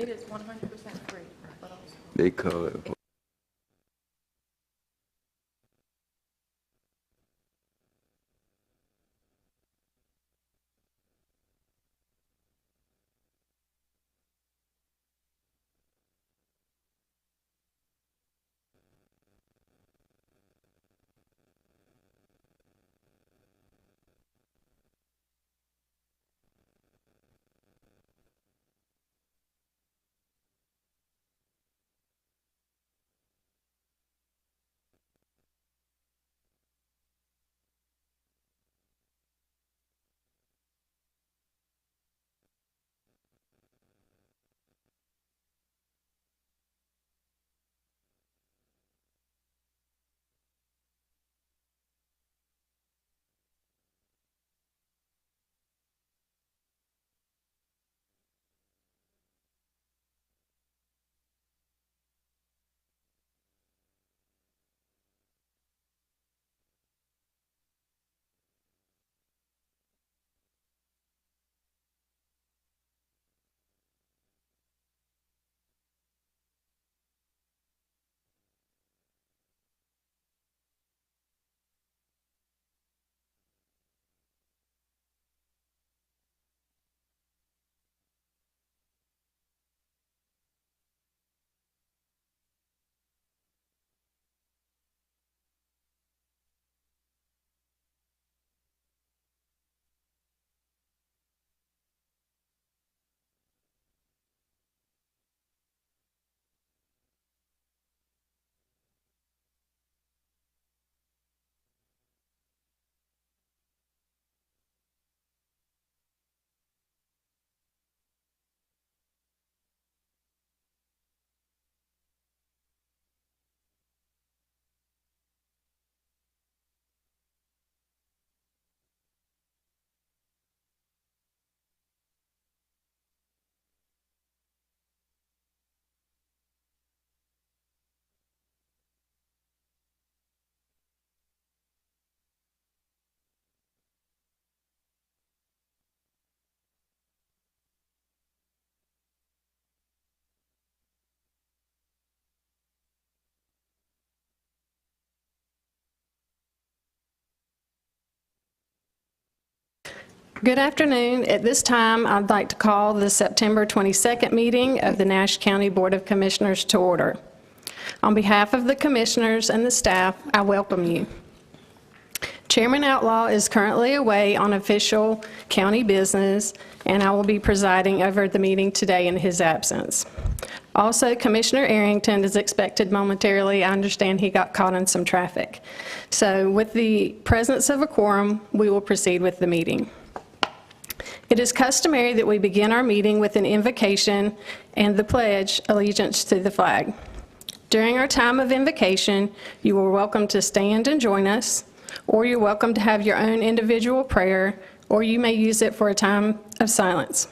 It is 100% free, but also. They call it. Good afternoon. At this time, I'd like to call the September 22nd meeting of the Nash County Board of Commissioners to order. On behalf of the commissioners and the staff, I welcome you. Chairman Outlaw is currently away on official county business, and I will be presiding over the meeting today in his absence. Also, Commissioner Arrington is expected momentarily. I understand he got caught in some traffic. So with the presence of a quorum, we will proceed with the meeting. It is customary that we begin our meeting with an invocation and the pledge allegiance to the flag. During our time of invocation, you are welcome to stand and join us, or you're welcome to have your own individual prayer, or you may use it for a time of silence.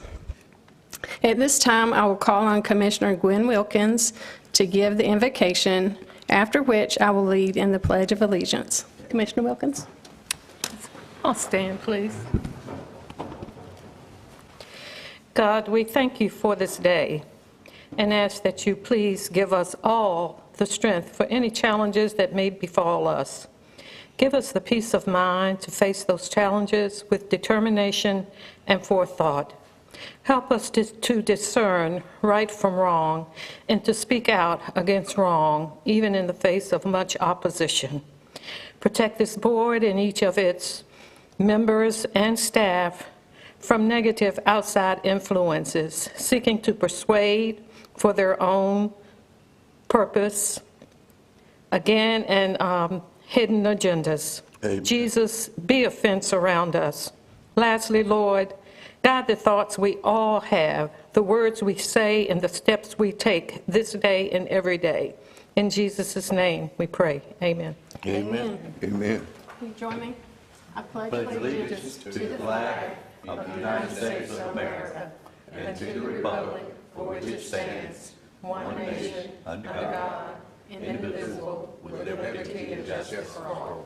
At this time, I will call on Commissioner Gwen Wilkins to give the invocation, after which I will lead in the Pledge of Allegiance. Commissioner Wilkins. I'll stand, please. God, we thank you for this day and ask that you please give us all the strength for any challenges that may befall us. Give us the peace of mind to face those challenges with determination and forethought. Help us to discern right from wrong and to speak out against wrong, even in the face of much opposition. Protect this board and each of its members and staff from negative outside influences, seeking to persuade for their own purpose, again, and hidden agendas. Amen. Jesus, be a fence around us. Lastly, Lord, guide the thoughts we all have, the words we say, and the steps we take this day and every day. In Jesus' name we pray. Amen. Amen. Amen. Will you join me? I pledge Allegiance to the flag of the United States of America and to the republic for which it stands, one nation, under God, indivisible, with liberty and justice for all.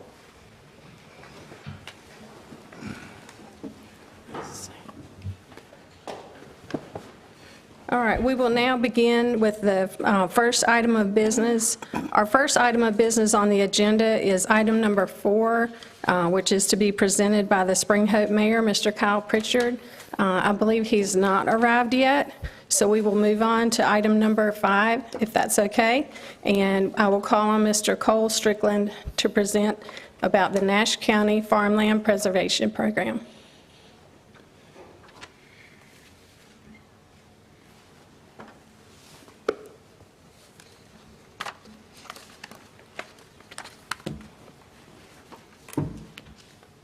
All right, we will now begin with the first item of business. Our first item of business on the agenda is item number 4, which is to be presented by the Spring Hope Mayor, Mr. Kyle Pritchard. I believe he's not arrived yet, so we will move on to item number 5, if that's okay. And I will call on Mr. Cole Strickland to present about the Nash County Farmland Preservation Program.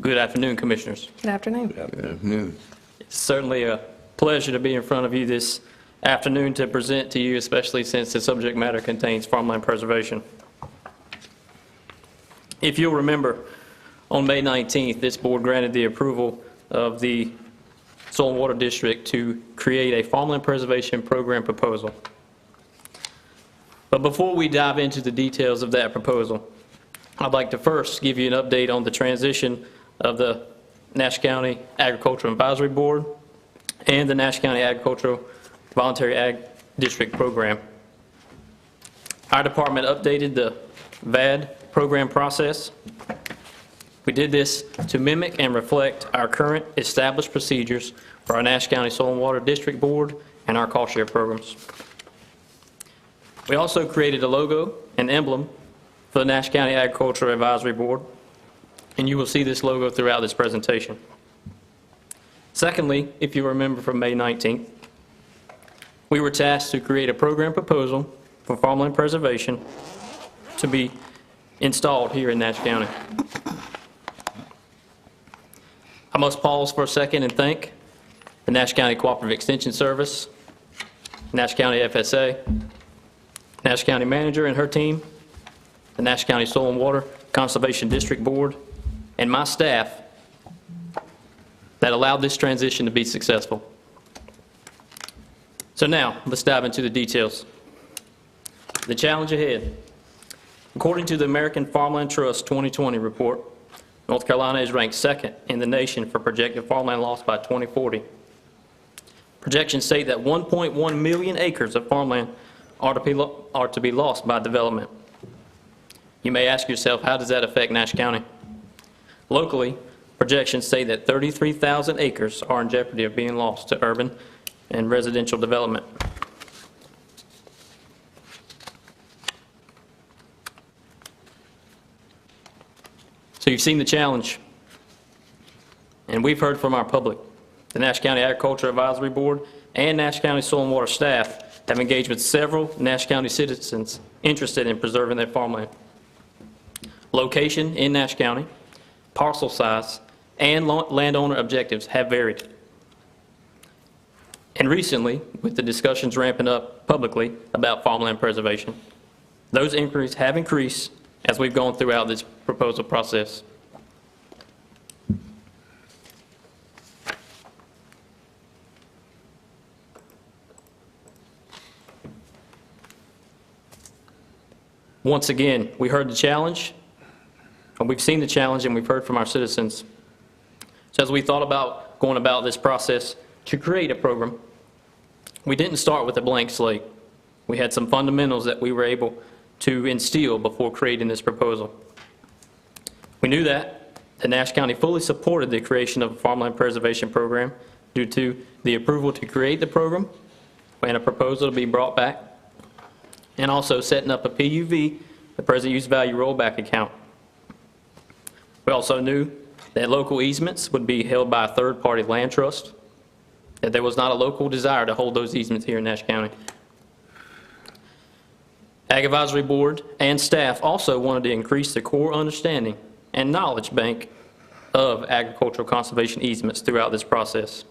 Good afternoon, Commissioners. Good afternoon. Good afternoon. It's certainly a pleasure to be in front of you this afternoon to present to you, especially since the subject matter contains farmland preservation. If you'll remember, on May 19th, this board granted the approval of the Soil and Water District to create a farmland preservation program proposal. But before we dive into the details of that proposal, I'd like to first give you an update on the transition of the Nash County Agricultural Advisory Board and the Nash County Agricultural Voluntary Ag District Program. Our department updated the VAD program process. We did this to mimic and reflect our current established procedures for our Nash County Soil and Water District Board and our cost share programs. We also created a logo and emblem for the Nash County Agricultural Advisory Board, and you will see this logo throughout this presentation. Secondly, if you remember from May 19th, we were tasked to create a program proposal for farmland preservation to be installed here in Nash County. I must pause for a second and thank the Nash County Cooperative Extension Service, Nash County FSA, Nash County Manager and her team, the Nash County Soil and Water Conservation District Board, and my staff that allowed this transition to be successful. So now, let's dive into the details. The challenge ahead. According to the American Farmland Trust 2020 report, North Carolina is ranked second in the nation for projected farmland loss by 2040. Projections state that 1.1 million acres of farmland are to be lost by development. You may ask yourself, how does that affect Nash County? Locally, projections say that 33,000 acres are in jeopardy of being lost to urban and residential development. So you've seen the challenge, and we've heard from our public. The Nash County Agriculture Advisory Board and Nash County Soil and Water staff have engaged with several Nash County citizens interested in preserving their farmland. Location in Nash County, parcel size, and landowner objectives have varied. And recently, with the discussions ramping up publicly about farmland preservation, those inquiries have increased as we've gone throughout this proposal process. Once again, we heard the challenge, and we've seen the challenge, and we've heard from our citizens. So as we thought about going about this process to create a program, we didn't start with a blank slate. We had some fundamentals that we were able to instill before creating this proposal. We knew that Nash County fully supported the creation of a farmland preservation program due to the approval to create the program and a proposal to be brought back, and also setting up a PUV, the present use value rollback account. We also knew that local easements would be held by a third-party land trust, that there was not a local desire to hold those easements here in Nash County. Ag Advisory Board and staff also wanted to increase the core understanding and knowledge bank of agricultural conservation easements throughout this process.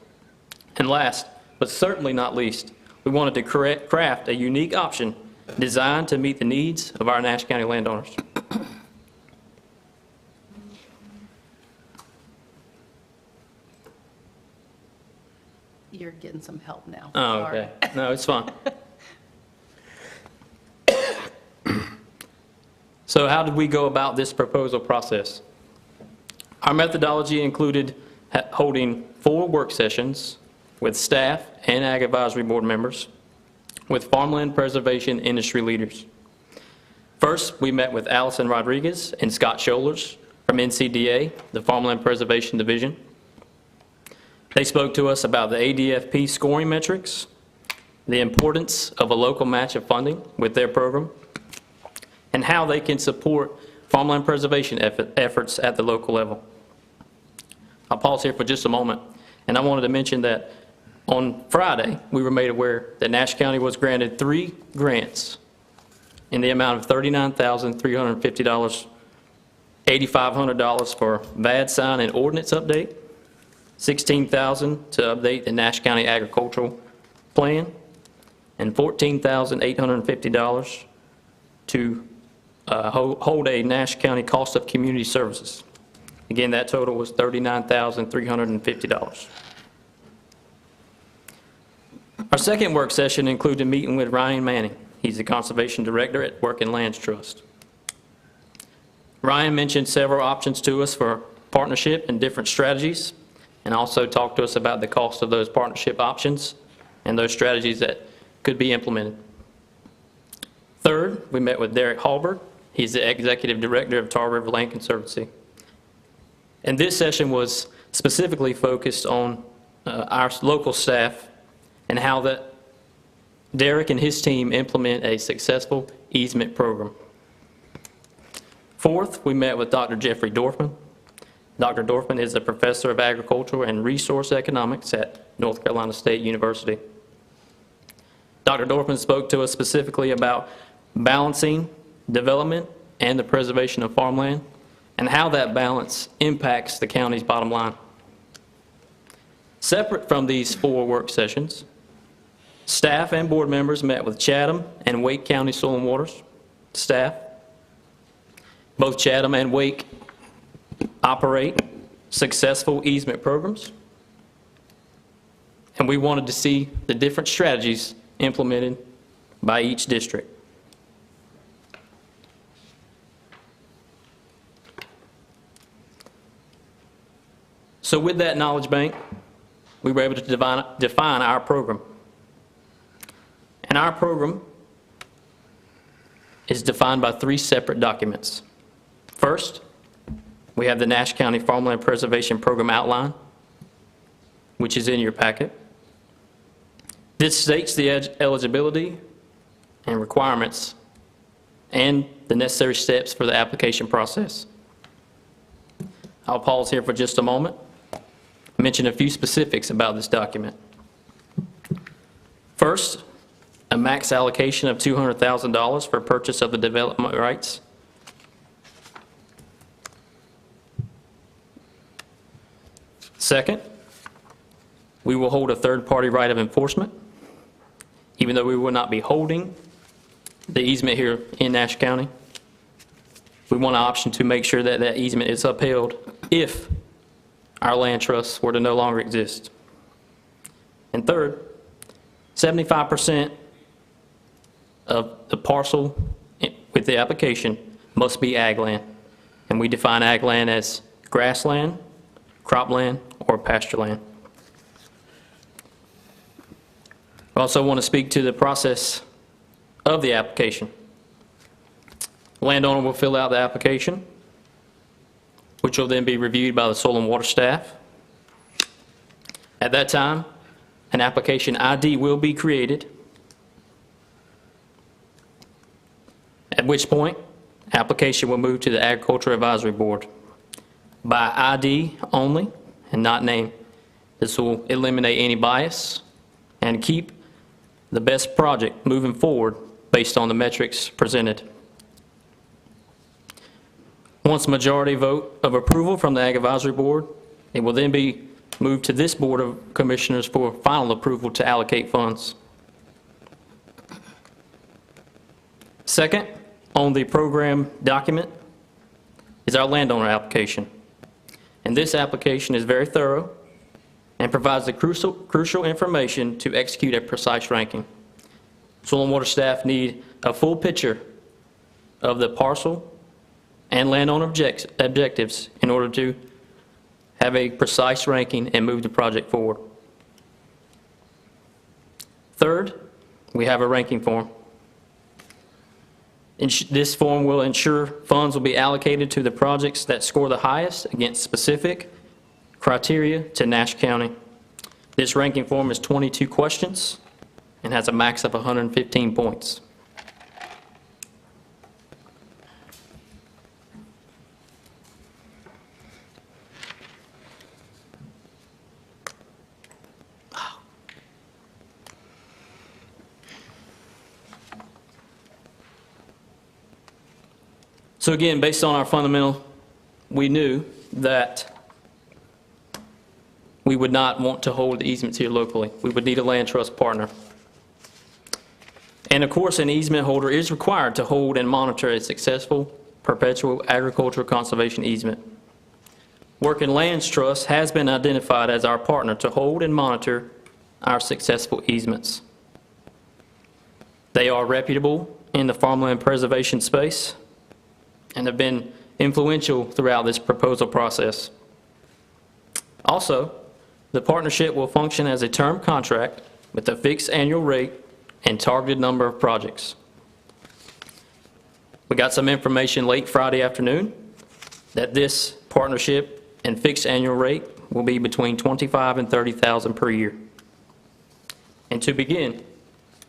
And last, but certainly not least, we wanted to craft a unique option designed to meet the needs of our Nash County landowners. You're getting some help now. Oh, Sorry. okay. No, it's fine. So how did we go about this proposal process? Our methodology included holding 4 work sessions with staff and Ag Advisory Board members with farmland preservation industry leaders. First, we met with Allison Rodriguez and Scott Scholars from NCDA, the Farmland Preservation Division. They spoke to us about the ADFP scoring metrics, the importance of a local match of funding with their program, and how they can support farmland preservation efforts at the local level. I'll pause here for just a moment, and I wanted to mention that on Friday, we were made aware that Nash County was granted 3 grants in the amount of $39,350, $8,500 for VAD sign and ordinance update, $16,000 to update the Nash County agricultural plan, and $14,850 to hold a Nash County cost of community services. Again, that total was $39,350. Our second work session included meeting with Ryan Manning. He's the Conservation Director at Work and Lands Trust. Ryan mentioned several options to us for partnership and different strategies, and also talked to us about the cost of those partnership options and those strategies that could be implemented. Third, we met with Derek Hallberg. He's the Executive Director of Tar River Land Conservancy. And this session was specifically focused on our local staff and how that Derek and his team implement a successful easement program. Fourth, we met with Dr. Jeffrey Dorfman. Dr. Dorfman is a professor of agricultural and resource economics at North Carolina State University. Dr. Dorfman spoke to us specifically about balancing development and the preservation of farmland and how that balance impacts the county's bottom line. Separate from these 4 work sessions, staff and board members met with Chatham and Wake County Soil and Waters staff. Both Chatham and Wake operate successful easement programs, and we wanted to see the different strategies implemented by each district. So with that knowledge bank, we were able to define our program. And our program is defined by 3 separate documents. First, we have the Nash County Farmland Preservation Program outline, which is in your packet. This states the eligibility and requirements and the necessary steps for the application process. I'll pause here for just a moment, mention a few specifics about this document. First, a max allocation of $200,000 for purchase of the development rights. Second, we will hold a third-party right of enforcement, even though we will not be holding the easement here in Nash County. We want an option to make sure that that easement is upheld if our land trusts were to no longer exist. And third, 75% of the parcel with the application must be ag land. And we define ag land as grassland, cropland, or pasture land. I also want to speak to the process of the application. Landowner will fill out the application, which will then be reviewed by the soil and water staff. At that time, an application ID will be created, at which point, application will move to the Agriculture Advisory Board by ID only and not name. This will eliminate any bias and keep the best project moving forward based on the metrics presented. Once majority vote of approval from the Ag Advisory Board, it will then be moved to this Board of Commissioners for final approval to allocate funds. Second, on the program document is our landowner application. And this application is very thorough and provides the crucial information to execute a precise ranking. Soil and water staff need a full picture of the parcel and landowner objectives in order to have a precise ranking and move the project forward. Third, we have a ranking form. This form will ensure funds will be allocated to the projects that score the highest against specific criteria to Nash County. This ranking form is 22 questions and has a max of 115 points. So again, based on our fundamental, we knew that we would not want to hold easements here locally. We would need a land trust partner. And of course, an easement holder is required to hold and monitor a successful perpetual agricultural conservation easement. Working Lands Trust has been identified as our partner to hold and monitor our successful easements. They are reputable in the farmland preservation space and have been influential throughout this proposal process. Also, the partnership will function as a term contract with a fixed annual rate and targeted number of projects. We got some information late Friday afternoon that this partnership and fixed annual rate will be between $25,000 and $30,000 per year. And to begin,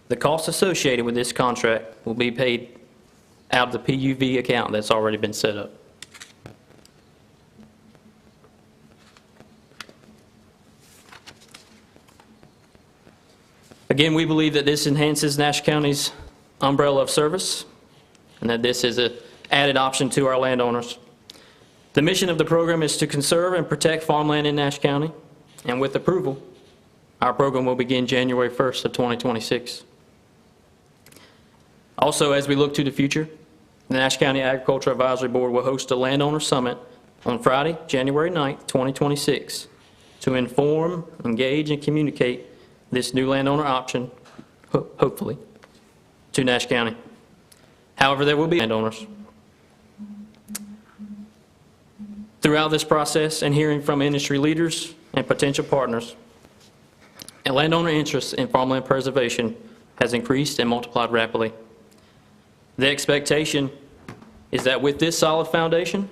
the costs associated with this contract will be paid out of the PUV account that's already been set up. Again, we believe that this enhances Nash County's umbrella of service and that this is an added option to our landowners. The mission of the program is to conserve and protect farmland in Nash County, and with approval, our program will begin January 1st of 2026. Also, as we look to the future, the Nash County Agriculture Advisory Board will host a landowner summit on Friday, January 9th, 2026, to inform, engage, and communicate this new landowner option, hopefully, to Nash County. However, there will be landowners. Throughout this process and hearing from industry leaders and potential partners, and landowner interest in farmland preservation has increased and multiplied rapidly. The expectation is that with this solid foundation,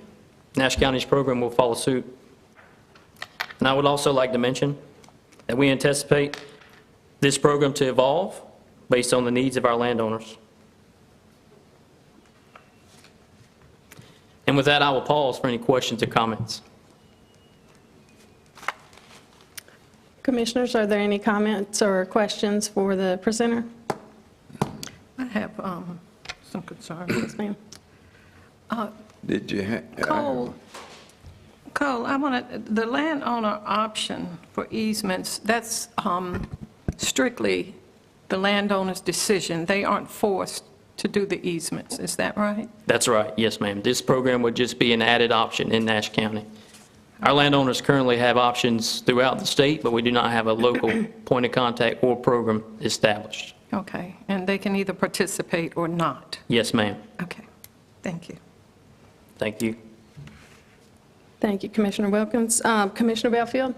Nash County's program will follow suit. And I would also like to mention that we anticipate this program to evolve based on the needs of our landowners. And with that, I will pause for any questions or comments. Commissioners, are there any comments or questions for the presenter? I have some concerns. Yes, ma'am. Did you have? Cole, I want to, the landowner option for easements, that's strictly the landowner's decision. They aren't forced to do the easements, is that right? That's right, yes, ma'am. This program would just be an added option in Nash County. Our landowners currently have options throughout the state, but we do not have a local point of contact or program established. Okay, and they can either participate or not? Yes, ma'am. Okay, thank you. Thank you. Thank you, Commissioner Wilkins. Commissioner Belfield?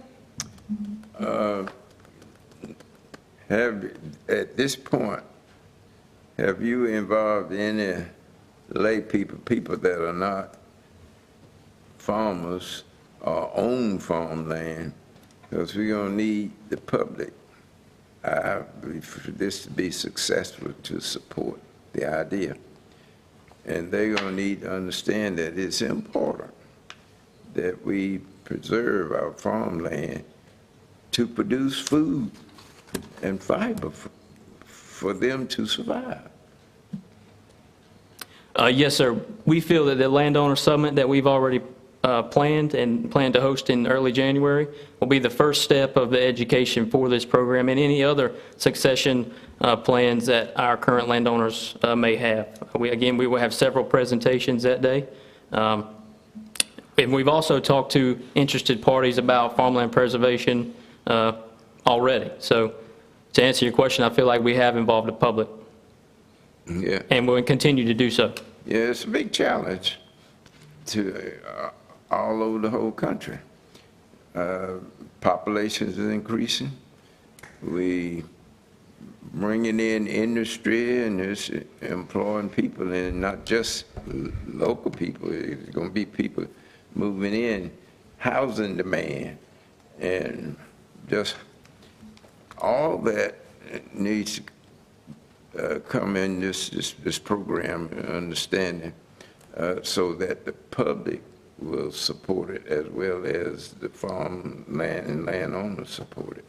At this point, have you involved any lay people that are not farmers or own farmland? Because we're going to need the public, I believe, for this to be successful, to support the idea. And they're going to need to understand that it's important that we preserve our farmland to produce food and fiber for them to survive. Yes, sir. We feel that the landowner summit that we've already planned and plan to host in early January will be the first step of the education for this program and any other succession plans that our current landowners may have. Again, we will have several presentations that day. And we've also talked to interested parties about farmland preservation already. So to answer your question, I feel like we have involved the public. Yeah. And we'll continue to do so. Yeah, it's a big challenge to all over the whole country. Populations is increasing. We bringing in industry and it's employing people, and not just local people. It's going to be people moving in, housing demand, and just all that needs to come in this program, understanding, so that the public will support it as well as the farmland and landowners support it.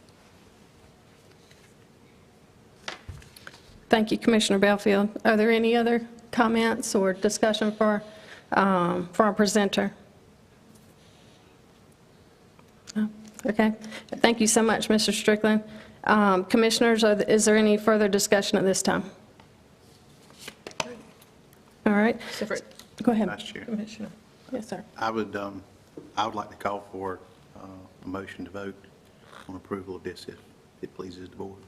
Thank you, Commissioner Belfield. Are there any other comments or discussion for our presenter? No? Okay. Thank you so much, Mr. Strickland. Commissioners, is there any further discussion at this time? All right. Go ahead. Vice Chair, Commissioner. Yes, sir. I would like to call for a motion to vote on approval of this if it pleases the board.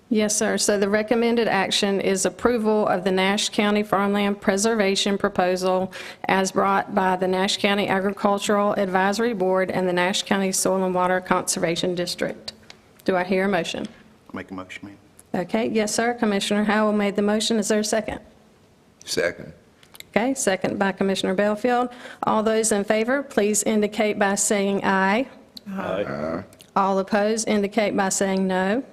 Yes, sir. So the recommended action is approval of the Nash County Farmland Preservation Proposal as brought by the Nash County Agricultural Advisory Board and the Nash County Soil and Water Conservation District. Do I hear a motion? I'll make a motion, ma'am. Okay, yes, sir. Commissioner Howell made the motion. Is there a second? Second. Okay, second by Commissioner Belfield. All those in favor, please indicate by saying aye. Aye. All opposed indicate by saying no.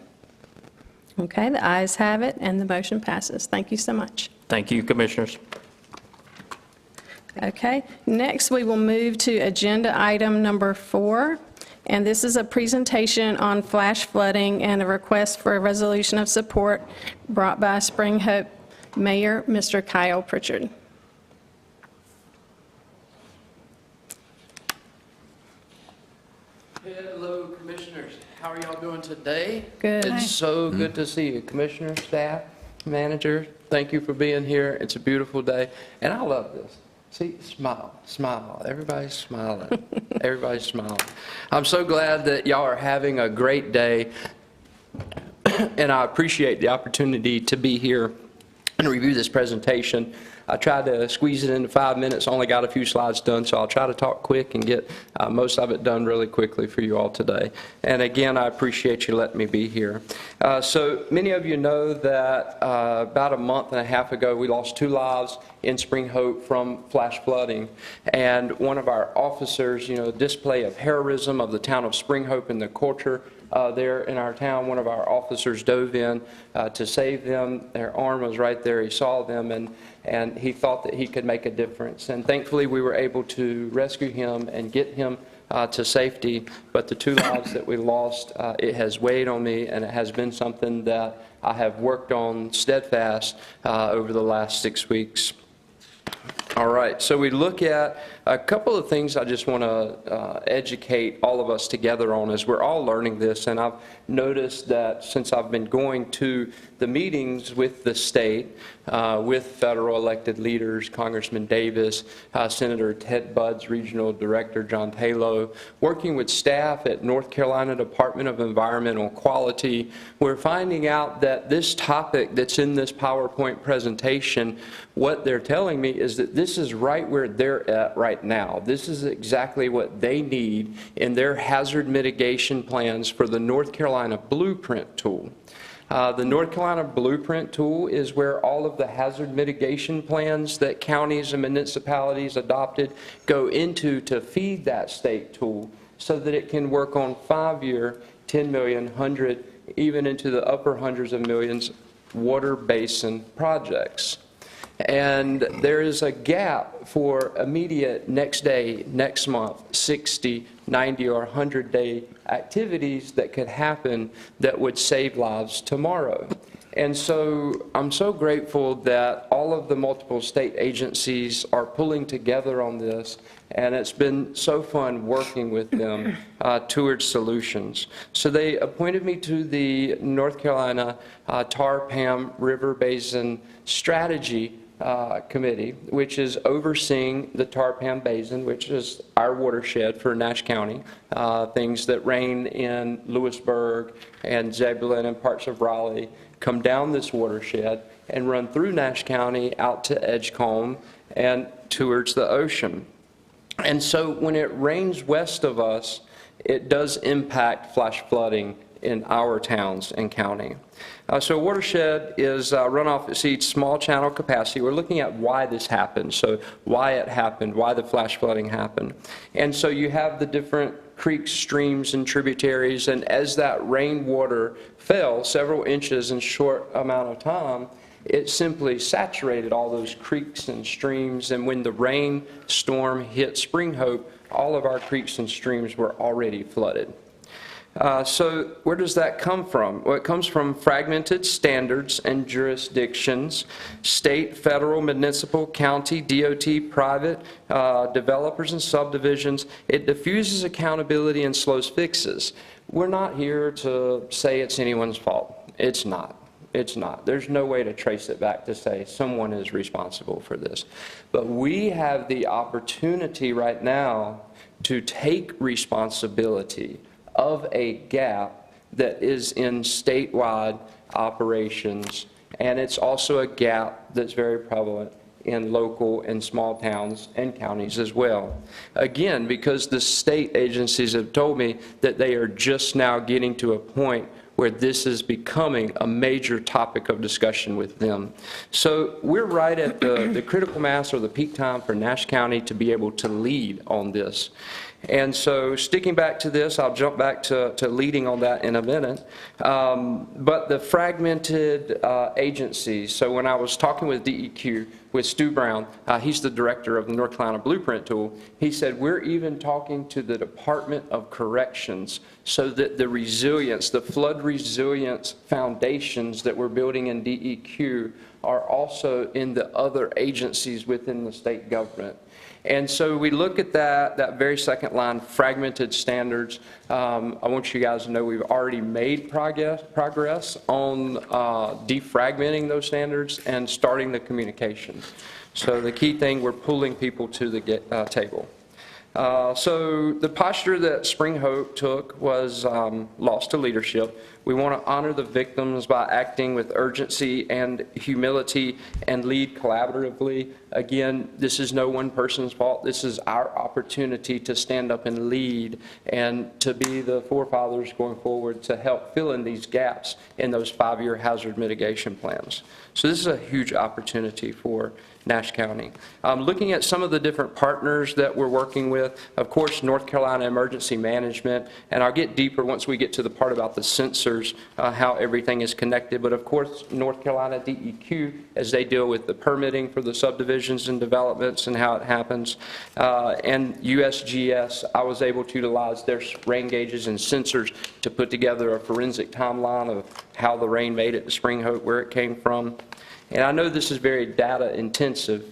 Okay, the ayes have it, and the motion passes. Thank you so much. Thank you, Commissioners. Okay, next we will move to agenda item number 4, and this is a presentation on flash flooding and a request for a resolution of support brought by Spring Hope Mayor, Mr. Kyle Pritchard. Hello, Commissioners. How are y'all doing today? Good. It's so good to see you, Commissioner, staff, manager. Thank you for being here. It's a beautiful day, and I love this. See, smile, smile. Everybody's smiling. Everybody's smiling. I'm so glad that y'all are having a great day, and I appreciate the opportunity to be here and review this presentation. I tried to squeeze it into 5 minutes, only got a few slides done, so I'll try to talk quick and get most of it done really quickly for you all today. And again, I appreciate you letting me be here. So many of you know that about a month and a half ago, we lost 2 lives in Spring Hope from flash flooding. And one of our officers, display of heroism of the town of Spring Hope and the culture there in our town, one of our officers dove in to save them. Their arm was right there. He saw them, and he thought that he could make a difference. And thankfully, we were able to rescue him and get him to safety. But the 2 lives that we lost, it has weighed on me, and it has been something that I have worked on steadfast over the last 6 weeks. All right, so we look at a couple of things I just want to educate all of us together on as we're all learning this. And I've noticed that since I've been going to the meetings with the state, with federal elected leaders, Congressman Davis, Senator Ted Budd's Regional Director John Talo, working with staff at North Carolina Department of Environmental Quality, we're finding out that this topic that's in this PowerPoint presentation, what they're telling me is that this is right where they're at right now. This is exactly what they need in their hazard mitigation plans for the North Carolina Blueprint tool. The North Carolina Blueprint tool is where all of the hazard mitigation plans that counties and municipalities adopted go into to feed that state tool so that it can work on 5-year, 10 million, 100, even into the upper hundreds of millions water basin projects. And there is a gap for immediate next day, next month, 60, 90, or 100-day activities that could happen that would save lives tomorrow. And so I'm so grateful that all of the multiple state agencies are pulling together on this, and it's been so fun working with them towards solutions. So they appointed me to the North Carolina Tar-Pam River Basin Strategy Committee, which is overseeing the Tar-Pam Basin, which is our watershed for Nash County. Things that rain in Lewisburg and Zebulon and parts of Raleigh come down this watershed and run through Nash County out to Edgecombe and towards the ocean. And so when it rains west of us, it does impact flash flooding in our towns and county. So watershed is runoff exceeds small channel capacity. We're looking at why this happened, so why it happened, why the flash flooding happened. And so you have the different creeks, streams, and tributaries, and as that rainwater fell several inches in a short amount of time, it simply saturated all those creeks and streams, and when the rainstorm hit Spring Hope, all of our creeks and streams were already flooded. So where does that come from? Well, it comes from fragmented standards and jurisdictions, state, federal, municipal, county, DOT, private, developers and subdivisions. It diffuses accountability and slows fixes. We're not here to say it's anyone's fault. It's not. It's not. There's no way to trace it back to say someone is responsible for this. But we have the opportunity right now to take responsibility of a gap that is in statewide operations, and it's also a gap that's very prevalent in local and small towns and counties as well. Again, because the state agencies have told me that they are just now getting to a point where this is becoming a major topic of discussion with them. So we're right at the critical mass or the peak time for Nash County to be able to lead on this. And so sticking back to this, I'll jump back to leading on that in a minute. But the fragmented agencies, so when I was talking with DEQ, with Stu Brown, he's the director of the North Carolina Blueprint Tool, he said, we're even talking to the Department of Corrections so that the resilience, the flood resilience foundations that we're building in DEQ are also in the other agencies within the state government. And so we look at that very second line, fragmented standards. I want you guys to know we've already made progress on defragmenting those standards and starting the communication. So the key thing, we're pulling people to the table. So the posture that Spring Hope took was lost to leadership. We want to honor the victims by acting with urgency and humility and lead collaboratively. Again, this is no one person's fault. This is our opportunity to stand up and lead and to be the forefathers going forward to help fill in these gaps in those 5-year hazard mitigation plans. So this is a huge opportunity for Nash County. Looking at some of the different partners that we're working with, of course, North Carolina Emergency Management, and I'll get deeper once we get to the part about the sensors, how everything is connected, but of course, North Carolina DEQ, as they deal with the permitting for the subdivisions and developments and how it happens, and USGS, I was able to utilize their rain gauges and sensors to put together a forensic timeline of how the rain made it to Spring Hope, where it came from. And I know this is very data intensive,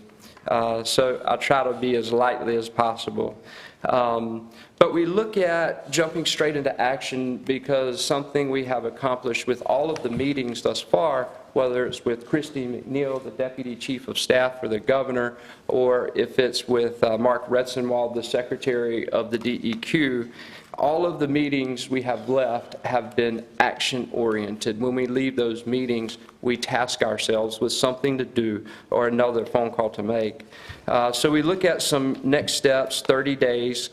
so I'll try to be as lightly as possible. But we look at jumping straight into action because something we have accomplished with all of the meetings thus far, whether it's with Christy McNeil, the Deputy Chief of Staff for the Governor, or if it's with Mark Retzenwald, the Secretary of the DEQ, all of the meetings we have left have been action-oriented. When we leave those meetings, we task ourselves with something to do or another phone call to make. So we look at some next steps, 30 days,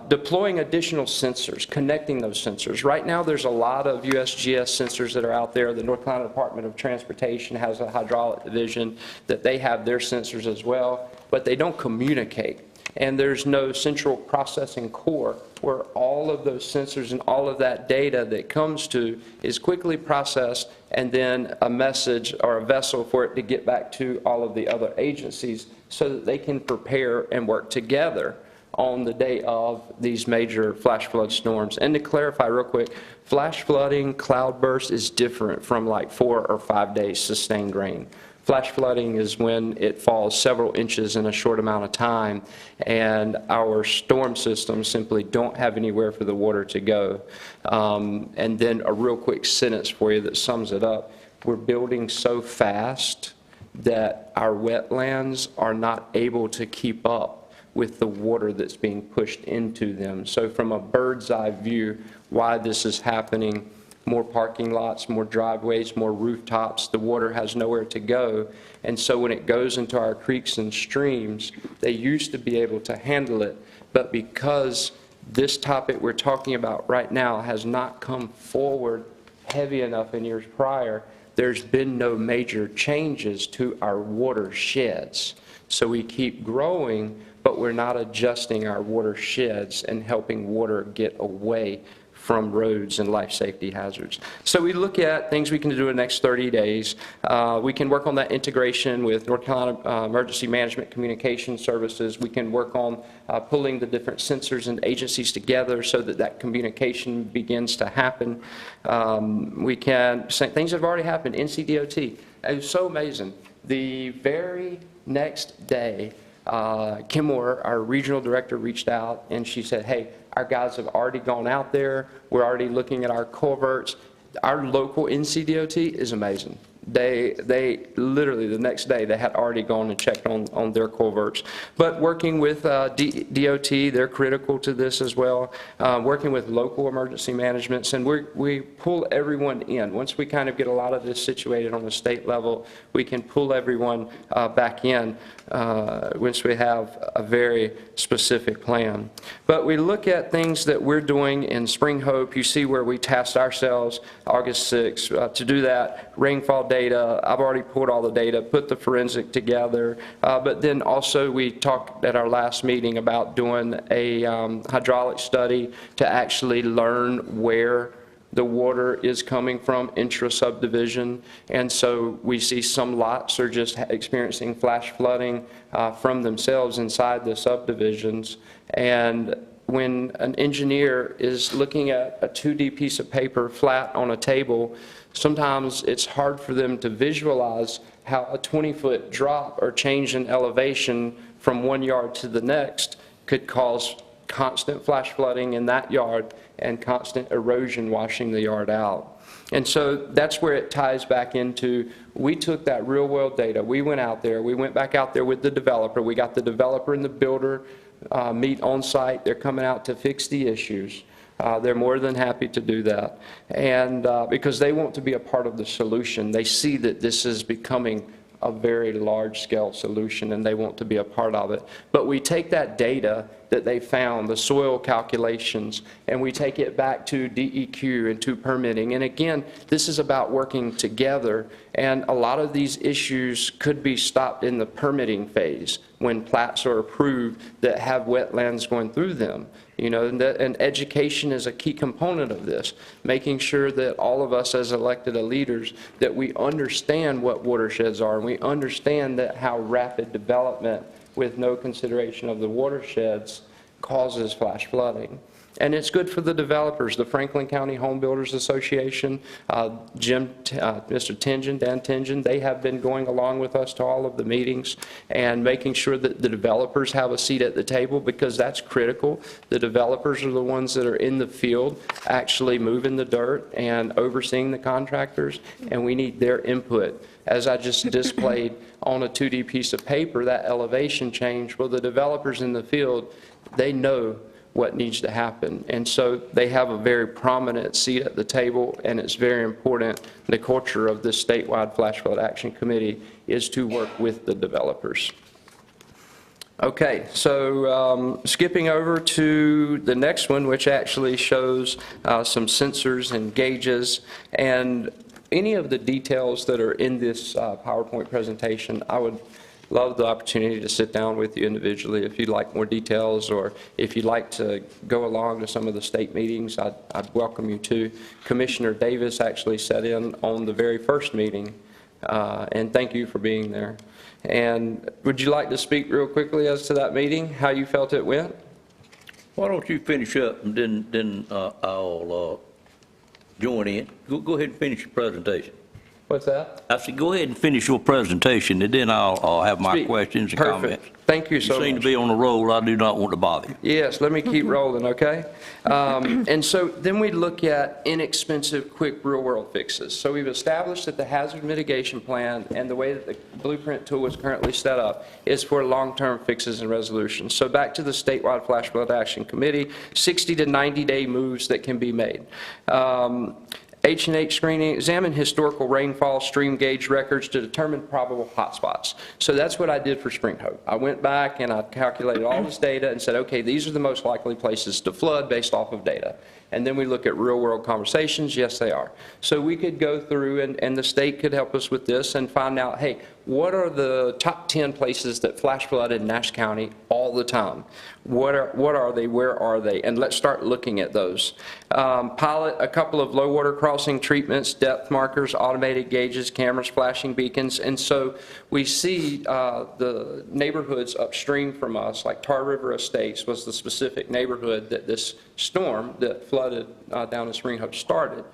deploying additional sensors, connecting those sensors. Right now, there's a lot of USGS sensors that are out there. The North Carolina Department of Transportation has a hydraulic division that they have their sensors as well, but they don't communicate. And there's no central processing core where all of those sensors and all of that data that comes to is quickly processed and then a message or a vessel for it to get back to all of the other agencies so that they can prepare and work together on the day of these major flash flood storms. And to clarify real quick, flash flooding, cloudburst is different from like 4 or 5 days sustained rain. Flash flooding is when it falls several inches in a short amount of time, and our storm systems simply don't have anywhere for the water to go. And then a real quick sentence for you that sums it up. We're building so fast that our wetlands are not able to keep up with the water that's being pushed into them. So from a bird's eye view, why this is happening, more parking lots, more driveways, more rooftops, the water has nowhere to go. And so when it goes into our creeks and streams, they used to be able to handle it, but because this topic we're talking about right now has not come forward heavy enough in years prior. There's been no major changes to our watersheds. So we keep growing, but we're not adjusting our watersheds and helping water get away from roads and life safety hazards. So we look at things we can do in the next 30 days. We can work on that integration with North Carolina Emergency Management Communication Services. We can work on pulling the different sensors and agencies together so that that communication begins to happen. We can, things have already happened, NCDOT. It was so amazing. The very next day, Kim Moore, our regional director, reached out and she said, hey, our guys have already gone out there. We're already looking at our culverts. Our local NCDOT is amazing. They literally the next day they had already gone and checked on their culverts. But working with DOT, they're critical to this as well. Working with local emergency managements, and we pull everyone in. Once we kind of get a lot of this situated on the state level, we can pull everyone back in once we have a very specific plan. But we look at things that we're doing in Spring Hope. You see where we tasked ourselves August 6th to do that rainfall data. I've already pulled all the data, put the forensic together, but then also we talked at our last meeting about doing a hydraulic study to actually learn where the water is coming from intra-subdivision. And so we see some lots are just experiencing flash flooding from themselves inside the subdivisions. And when an engineer is looking at a 2D piece of paper flat on a table, sometimes it's hard for them to visualize how a 20-foot drop or change in elevation from one yard to the next could cause constant flash flooding in that yard and constant erosion washing the yard out. And so that's where it ties back into, we took that real world data, we went out there, we went back out there with the developer, we got the developer and the builder meet on site, they're coming out to fix the issues. They're more than happy to do that. And because they want to be a part of the solution, they see that this is becoming a very large-scale solution, and they want to be a part of it. But we take that data that they found, the soil calculations, and we take it back to DEQ and to permitting. And again, this is about working together, and a lot of these issues could be stopped in the permitting phase when plats are approved that have wetlands going through them. You know, and education is a key component of this, making sure that all of us as elected leaders, that we understand what watersheds are, and we understand that how rapid development with no consideration of the watersheds causes flash flooding. And it's good for the developers. The Franklin County Home Builders Association, Mr. Tingen, Dan Tingen, they have been going along with us to all of the meetings and making sure that the developers have a seat at the table, because that's critical. The developers are the ones that are in the field actually moving the dirt and overseeing the contractors, and we need their input. As I just displayed on a 2D piece of paper, that elevation change, well, the developers in the field, they know what needs to happen. And so they have a very prominent seat at the table, and it's very important. The culture of this statewide Flash Flood Action Committee is to work with the developers. Okay, so skipping over to the next one, which actually shows some sensors and gauges, and any of the details that are in this PowerPoint presentation, I would love the opportunity to sit down with you individually if you'd like more details, or if you'd like to go along to some of the state meetings, I'd welcome you to. Commissioner Davis actually sat in on the very first meeting, and thank you for being there. And would you like to speak real quickly as to that meeting, how you felt it went? Why don't you finish up, and then I'll join in. Go ahead and finish your presentation. What's that? I said, go ahead and finish your presentation, and then I'll have my Speak. questions and Perfect. comments. Thank you so much. You seem to be on a roll. I do not want to bother you. Yes, let me keep rolling, okay? And so then we look at inexpensive, quick, real-world fixes. So we've established that the hazard mitigation plan and the way that the blueprint tool is currently set up is for long-term fixes and resolutions. So back to the statewide Flash Flood Action Committee, 60 to 90-day moves that can be made. H&H screening, examine historical rainfall stream gauge records to determine probable hotspots. So that's what I did for Spring Hope. I went back and I calculated all this data and said, okay, these are the most likely places to flood based off of data. And then we look at real-world conversations. Yes, they are. So we could go through, and the state could help us with this and find out, hey, what are the top 10 places that flash flood in Nash County all the time? What are they? Where are they? And let's start looking at those. Pilot a couple of low water crossing treatments, depth markers, automated gauges, cameras, flashing beacons. And so we see the neighborhoods upstream from us, like Tar River Estates was the specific neighborhood that this storm that flooded down in Spring Hope started,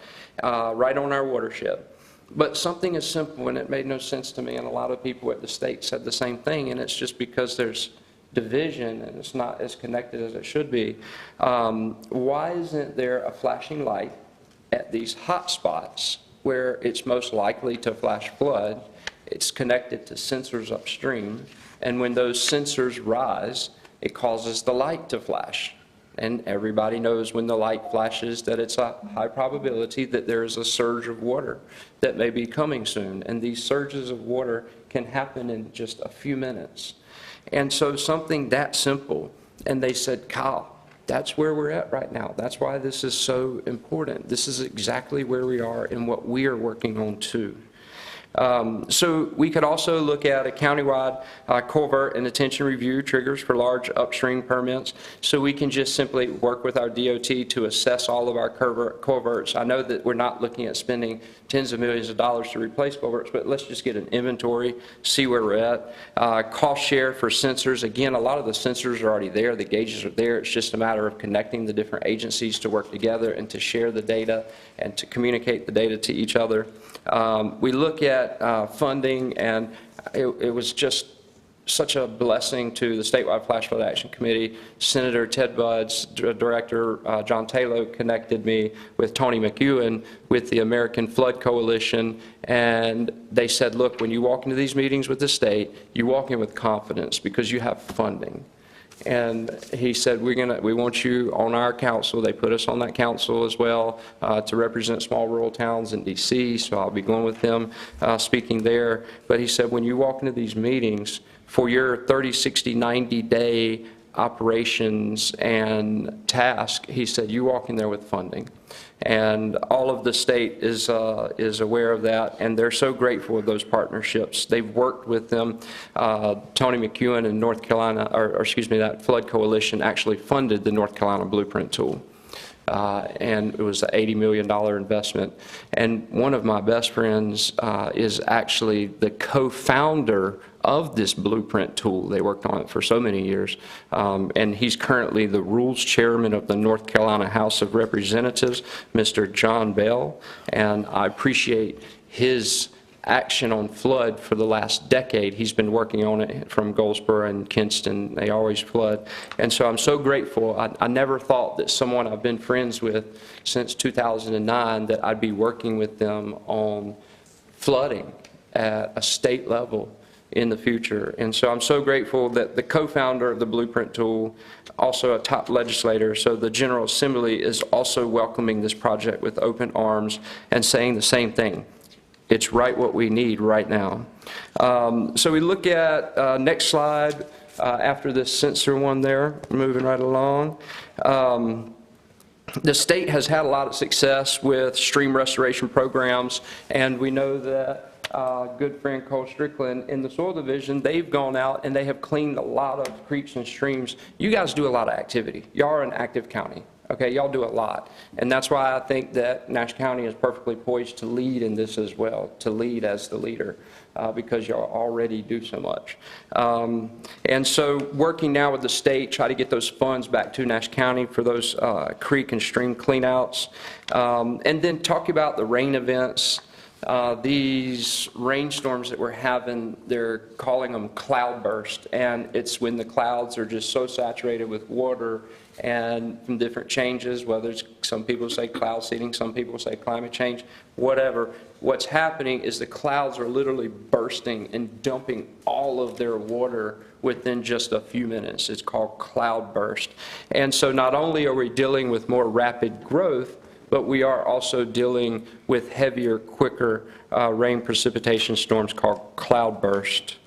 right on our watershed. But something as simple, and it made no sense to me, and a lot of people at the state said the same thing, and it's just because there's division and it's not as connected as it should be. Why isn't there a flashing light at these hot spots where it's most likely to flash flood? It's connected to sensors upstream, and when those sensors rise, it causes the light to flash. And everybody knows when the light flashes that it's a high probability that there is a surge of water that may be coming soon. And these surges of water can happen in just a few minutes. And so something that simple, and they said, Kyle, that's where we're at right now. That's why this is so important. This is exactly where we are and what we are working on too. So we could also look at a countywide culvert and attention review triggers for large upstream permits. So we can just simply work with our DOT to assess all of our culverts. I know that we're not looking at spending tens of millions of dollars to replace culverts, but let's just get an inventory, see where we're at. Cost share for sensors. Again, a lot of the sensors are already there. The gauges are there. It's just a matter of connecting the different agencies to work together and to share the data and to communicate the data to each other. We look at funding, and it was just such a blessing to the Statewide Flash Flood Action Committee. Senator Ted Budd's Director John Taylor connected me with Tony McEwen with the American Flood Coalition, and they said, look, when you walk into these meetings with the state, you walk in with confidence because you have funding. And he said, we want you on our council. They put us on that council as well to represent small rural towns in D.C., so I'll be going with them speaking there. But he said, when you walk into these meetings, for your 30, 60, 90-day operations and task, he said, you walk in there with funding. And all of the state is aware of that, and they're so grateful of those partnerships. They've worked with them. Tony McEwen in North Carolina, or excuse me, that Flood Coalition actually funded the North Carolina Blueprint Tool. And it was an $80 million investment. And one of my best friends is actually the co-founder of this Blueprint tool. They worked on it for so many years. And he's currently the rules chairman of the North Carolina House of Representatives, Mr. John Bell. And I appreciate his action on flood for the last decade. He's been working on it from Goldsboro and Kinston. They always flood. And so I'm so grateful. I never thought that someone I've been friends with since 2009 that I'd be working with them on flooding at a state level in the future. And so I'm so grateful that the co-founder of the Blueprint tool, also a top legislator, so the General Assembly is also welcoming this project with open arms and saying the same thing. It's right what we need right now. So we look at, next slide, after this sensor one there, moving right along. The state has had a lot of success with stream restoration programs, and we know that good friend Cole Strickland in the Soil Division, they've gone out and they have cleaned a lot of creeks and streams. You guys do a lot of activity. Y'all are an active county. Okay, y'all do a lot. And that's why I think that Nash County is perfectly poised to lead in this as well, to lead as the leader, because y'all already do so much. And so working now with the state, try to get those funds back to Nash County for those creek and stream cleanouts. And then talk about the rain events. These rainstorms that we're having, they're calling them cloudburst, and it's when the clouds are just so saturated with water and from different changes, whether it's, some people say cloud seeding, some people say climate change, whatever. What's happening is the clouds are literally bursting and dumping all of their water within just a few minutes. It's called cloudburst. And so not only are we dealing with more rapid growth, but we are also dealing with heavier, quicker rain precipitation storms called cloudburst.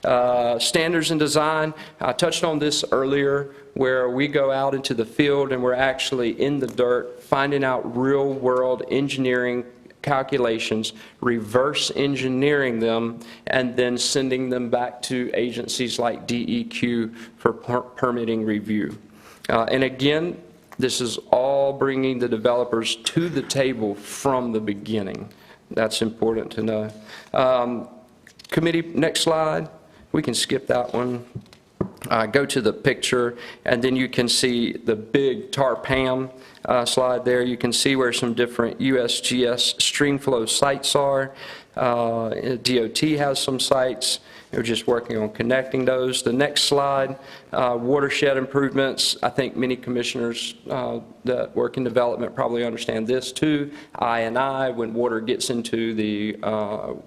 Standards and design, I touched on this earlier, where we go out into the field and we're actually in the dirt, finding out real-world engineering calculations, reverse engineering them, and then sending them back to agencies like DEQ for permitting review. And again, this is all bringing the developers to the table from the beginning. That's important to know. Committee, next slide. We can skip that one. Go to the picture, and then you can see the big TARPAM slide there. You can see where some different USGS streamflow sites are. DOT has some sites. We're just working on connecting those. The next slide, watershed improvements. I think many commissioners that work in development probably understand this too. I&I, when water gets into the,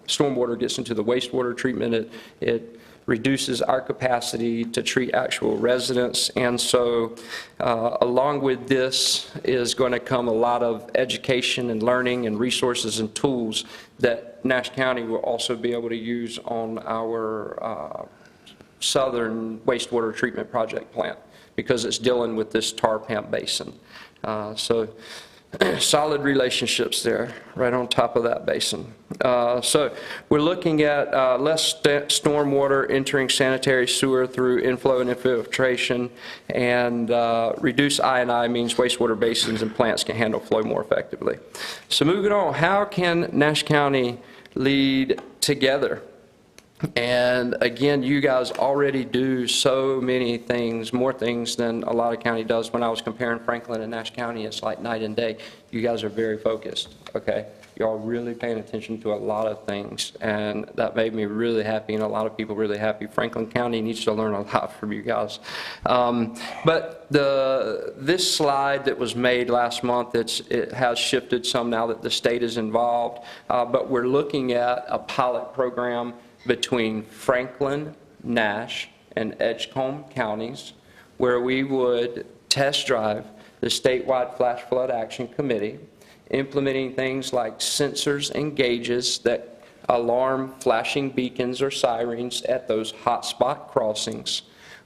stormwater gets into the wastewater treatment, it reduces our capacity to treat actual residents. And so along with this is going to come a lot of education and learning and resources and tools that Nash County will also be able to use on our southern wastewater treatment project plant, because it's dealing with this TARPAM basin. So solid relationships there, right on top of that basin. So we're looking at less stormwater entering sanitary sewer through inflow and infiltration, and reduce I&I means wastewater basins and plants can handle flow more effectively. So moving on, how can Nash County lead together? And again, you guys already do so many things, more things than a lot of county does. When I was comparing Franklin and Nash County, it's like night and day. You guys are very focused, okay? You're all really paying attention to a lot of things, and that made me really happy, and a lot of people really happy. Franklin County needs to learn a lot from you guys. But this slide that was made last month, it has shifted some now that the state is involved, but we're looking at a pilot program between Franklin, Nash, and Edgecombe counties, where we would test drive the statewide flash flood action committee, implementing things like sensors and gauges that alarm flashing beacons or sirens at those hotspot crossings,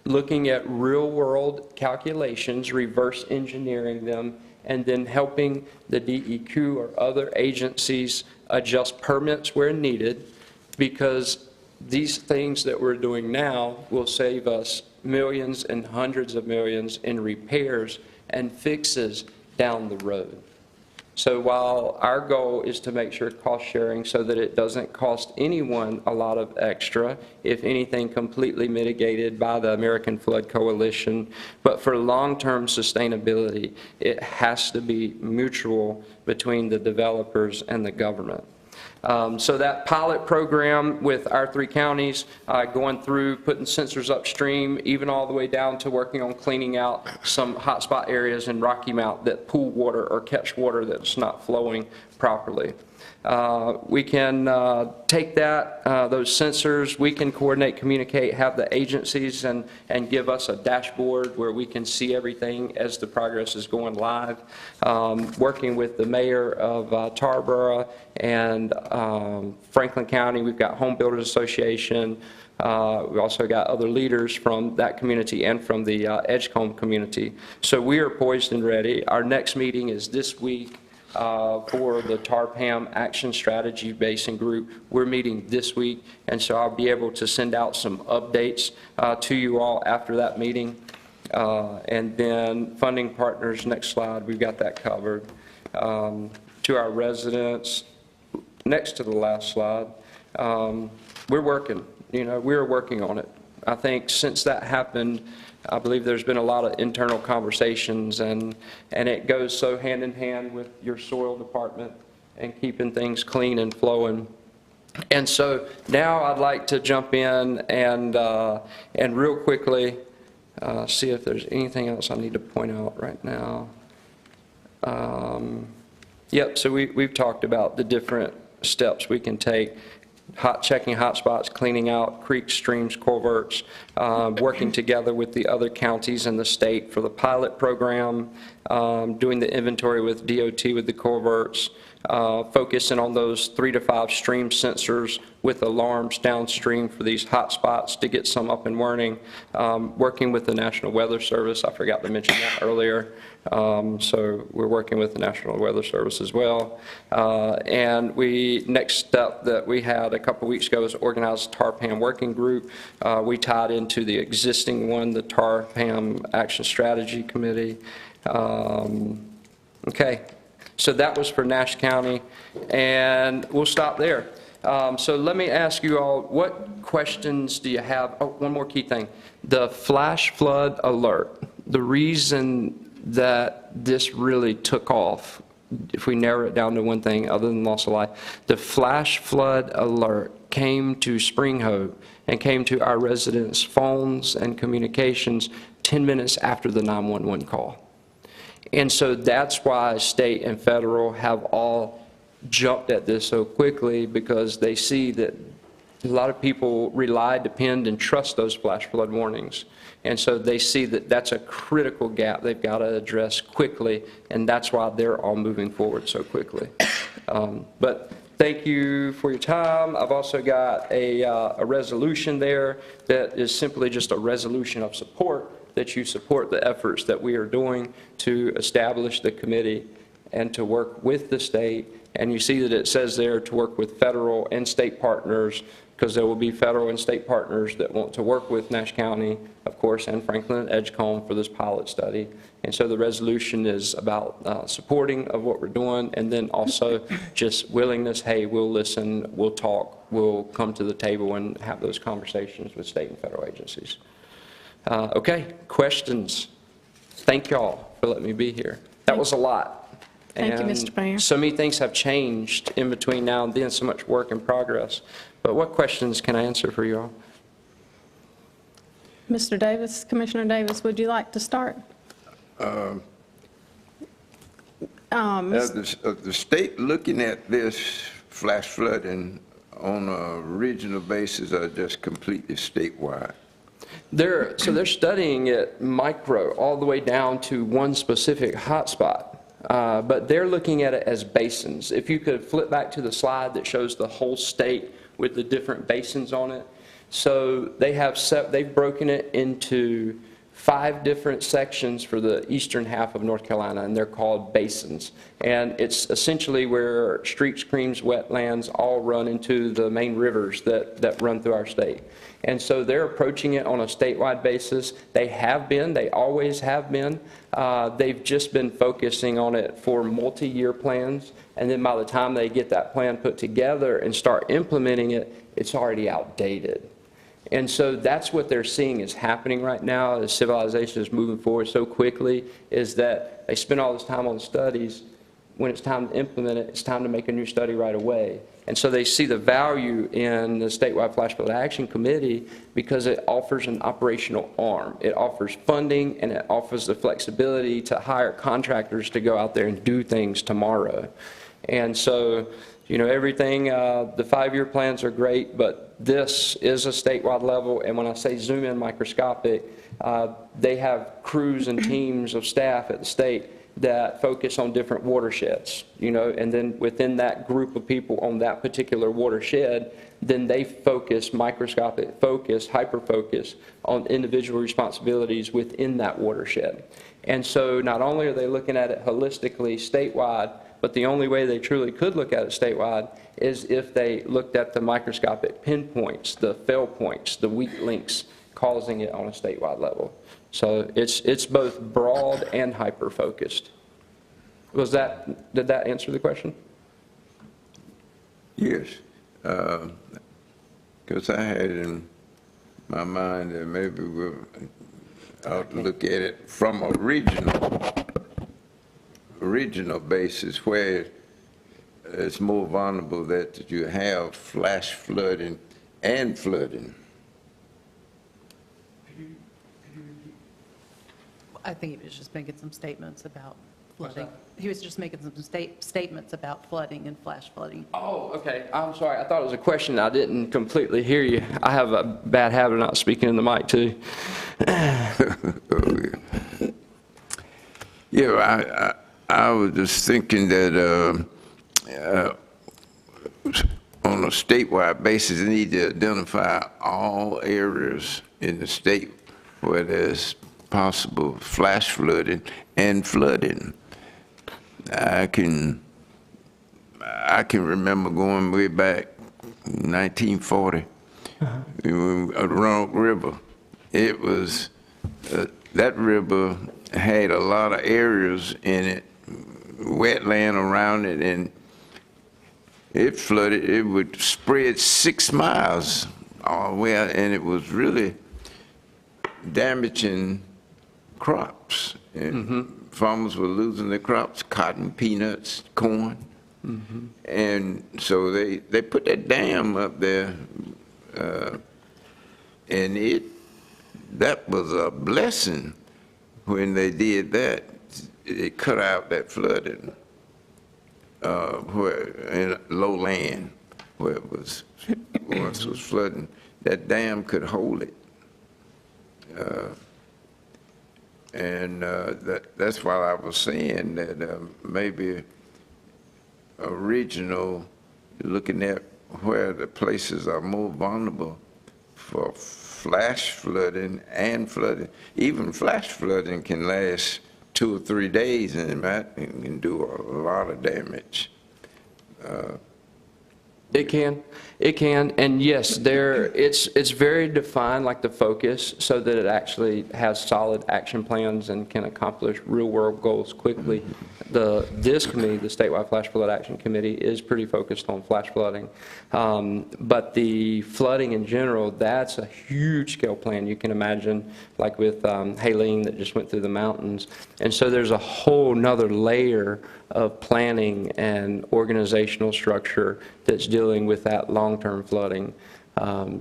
looking at real-world calculations, reverse engineering them, and then helping the DEQ or other agencies adjust permits where needed, because these things that we're doing now will save us millions and hundreds of millions in repairs and fixes down the road. So while our goal is to make sure cost sharing so that it doesn't cost anyone a lot of extra, if anything completely mitigated by the American Flood Coalition, but for long-term sustainability, it has to be mutual between the developers and the government. So that pilot program with our 3 counties, going through putting sensors upstream, even all the way down to working on cleaning out some hotspot areas in Rocky Mount that pool water or catch water that's not flowing properly. We can take that, those sensors, we can coordinate, communicate, have the agencies and give us a dashboard where we can see everything as the progress is going live. Working with the mayor of Tarboro and Franklin County, we've got Home Builders Association. We also got other leaders from that community and from the Edgecombe community. So we are poised and ready. Our next meeting is this week. For the TARPAM Action Strategy Basin Group. We're meeting this week, and so I'll be able to send out some updates to you all after that meeting. And then funding partners, next slide, we've got that covered. To our residents, next to the last slide, we're working, we're working on it. I think since that happened, I believe there's been a lot of internal conversations, and it goes so hand in hand with your soil department and keeping things clean and flowing. And so now I'd like to jump in and real quickly see if there's anything else I need to point out right now. Yep, so we've talked about the different steps we can take. checking hotspots, cleaning out creeks, streams, culverts, working together with the other counties in the state for the pilot program, doing the inventory with DOT with the culverts, focusing on those 3 to 5 stream sensors with alarms downstream for these hotspots to get some up and running, working with the National Weather Service. I forgot to mention that earlier. So we're working with the National Weather Service as well. And next step that we had a couple weeks ago was organized TARPAM working group. We tied into the existing one, the TARPAM Action Strategy Committee. Okay, so that was for Nash County, and we'll stop there. So let me ask you all, what questions do you have? Oh, one more key thing. The flash flood alert, the reason that this really took off, if we narrow it down to one thing other than loss of life, the flash flood alert came to Spring Hope and came to our residents' phones and communications 10 minutes after the 911 call. And so that's why state and federal have all jumped at this so quickly, because they see that a lot of people rely, depend, and trust those flash flood warnings. And so they see that that's a critical gap they've got to address quickly, and that's why they're all moving forward so quickly. But thank you for your time. I've also got a resolution there that is simply just a resolution of support, that you support the efforts that we are doing to establish the committee and to work with the state. And you see that it says there to work with federal and state partners, because there will be federal and state partners that want to work with Nash County, of course, and Franklin and Edgecombe for this pilot study. And so the resolution is about supporting of what we're doing, and then also just willingness, hey, we'll listen, we'll talk, we'll come to the table and have those conversations with state and federal agencies. Okay, questions? Thank y'all for letting me be here. That was a lot. Thank you, Mr. Mayor. So many things have changed in between now and then, so much work in progress. But what questions can I answer for you all? Mr. Davis, Commissioner Davis, would you like to start? The state looking at this flash flooding on a regional basis or just completely statewide? So they're studying it micro, all the way down to one specific hotspot. But they're looking at it as basins. If you could flip back to the slide that shows the whole state with the different basins on it. So they've broken it into 5 different sections for the eastern half of North Carolina, and they're called basins. And it's essentially where streams, creeks, wetlands all run into the main rivers that run through our state. And so they're approaching it on a statewide basis. They always have been. They've just been focusing on it for multi-year plans, and then by the time they get that plan put together and start implementing it, it's already outdated. And so that's what they're seeing is happening right now as civilization is moving forward so quickly, is that they spend all this time on the studies. When it's time to implement it, it's time to make a new study right away. And so they see the value in the statewide Flash Flood Action Committee because it offers an operational arm. It offers funding, and it offers the flexibility to hire contractors to go out there and do things tomorrow. And so, you know, everything, the 5-year plans are great, but this is a statewide level. And when I say zoom in microscopic, they have crews and teams of staff at the state that focus on different watersheds, you know, and then within that group of people on that particular watershed, then they focus, microscopic focus, hyper-focus on individual responsibilities within that watershed. And so not only are they looking at it holistically statewide, but the only way they truly could look at it statewide is if they looked at the microscopic pinpoints, the fail points, the weak links causing it on a statewide level. So it's both broad and hyper-focused. Did that answer the question? Yes, because I had in my mind that maybe we ought to look at it from a regional basis where it's more vulnerable that you have flash flooding and flooding. I think he was just making some statements about flooding. He was just making some statements about flooding and flash flooding. Oh, okay. I'm sorry. I thought it was a question. I didn't completely hear you. I have a bad habit of not speaking in the mic, too. Yeah, I was just thinking that on a statewide basis, they need to identify all areas in the state where there's possible flash flooding and flooding. I can remember going way back 1940, Roanoke River. It was, that river had a lot of areas in it, wetland around it, and it flooded. It would spread 6 miles all the way out, and it was really damaging crops. And farmers were losing their crops, cotton, peanuts, corn. And so they put that dam up there, and that was a blessing when they did that. It cut out that flooding where in lowland where it was once was flooding. That dam could hold it. That's why I was saying that maybe a regional, looking at where the places are more vulnerable for flash flooding and flooding. Even flash flooding can last 2 or 3 days, and it can do a lot of damage. It can, and yes, it's very defined, like the focus, so that it actually has solid action plans and can accomplish real-world goals quickly. This committee, the Statewide Flash Flood Action Committee, is pretty focused on flash flooding. But the flooding in general, that's a huge scale plan. You can imagine, like with Helene that just went through the mountains. And so there's a whole nother layer of planning and organizational structure that's dealing with that long-term flooding.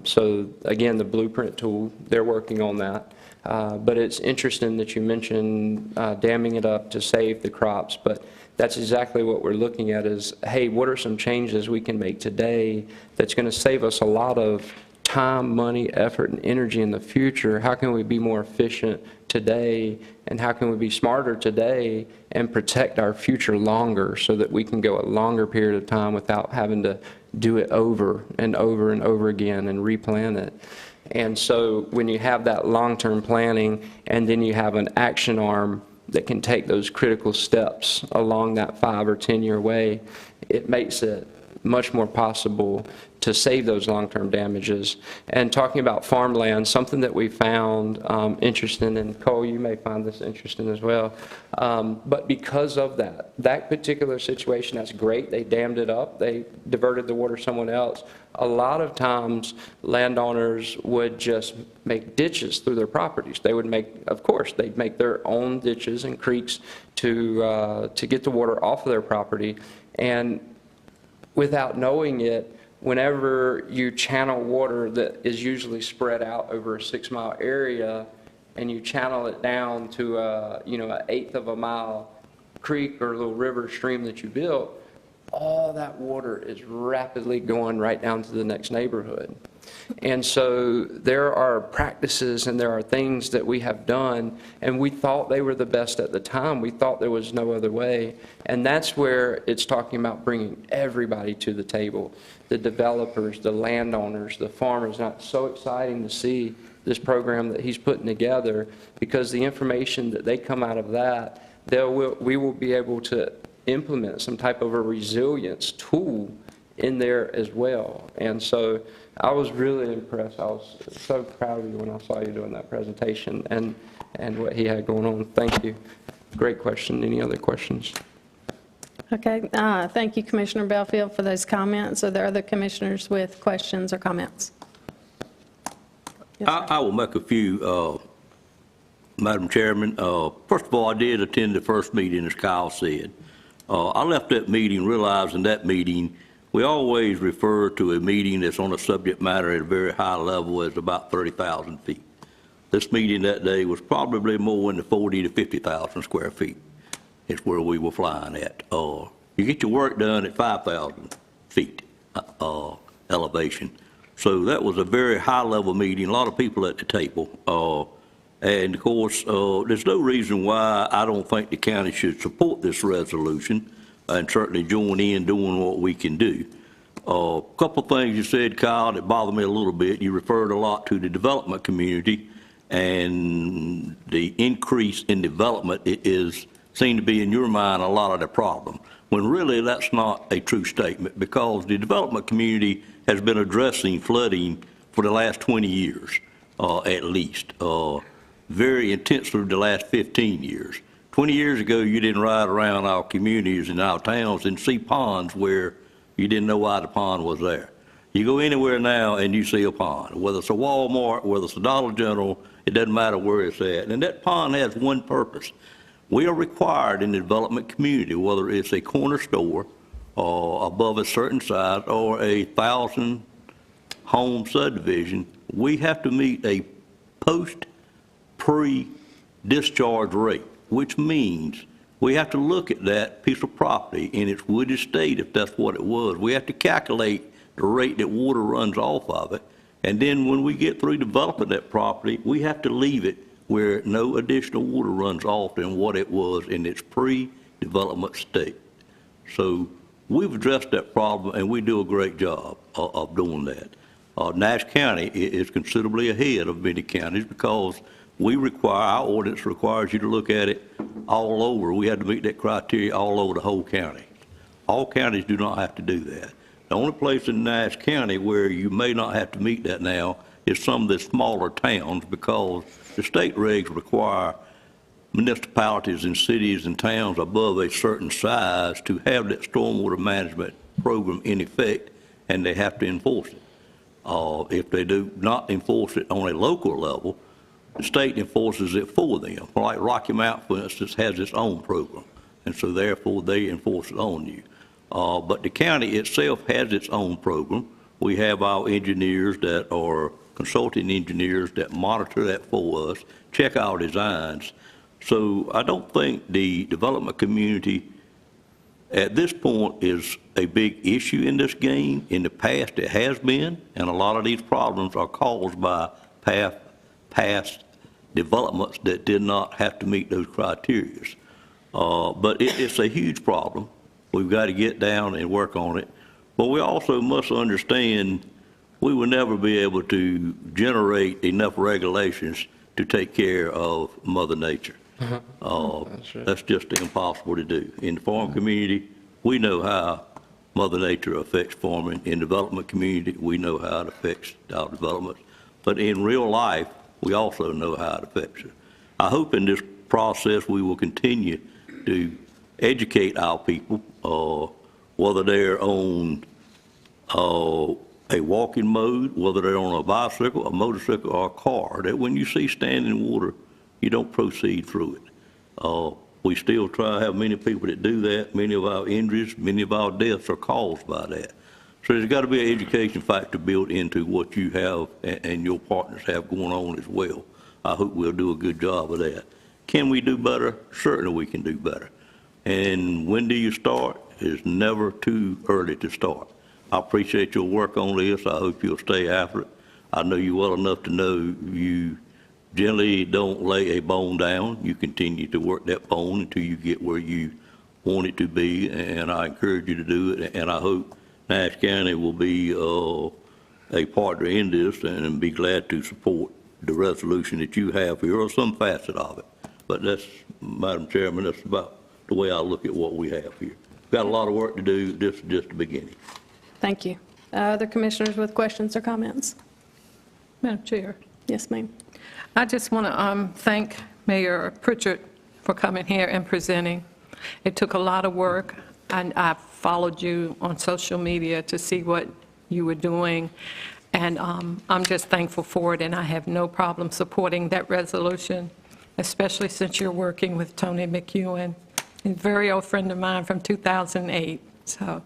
So again, the blueprint tool, they're working on that. But it's interesting that you mentioned damming it up to save the crops, but that's exactly what we're looking at is, hey, what are some changes we can make today that's going to save us a lot of time, money, effort, and energy in the future? How can we be more efficient today, and how can we be smarter today and protect our future longer so that we can go a longer period of time without having to do it over and over and over again and replan it? And so when you have that long-term planning and then you have an action arm that can take those critical steps along that 5 or 10-year way, it makes it much more possible to save those long-term damages. And talking about farmland, something that we found interesting, and Cole, you may find this interesting as well, but because of that particular situation, that's great. They dammed it up. They diverted the water somewhere else. A lot of times, landowners would just make ditches through their properties. They would make, of course, they'd make their own ditches and creeks to get the water off of their property. And without knowing it, whenever you channel water that is usually spread out over a 6-mile area, and you channel it down to an 1/8 of a mile creek or little river stream that you built, all that water is rapidly going right down to the next neighborhood. And so there are practices and there are things that we have done, and we thought they were the best at the time. We thought there was no other way. And that's where it's talking about bringing everybody to the table, the developers, the landowners, the farmers. Now, it's so exciting to see this program that he's putting together, because the information that they come out of that, we will be able to implement some type of a resilience tool in there as well. And so I was really impressed. I was so proud of you when I saw you doing that presentation and what he had going on. Thank you. Great question. Any other questions? Okay, thank you, Commissioner Belfield, for those comments. Are there other commissioners with questions or comments? Yes, sir. I will make a few, Madam Chairman. First of all, I did attend the first meeting, as Kyle said. I left that meeting realizing that meeting, we always refer to a meeting that's on a subject matter at a very high level as about 30,000 feet. This meeting that day was probably more in the 40 to 50,000 square feet. is where we were flying at. You get your work done at 5,000 feet elevation. So that was a very high-level meeting, a lot of people at the table. And of course, there's no reason why I don't think the county should support this resolution and certainly join in doing what we can do. A couple of things you said, Kyle, that bothered me a little bit. You referred a lot to the development community, and the increase in development seemed to be, in your mind, a lot of the problem, when really that's not a true statement, because the development community has been addressing flooding for the last 20 years, at least, very intensely the last 15 years. 20 years ago, you didn't ride around our communities and our towns and see ponds where you didn't know why the pond was there. You go anywhere now and you see a pond, whether it's a Walmart, whether it's a Dollar General, it doesn't matter where it's at. And that pond has one purpose. We are required in the development community, whether it's a corner store above a certain size or a 1,000-home subdivision, we have to meet a pre-discharge rate, which means we have to look at that piece of property in its wooded state, if that's what it was. We have to calculate the rate that water runs off of it. And then when we get through developing that property, we have to leave it where no additional water runs off than what it was in its pre-development state. So we've addressed that problem, and we do a great job of doing that. Nash County is considerably ahead of many counties because our ordinance requires you to look at it all over. We had to meet that criteria all over the whole county. All counties do not have to do that. The only place in Nash County where you may not have to meet that now is some of the smaller towns, because the state regs require municipalities and cities and towns above a certain size to have that stormwater management program in effect, and they have to enforce it. If they do not enforce it on a local level, the state enforces it for them. Like Rocky Mount, for instance, has its own program, and so therefore they enforce it on you. But the county itself has its own program. We have our engineers that are consulting engineers that monitor that for us, check our designs. So I don't think the development community at this point is a big issue in this game. In the past, it has been, and a lot of these problems are caused by past developments that did not have to meet those criteria. But it's a huge problem. We've got to get down and work on it. But we also must understand we will never be able to generate enough regulations to take care of Mother Nature. That's just impossible to do. In the farm community, we know how Mother Nature affects farming. In the development community, we know how it affects our development. But in real life, we also know how it affects it. I hope in this process we will continue to educate our people, whether they're on a walking mode, whether they're on a bicycle, a motorcycle, or a car, that when you see standing water, you don't proceed through it. We still try to have many people that do that. Many of our injuries, many of our deaths are caused by that. So there's got to be an education factor built into what you have and your partners have going on as well. I hope we'll do a good job of that. Can we do better? Certainly we can do better. And when do you start? It's never too early to start. I appreciate your work on this. I hope you'll stay after it. I know you well enough to know you generally don't lay a bone down. You continue to work that bone until you get where you want it to be, and I encourage you to do it. And I hope Nash County will be a partner in this and be glad to support the resolution that you have here, or some facet of it. But that's, Madam Chairman, that's about the way I look at what we have here. Got a lot of work to do. This is just the beginning. Thank you. Other commissioners with questions or comments? Madam Chair, Yes, ma'am. I just want to thank Mayor Pritchard for coming here and presenting. It took a lot of work, and I followed you on social media to see what you were doing, and I'm just thankful for it, and I have no problem supporting that resolution, especially since you're working with Tony McEwen, a very old friend of mine from 2008. So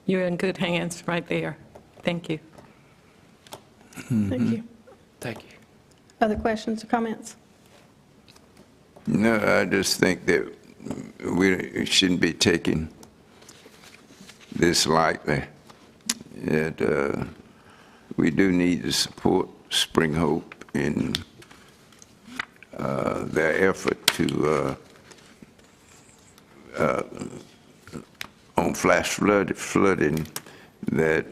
you're in good hands right there. Thank you. Thank you. Thank you. Other questions or comments? No, I just think that we shouldn't be taking this lightly. That we do need to support Spring Hope in their effort to on flash flooding, that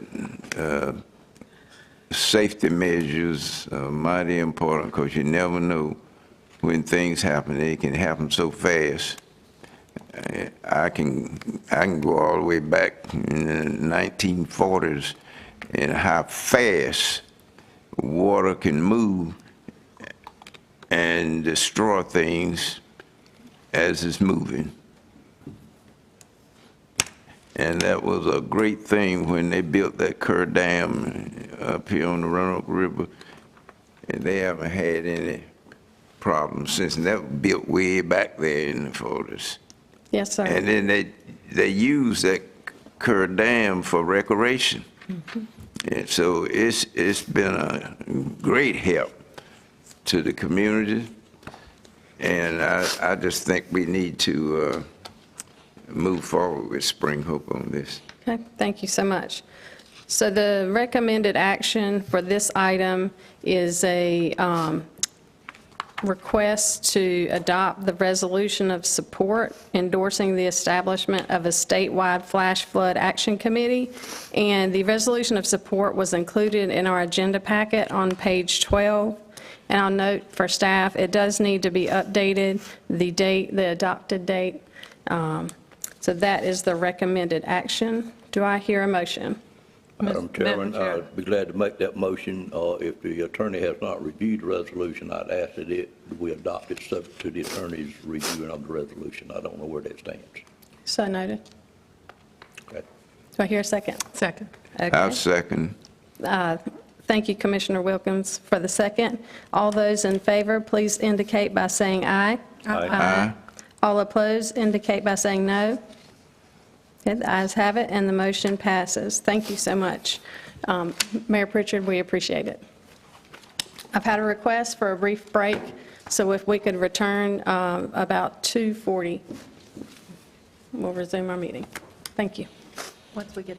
safety measures are mighty important, because you never know when things happen. They can happen so fast. I can go all the way back in the 1940s and how fast water can move and destroy things as it's moving. And that was a great thing when they built that Kerr Dam up here on the Roanoke River, and they haven't had any problems since. And that was built way back there in the 40s. Yes, sir. And then they use that Kerr Dam for recreation. And so it's been a great help to the community. And I just think we need to move forward with Spring Hope on this. Okay, thank you so much. So the recommended action for this item is a request to adopt the resolution of support endorsing the establishment of a statewide flash flood action committee. And the resolution of support was included in our agenda packet on page 12. And I'll note for staff, it does need to be updated, the date, the adopted date. So that is the recommended action. Do I hear a motion? Madam Chairman, Chair. I'd be glad to make that motion. If the attorney has not reviewed the resolution, I'd ask that we adopt it subject to the attorney's reviewing of the resolution. I don't know where that stands. So noted. Okay. Do I hear a second? Second. I'll Okay. second. Thank you, Commissioner Wilkins, for the second. All those in favor, please indicate by saying aye. Aye. All opposed indicate by saying no. Okay, the ayes have it, and the motion passes. Thank you so much. Mayor Pritchard, we appreciate it. I've had a request for a brief break, so if we could return about 2:40, we'll resume our meeting. Thank you. Once we get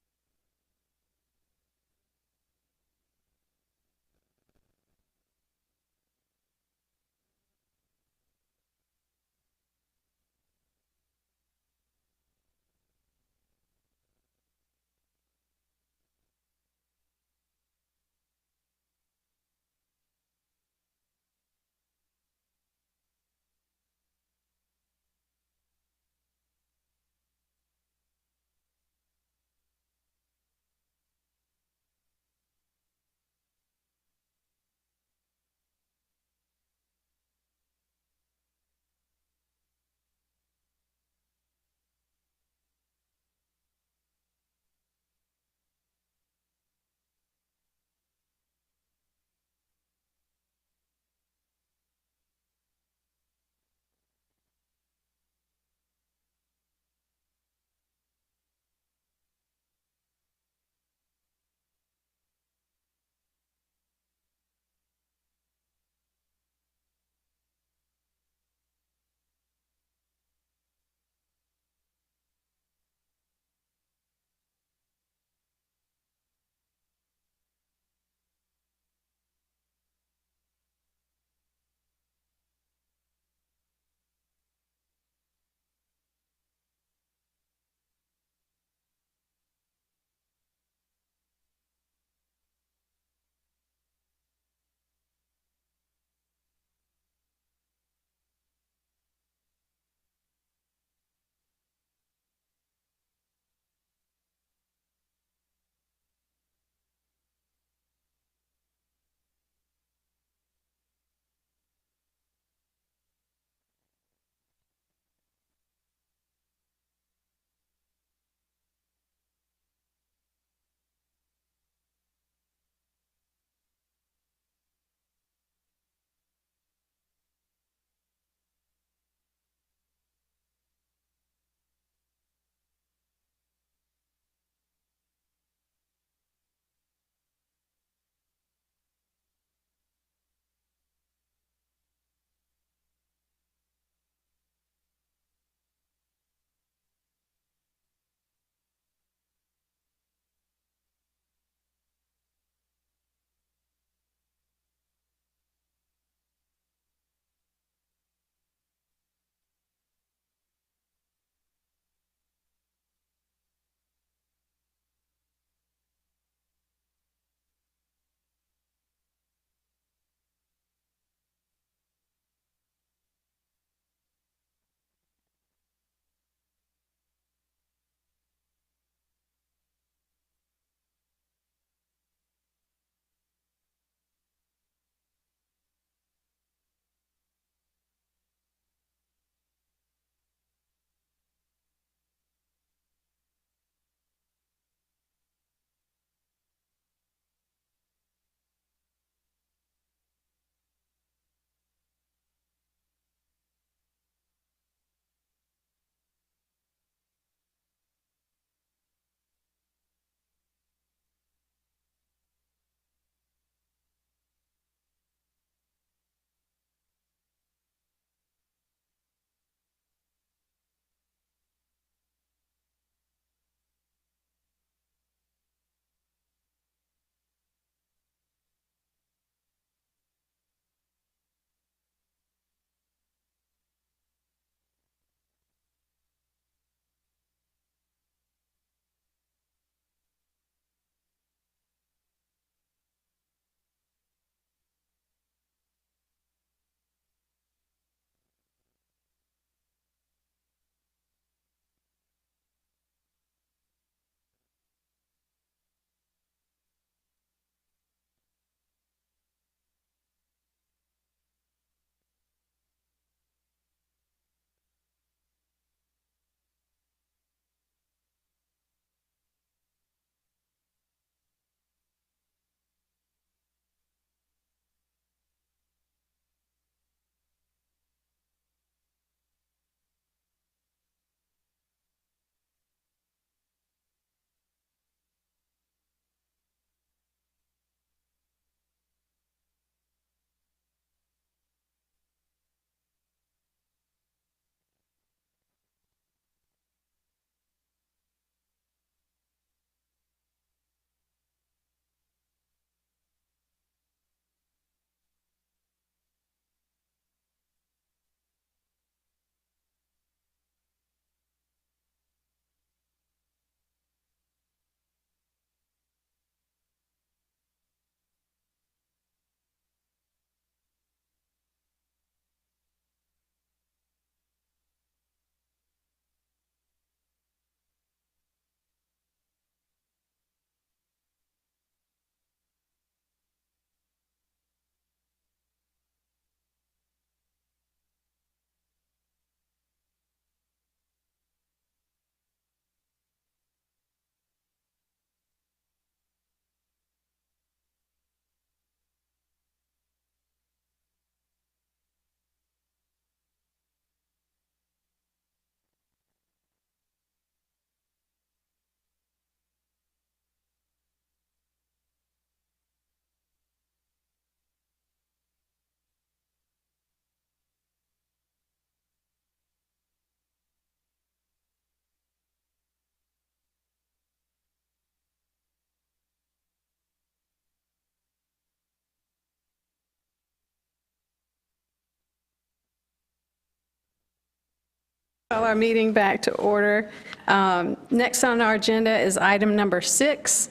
Call our meeting back to order. Next on our agenda is item number 6.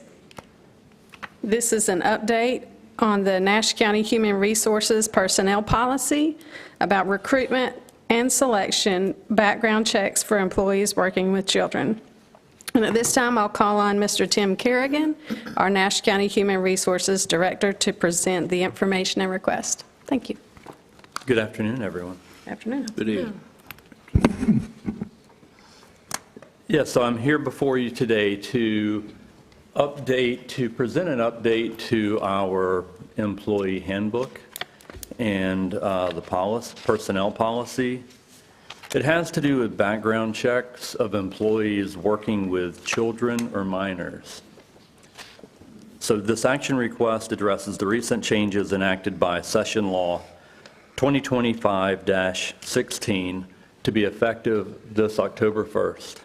This is an update on the Nash County Human Resources Personnel Policy about recruitment and selection background checks for employees working with children. And at this time, I'll call on Mr. Tim Kerrigan, our Nash County Human Resources Director, to present the information and request. Thank you. Good afternoon, everyone. Afternoon. Good evening. Yes, so I'm here before you today to present an update to our employee handbook and the personnel policy. It has to do with background checks of employees working with children or minors. So this action request addresses the recent changes enacted by Session Law 2025-16 to be effective this October 1st,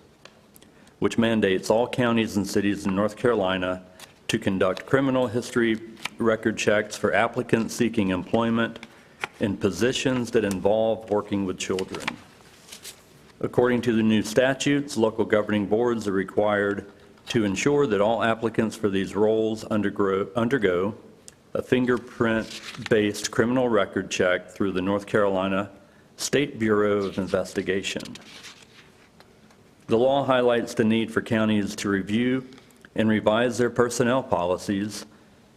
which mandates all counties and cities in North Carolina to conduct criminal history record checks for applicants seeking employment in positions that involve working with children. According to the new statutes, local governing boards are required to ensure that all applicants for these roles undergo a fingerprint-based criminal record check through the North Carolina State Bureau of Investigation. The law highlights the need for counties to review and revise their personnel policies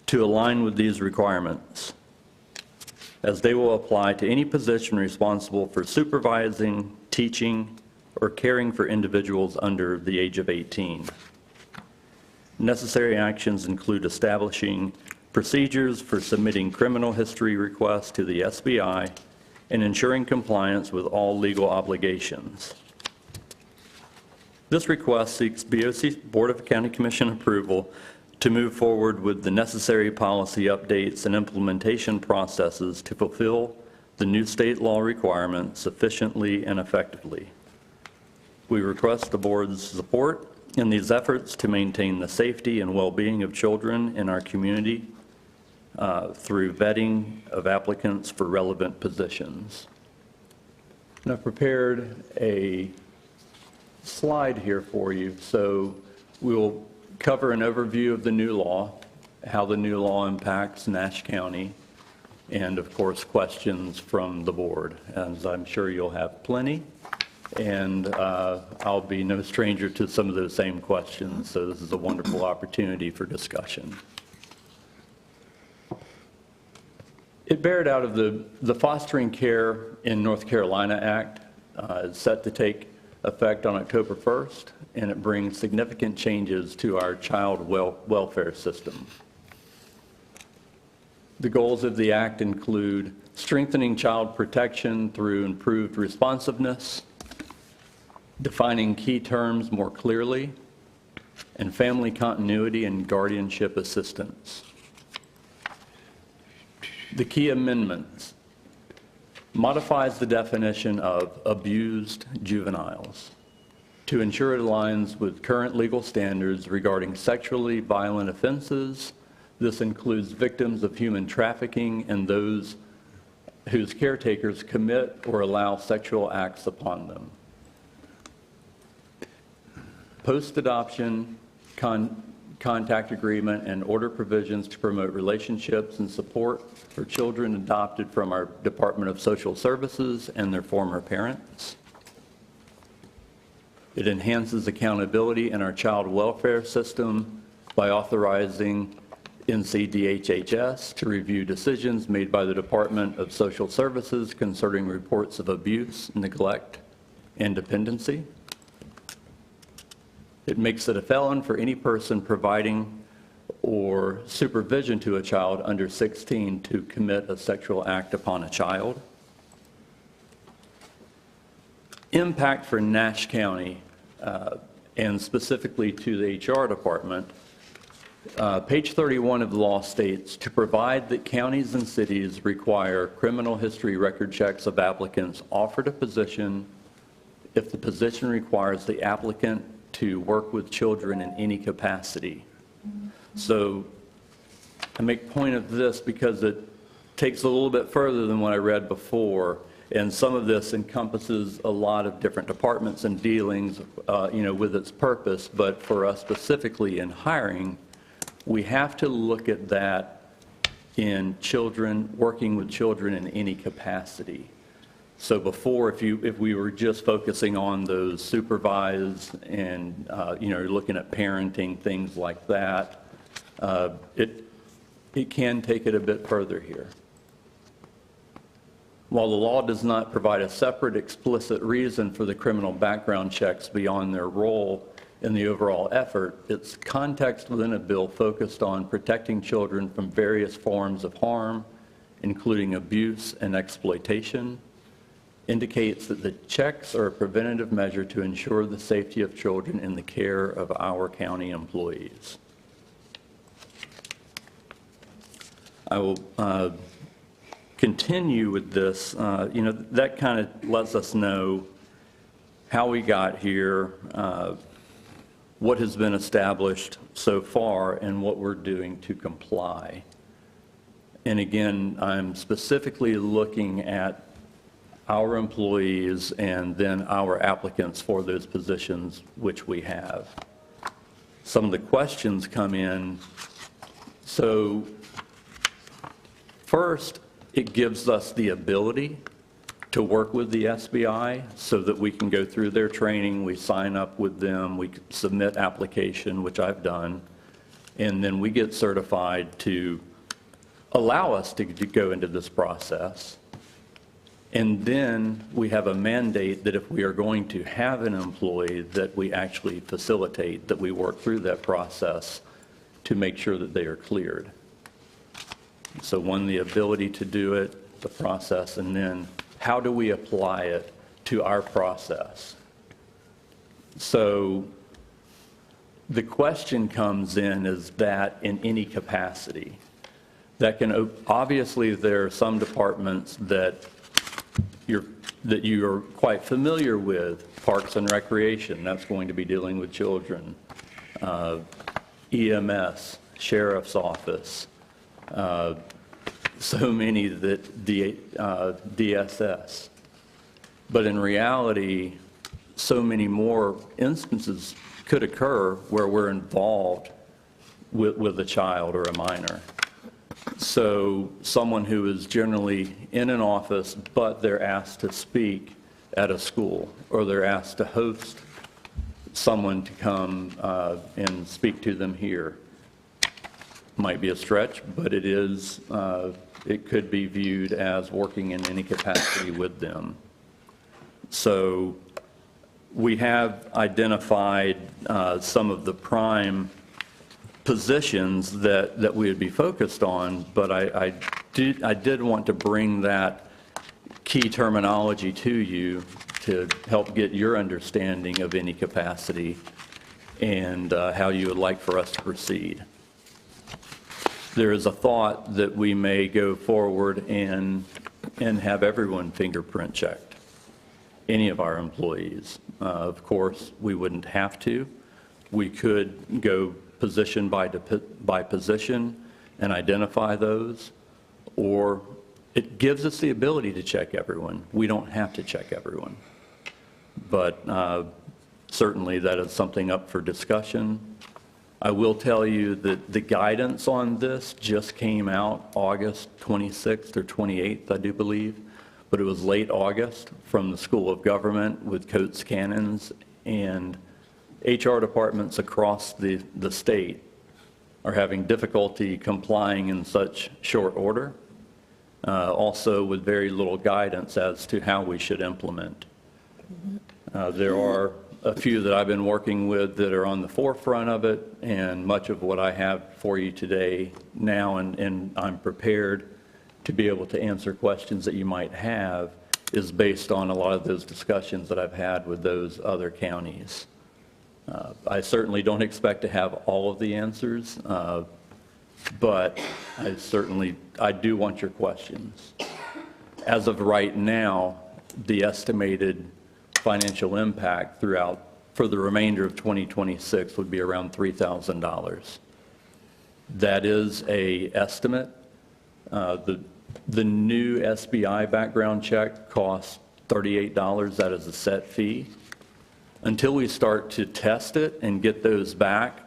to align with these requirements, as they will apply to any position responsible for supervising, teaching, or caring for individuals under the age of 18. Necessary actions include establishing procedures for submitting criminal history requests to the SBI and ensuring compliance with all legal obligations. This request seeks BOC Board of County Commission approval to move forward with the necessary policy updates and implementation processes to fulfill the new state law requirements efficiently and effectively. We request the board's support in these efforts to maintain the safety and well-being of children in our community through vetting of applicants for relevant positions. And I've prepared a slide here for you. So we'll cover an overview of the new law, how the new law impacts Nash County, and of course questions from the board, as I'm sure you'll have plenty. And I'll be no stranger to some of those same questions, so this is a wonderful opportunity for discussion. It bared out of the Fostering Care in North Carolina Act. Is set to take effect on October 1st, and it brings significant changes to our child welfare system. The goals of the act include strengthening child protection through improved responsiveness, defining key terms more clearly, and family continuity and guardianship assistance. The key amendments modifies the definition of abused juveniles to ensure it aligns with current legal standards regarding sexually violent offenses. This includes victims of human trafficking and those whose caretakers commit or allow sexual acts upon them. Post-adoption contact agreement and order provisions to promote relationships and support for children adopted from our Department of Social Services and their former parents. It enhances accountability in our child welfare system by authorizing NCDHHS to review decisions made by the Department of Social Services concerning reports of abuse, neglect, and dependency. It makes it a felon for any person providing or supervision to a child under 16 to commit a sexual act upon a child. Impact for Nash County, and specifically to the HR department. Page 31 of the law states, to provide that counties and cities require criminal history record checks of applicants offered a position if the position requires the applicant to work with children in any capacity. So I make point of this because it takes a little bit further than what I read before. And some of this encompasses a lot of different departments and dealings, with its purpose. But for us specifically in hiring, we have to look at that in children, working with children in any capacity. So before, if we were just focusing on those supervised and, looking at parenting, things like that, it can take it a bit further here. While the law does not provide a separate explicit reason for the criminal background checks beyond their role in the overall effort, its context within a bill focused on protecting children from various forms of harm, including abuse and exploitation, indicates that the checks are a preventative measure to ensure the safety of children in the care of our county employees. I will continue with this. That kind of lets us know how we got here, what has been established so far, and what we're doing to comply. And again, I'm specifically looking at our employees and then our applicants for those positions which we have. Some of the questions come in. So first, it gives us the ability to work with the SBI so that we can go through their training, we sign up with them, we submit application, which I've done, and then we get certified to allow us to go into this process. And then we have a mandate that if we are going to have an employee, that we actually facilitate, that we work through that process to make sure that they are cleared. So one, the ability to do it, the process, and then how do we apply it to our process? So the question comes in, is that in any capacity? That can, obviously there are some departments that you are quite familiar with, Parks and Recreation, that's going to be dealing with children, EMS, Sheriff's Office, so many that DSS. But in reality, so many more instances could occur where we're involved with a child or a minor. So someone who is generally in an office, but they're asked to speak at a school, or they're asked to host someone to come and speak to them here. Might be a stretch, but it is, it could be viewed as working in any capacity with them. So we have identified some of the prime positions that we would be focused on, but I did want to bring that key terminology to you to help get your understanding of any capacity and how you would like for us to proceed. There is a thought that we may go forward and have everyone fingerprint checked, any of our employees. Of course, we wouldn't have to. We could go position by position and identify those, or it gives us the ability to check everyone. We don't have to check everyone. But certainly that is something up for discussion. I will tell you that the guidance on this just came out August 26th or 28th, I do believe, but it was late August from the School of Government with Coates Canons, and HR departments across the state are having difficulty complying in such short order, also with very little guidance as to how we should implement. There are a few that I've been working with that are on the forefront of it, and much of what I have for you today now, and I'm prepared to be able to answer questions that you might have, is based on a lot of those discussions that I've had with those other counties. I certainly don't expect to have all of the answers, but I do want your questions. As of right now, the estimated financial impact for the remainder of 2026 would be around $3,000. That is an estimate. The The new SBI background check costs $38. That is a set fee. Until we start to test it and get those back,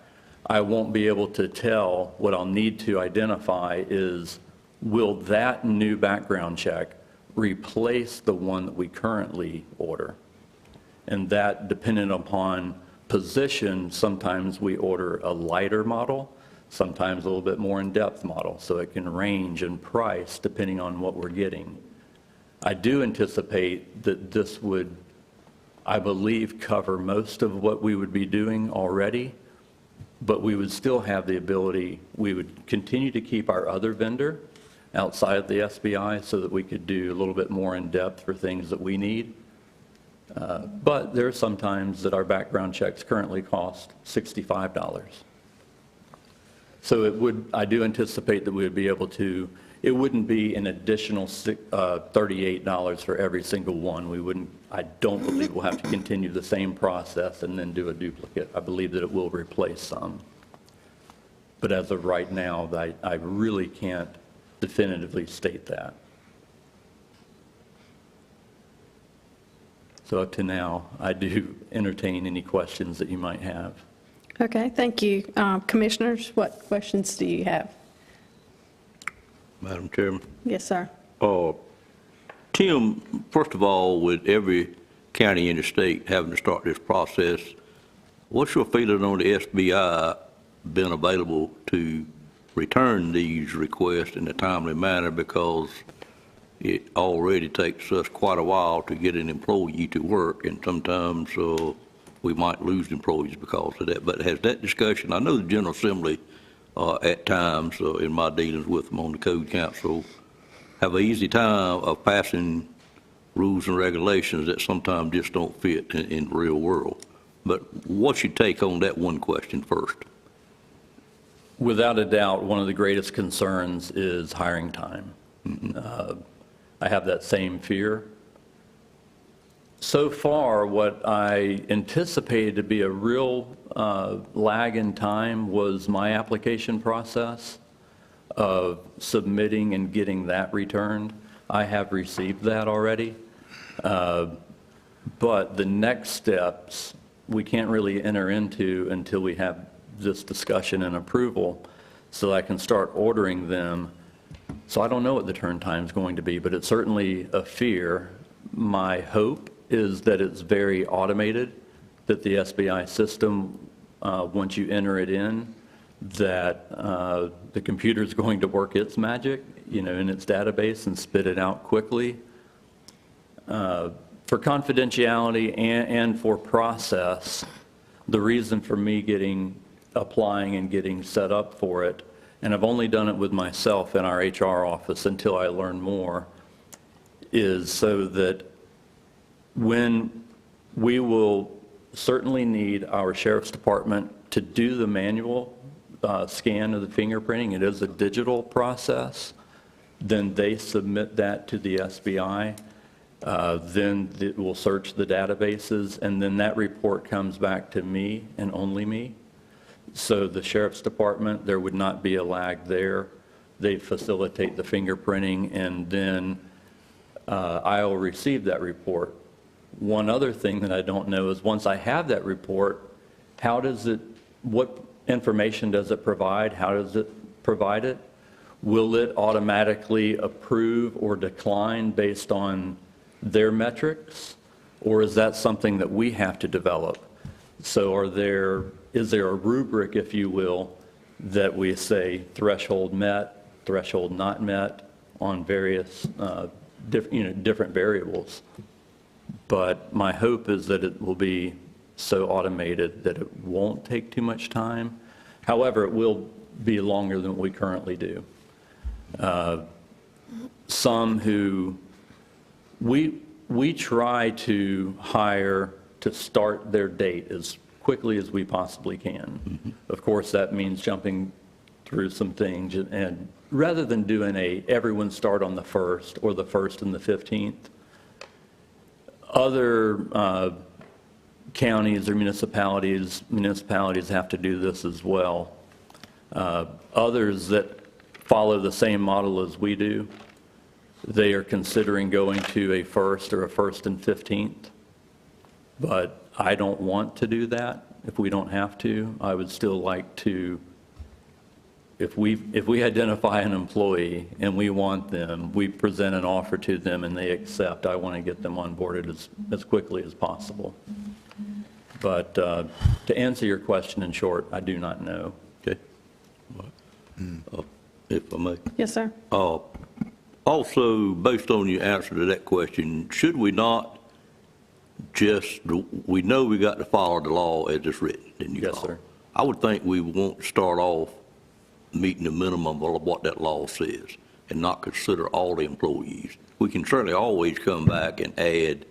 I won't be able to tell. What I'll need to identify is, will that new background check replace the one that we currently order? And that, dependent upon position, sometimes we order a lighter model, sometimes a little bit more in-depth model, so it can range in price depending on what we're getting. I do anticipate that this would, I believe, cover most of what we would be doing already, but we would still have the ability, we would continue to keep our other vendor outside of the SBI so that we could do a little bit more in-depth for things that we need. But there are some times that our background checks currently cost $65. So it would, I do anticipate that we would be able to, it wouldn't be an additional $38 for every single one. We wouldn't, I don't believe we'll have to continue the same process and then do a duplicate. I believe that it will replace some. But as of right now, I really can't definitively state that. So up to now, I do entertain any questions that you might have. Okay, thank you. Commissioners, what questions do you have? Madam Chairman. Yes, sir. Tim, first of all, with every county in the state having to start this process, what's your feeling on the SBI being available to return these requests in a timely manner, because it already takes us quite a while to get an employee to work, and sometimes we might lose employees because of that. But has that discussion, I know the General Assembly at times, in my dealings with them on the Code Council, have an easy time of passing rules and regulations that sometimes just don't fit in the real world. But what's your take on that one question first? Without a doubt, one of the greatest concerns is hiring time. I have that same fear. So far, what I anticipated to be a real lag in time was my application process of submitting and getting that returned. I have received that already. But the next steps, we can't really enter into until we have this discussion and approval, so I can start ordering them. So I don't know what the turn time is going to be, but it's certainly a fear. My hope is that it's very automated, that the SBI system, once you enter it in, that the computer is going to work its magic, in its database and spit it out quickly. For confidentiality and for process, the reason for me applying and getting set up for it, and I've only done it with myself in our HR office until I learn more, is so that when we will certainly need our Sheriff's Department to do the manual scan of the fingerprinting, it is a digital process, then they submit that to the SBI, then it will search the databases, and then that report comes back to me and only me. So the Sheriff's Department, there would not be a lag there. They facilitate the fingerprinting, and then I'll receive that report. One other thing that I don't know is, once I have that report, what information does it provide? How does it provide it? Will it automatically approve or decline based on their metrics? Or is that something that we have to develop? So is there a rubric, if you will, that we say threshold met, threshold not met on various different variables? But my hope is that it will be so automated that it won't take too much time. However, it will be longer than we currently do. Some who we try to hire to start their date as quickly as we possibly can. Of course, that means jumping through some things, and rather than doing everyone start on the 1st or the 1st and the 15th, other counties or municipalities have to do this as well. Others that follow the same model as we do They are considering going to a first or a first and 15th, but I don't want to do that if we don't have to. I would still like to, if we identify an employee and we want them, we present an offer to them and they accept, I want to get them onboarded as quickly as possible. But to answer your question in short, I do not know. Okay. If I may. Yes, sir. Also, based on your answer to that question, should we not just, we know we got to follow the law as it's written, didn't you? Yes, Carl? sir. I would think we want to start off meeting the minimum of what that law says and not consider all the employees. We can certainly always come back and add,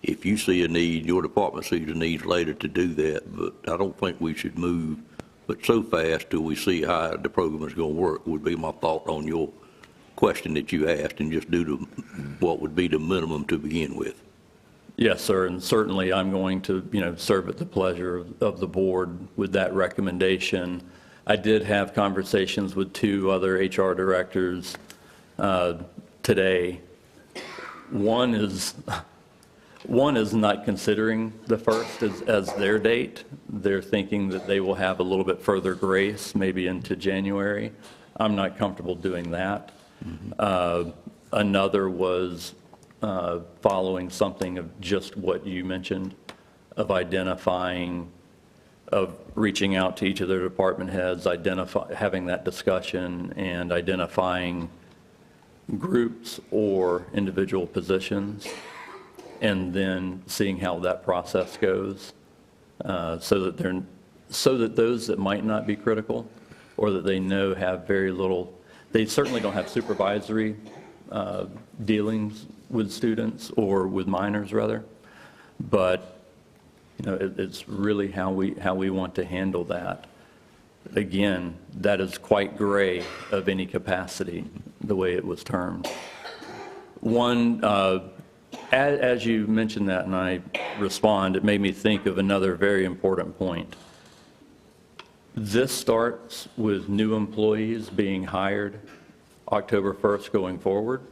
if you see a need, your department sees a need later to do that, but I don't think we should move but so fast till we see how the program is going to work, would be my thought on your question that you asked, and just do what would be the minimum to begin with. Yes, sir, and certainly I'm going to, serve at the pleasure of the board with that recommendation. I did have conversations with 2 other HR directors today. One is not considering the first as their date. They're thinking that they will have a little bit further grace, maybe into January. I'm not comfortable doing that. Another was following something of just what you mentioned, of identifying, of reaching out to each of their department heads, having that discussion and identifying groups or individual positions, and then seeing how that process goes, so that those that might not be critical or that they know have very little, they certainly don't have supervisory dealings with students or with minors rather, but it's really how we want to handle that. Again, that is quite gray of any capacity, the way it was termed. One, as you mentioned that and I respond, it made me think of another very important point. This starts with new employees being hired October 1st going forward.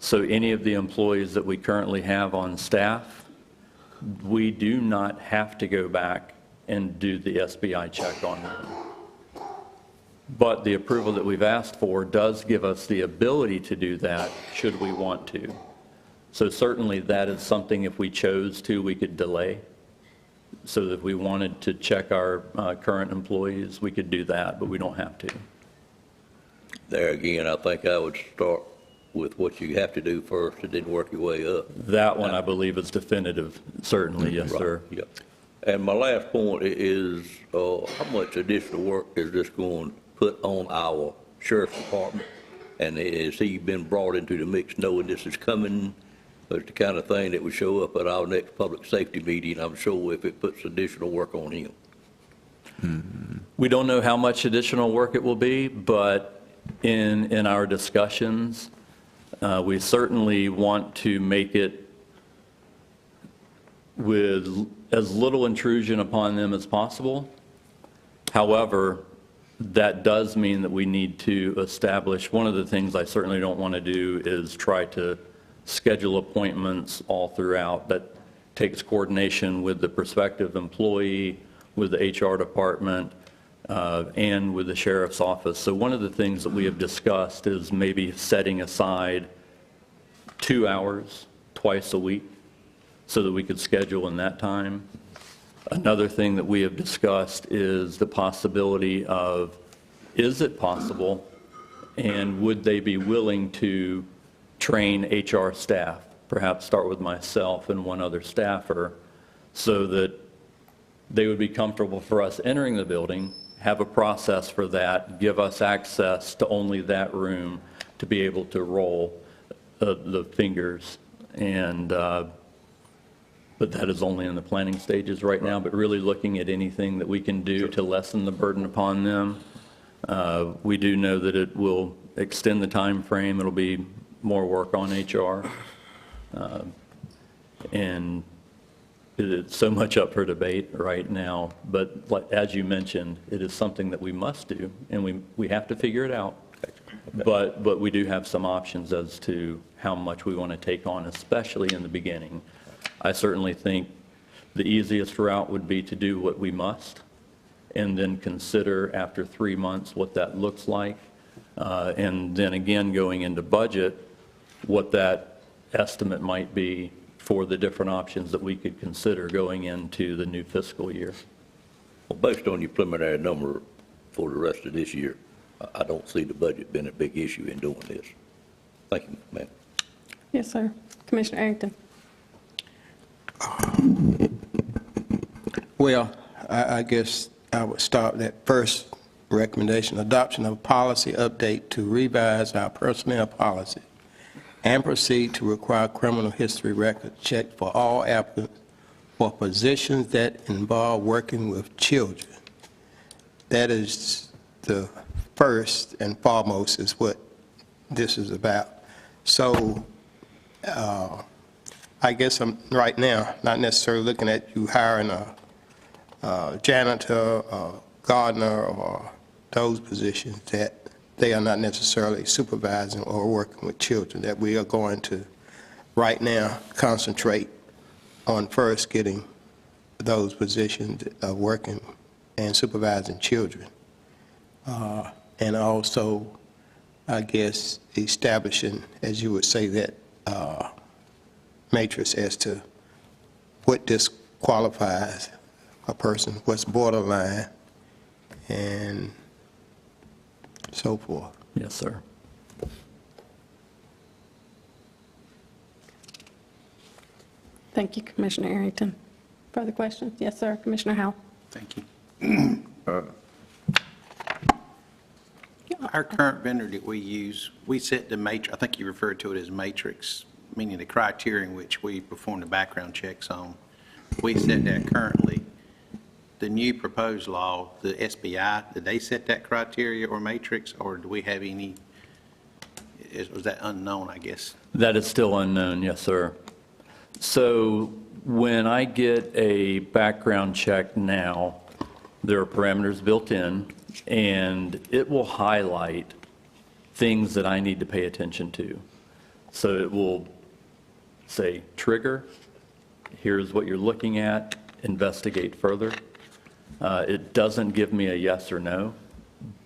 So any of the employees that we currently have on staff, we do not have to go back and do the SBI check on them. But the approval that we've asked for does give us the ability to do that should we want to. So certainly that is something, if we chose to, we could delay. So that if we wanted to check our current employees, we could do that, but we don't have to. There again, I think I would start with what you have to do first and then work your way up. That one, I believe, is definitive, certainly, yes, sir. Right, yeah. And my last point is, how much additional work is this going to put on our sheriff's department? And has he been brought into the mix knowing this is coming? It's the kind of thing that would show up at our next public safety meeting, I'm sure, if it puts additional work on him. We don't know how much additional work it will be, but in our discussions, we certainly want to make it with as little intrusion upon them as possible. However, that does mean that we need to establish, one of the things I certainly don't want to do is try to schedule appointments all throughout. That takes coordination with the prospective employee, with the HR department, and with the sheriff's office. So one of the things that we have discussed is maybe setting aside 2 hours twice a week so that we could schedule in that time. Another thing that we have discussed is the possibility of, is it possible and would they be willing to train HR staff, perhaps start with myself and one other staffer, so that they would be comfortable for us entering the building, have a process for that, give us access to only that room to be able to roll the fingers. And but that is only in the planning stages right now, but really looking at anything that we can do to lessen the burden upon them. We do know that it will extend the time frame. It'll be more work on HR. And it's so much up for debate right now, but as you mentioned, it is something that we must do, and we have to figure it out. But we do have some options as to how much we want to take on, especially in the beginning. I certainly think the easiest route would be to do what we must, and then consider after 3 months what that looks like. And then again, going into budget, what that estimate might be for the different options that we could consider going into the new fiscal year. Well, based on your preliminary number for the rest of this year, I don't see the budget being a big issue in doing this. Thank you, ma'am. Yes, sir. Commissioner Arrington. Well, I guess I would start that first recommendation, adoption of policy update to revise our personnel policy and proceed to require criminal history record check for all applicants for positions that involve working with children. That is the first and foremost is what this is about. So I guess I'm right now not necessarily looking at you hiring a janitor, a gardener, or those positions that they are not necessarily supervising or working with children, that we are going to right now concentrate on first getting those positions of working and supervising children. And also, I guess, establishing, as you would say, that matrix as to what disqualifies a person, what's borderline, and so forth. Yes, sir. Thank you, Commissioner Arrington. Further questions? Yes, sir. Commissioner Howell. Thank you. Our current vendor that we use, we set the matrix, I think you referred to it as matrix, meaning the criteria in which we perform the background checks on. We set that currently. The new proposed law, the SBI, did they set that criteria or matrix, or do we have any, was that unknown, I guess? That is still unknown, yes, sir. So when I get a background check now, there are parameters built in, and it will highlight things that I need to pay attention to. So it will say, trigger, here's what you're looking at, investigate further. It doesn't give me a yes or no,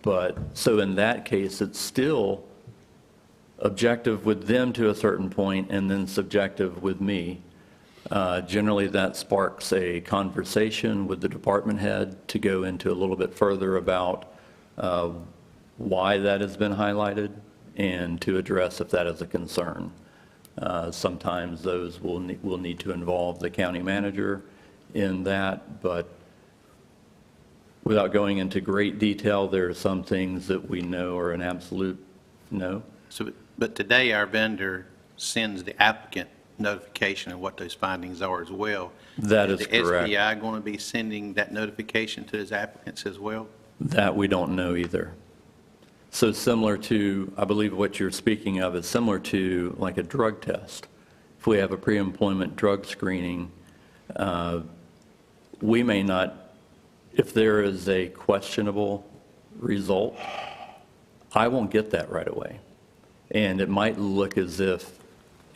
but so in that case, it's still objective with them to a certain point and then subjective with me. Generally, that sparks a conversation with the department head to go into a little bit further about why that has been highlighted and to address if that is a concern. Sometimes those will need to involve the county manager in that, but without going into great detail, there are some things that we know are an absolute no. So, but today our vendor sends the applicant notification of what those findings are as well. That is correct. Is the SBI going to be sending that notification to those applicants as well? That we don't know either. So similar to, I believe what you're speaking of is similar to like a drug test. If we have a pre-employment drug screening, we may not, if there is a questionable result, I won't get that right away. And it might look as if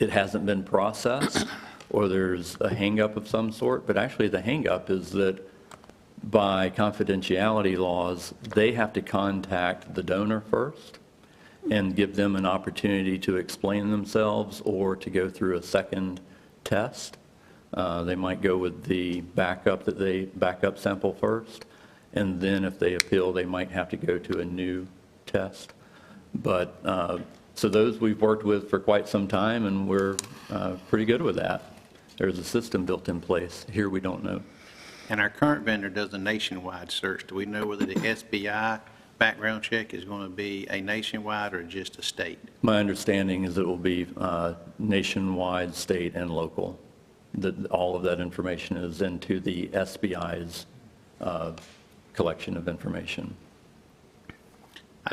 it hasn't been processed or there's a hang-up of some sort, but actually the hang-up is that by confidentiality laws, they have to contact the donor first and give them an opportunity to explain themselves or to go through a second test. They might go with the backup sample first, and then if they appeal, they might have to go to a new test. But so those we've worked with for quite some time, and we're pretty good with that. There's a system built in place. Here we don't know. And our current vendor does a nationwide search. Do we know whether the SBI background check is going to be a nationwide or just a state? My understanding is it will be nationwide, state, and local. That all of that information is into the SBI's collection of information.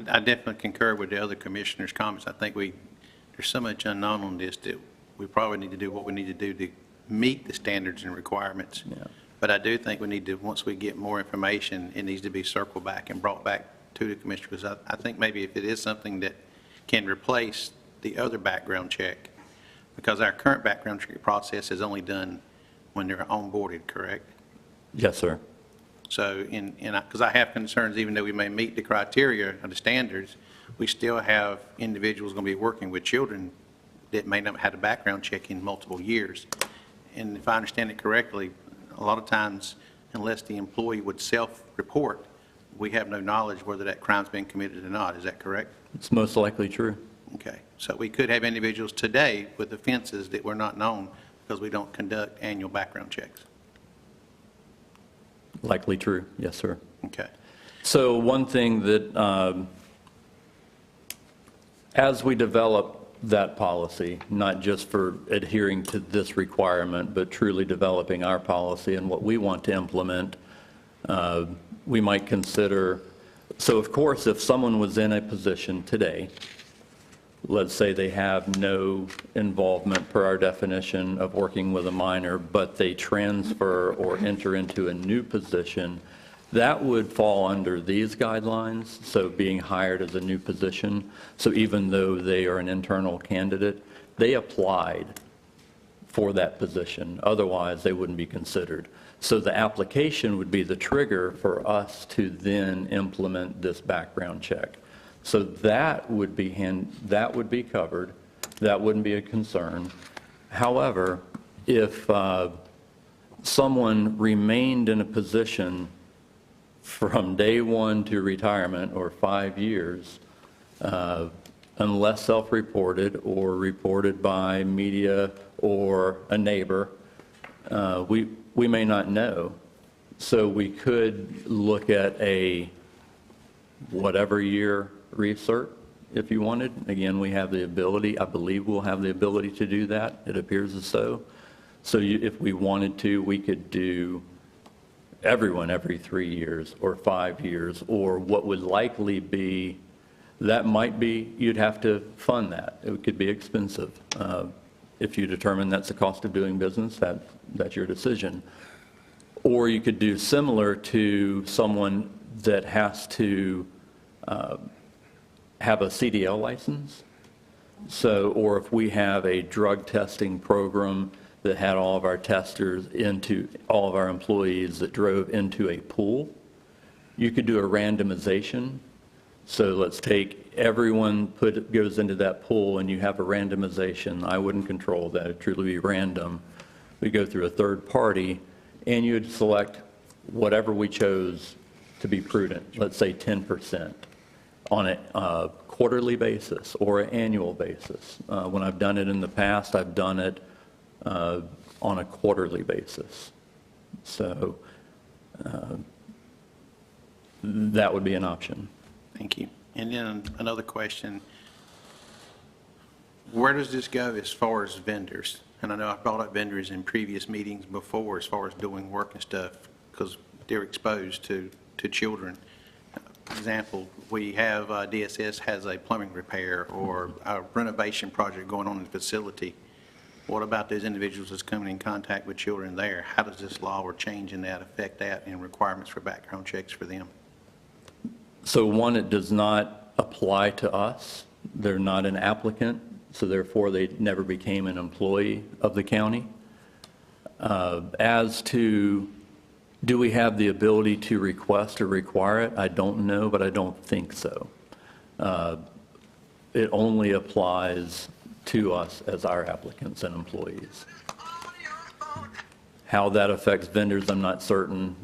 I definitely concur with the other commissioners' comments. I think there's so much unknown on this that we probably need to do what we need to do to meet the standards and requirements. Yeah. But I do think we need to, once we get more information, it needs to be circled back and brought back to the commissioner, because I think maybe if it is something that can replace the other background check, because our current background check process is only done when they're onboarded, correct? Yes, sir. So, because I have concerns, even though we may meet the criteria or the standards, we still have individuals going to be working with children that may not have had a background check in multiple years. And if I understand it correctly, a lot of times, unless the employee would self-report, we have no knowledge whether that crime's been committed or not. Is that correct? It's most likely true. Okay. So we could have individuals today with offenses that were not known because we don't conduct annual background checks. Likely true, yes, sir. Okay. So one thing that, as we develop that policy, not just for adhering to this requirement, but truly developing our policy and what we want to implement, we might consider, so of course, if someone was in a position today, let's say they have no involvement per our definition of working with a minor, but they transfer or enter into a new position, that would fall under these guidelines, so being hired as a new position. So even though they are an internal candidate, they applied for that position. Otherwise, they wouldn't be considered. So the application would be the trigger for us to then implement this background check. So that would be covered. That wouldn't be a concern. However, if someone remained in a position from day one to retirement or 5 years, unless self-reported or reported by media or a neighbor, we may not know. So we could look at a whatever year recert if you wanted. Again, we have the ability, I believe we'll have the ability to do that. It appears as so. So if we wanted to, we could do everyone every 3 years or 5 years, or what would likely be, that might be, you'd have to fund that. It could be expensive. If you determine that's the cost of doing business, that's your decision. Or you could do similar to someone that has to have a CDL license. So, or if we have a drug testing program that had all of our testers all of our employees that drove into a pool, you could do a randomization. So let's take everyone goes into that pool and you have a randomization. I wouldn't control that, it'd truly be random. We go through a third party and you'd select whatever we chose to be prudent, let's say 10%. On a quarterly basis or an annual basis. When I've done it in the past, I've done it on a quarterly basis. So that would be an option. Thank you. And then another question. Where does this go as far as vendors? And I know I've brought up vendors in previous meetings before as far as doing work and stuff because they're exposed to children. Example, we have DSS has a plumbing repair or a renovation project going on in the facility. What about those individuals that's coming in contact with children there? How does this law or change in that affect that and requirements for background checks for them? So one, it does not apply to us. They're not an applicant, so therefore they never became an employee of the county. As to do we have the ability to request or require it? I don't know, but I don't think so. It only applies to us as our applicants and employees. How that affects vendors, I'm not certain.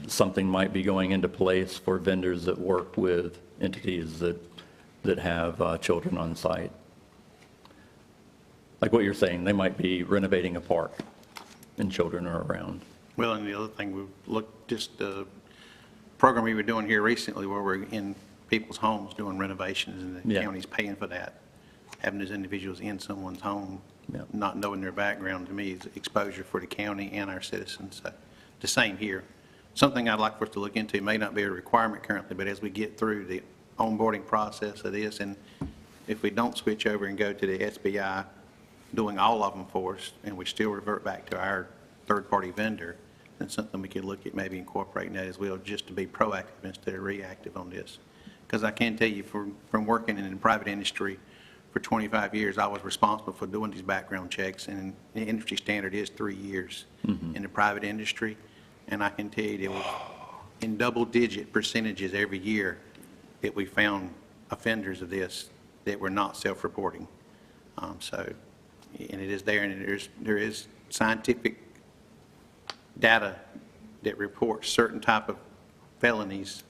Something might be going into place for vendors that work with entities that have children on site. Like what you're saying, they might be renovating a park and children are around. Well, and the other thing, we looked, just the program we were doing here recently where we're in people's homes doing renovations and the Yeah. county's paying for that. Having those individuals in someone's home, Yeah. not knowing their background, to me, is exposure for the county and our citizens. So, the same here. Something I'd like for us to look into, may not be a requirement currently, but as we get through the onboarding process of this, and if we don't switch over and go to the SBI doing all of them for us, and we still revert back to our third-party vendor, that's something we could look at maybe incorporating that as well, just to be proactive instead of reactive on this. Because I can tell you, from working in the private industry for 25 years, I was responsible for doing these background checks, and the industry standard is 3 years in the private industry. And I can tell you, it was in double-digit percentages every year that we found offenders of this that were not self-reporting. And it is there, and there is scientific data that reports certain type of felonies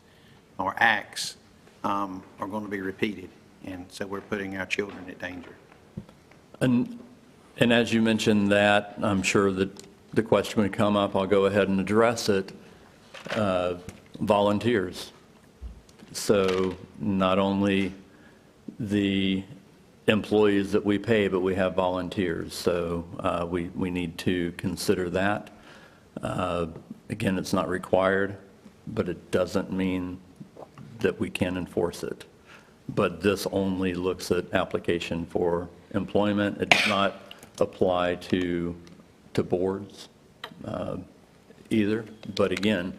or acts are going to be repeated, and so we're putting our children at danger. And as you mentioned that, I'm sure that the question would come up, I'll go ahead and address it, volunteers. So not only the employees that we pay, but we have volunteers, so we need to consider that. Again, it's not required, but it doesn't mean that we can enforce it. But this only looks at application for employment. It does not apply to boards either. But again,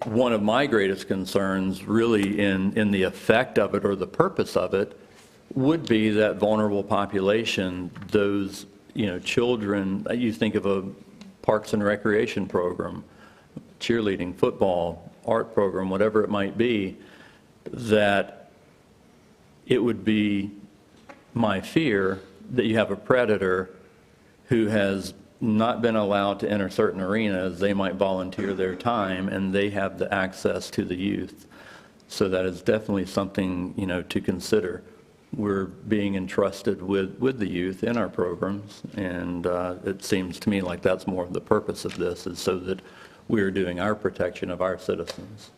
one of my greatest concerns really in the effect of it or the purpose of it would be that vulnerable population, those, children. You think of a Parks and Recreation program, cheerleading, football, art program, whatever it might be, that it would be my fear that you have a predator who has not been allowed to enter certain arenas. They might volunteer their time, and they have the access to the youth. So that is definitely something, to consider. We're being entrusted with the youth in our programs, and it seems to me like that's more of the purpose of this, is so that we're doing our protection of our citizens.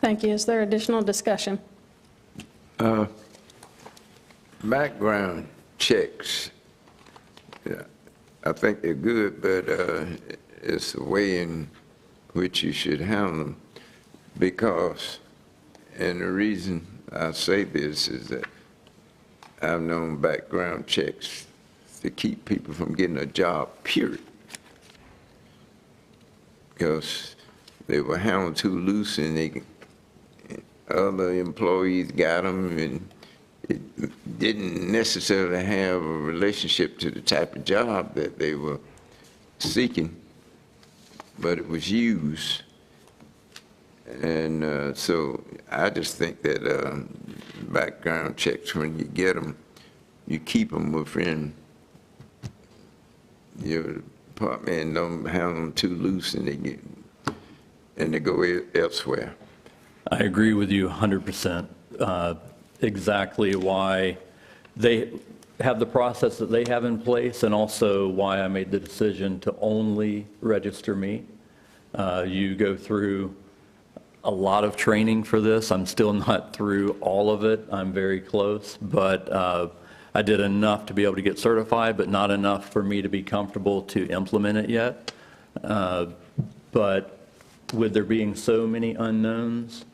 Thank you. Is there additional discussion? Background checks, yeah, I think they're good, but it's the way in which you should handle them. Because, and the reason I say this is that I've known background checks to keep people from getting a job, period. Because they were handled too loose, and other employees got them, and it didn't necessarily have a relationship to the type of job that they were seeking, but it was used. And so I just think that background checks, when you get them, you keep them within your department and don't handle them too loose, and they go elsewhere. I agree with you 100%. Exactly why they have the process that they have in place, and also why I made the decision to only register me. You go through a lot of training for this. I'm still not through all of it. I'm very close, but I did enough to be able to get certified, but not enough for me to be comfortable to implement it yet. But with there being so many unknowns,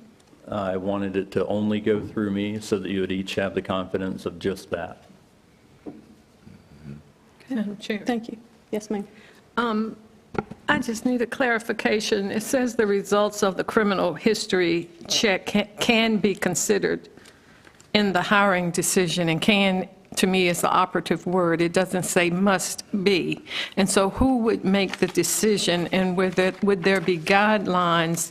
I wanted it to only go through me so that you would each have the confidence of just that. Madam Chair. Thank you. Yes, ma'am. I just need a clarification. It says the results of the criminal history check can be considered in the hiring decision, and can, to me, is the operative word. It doesn't say must be. And so who would make the decision, and would there be guidelines?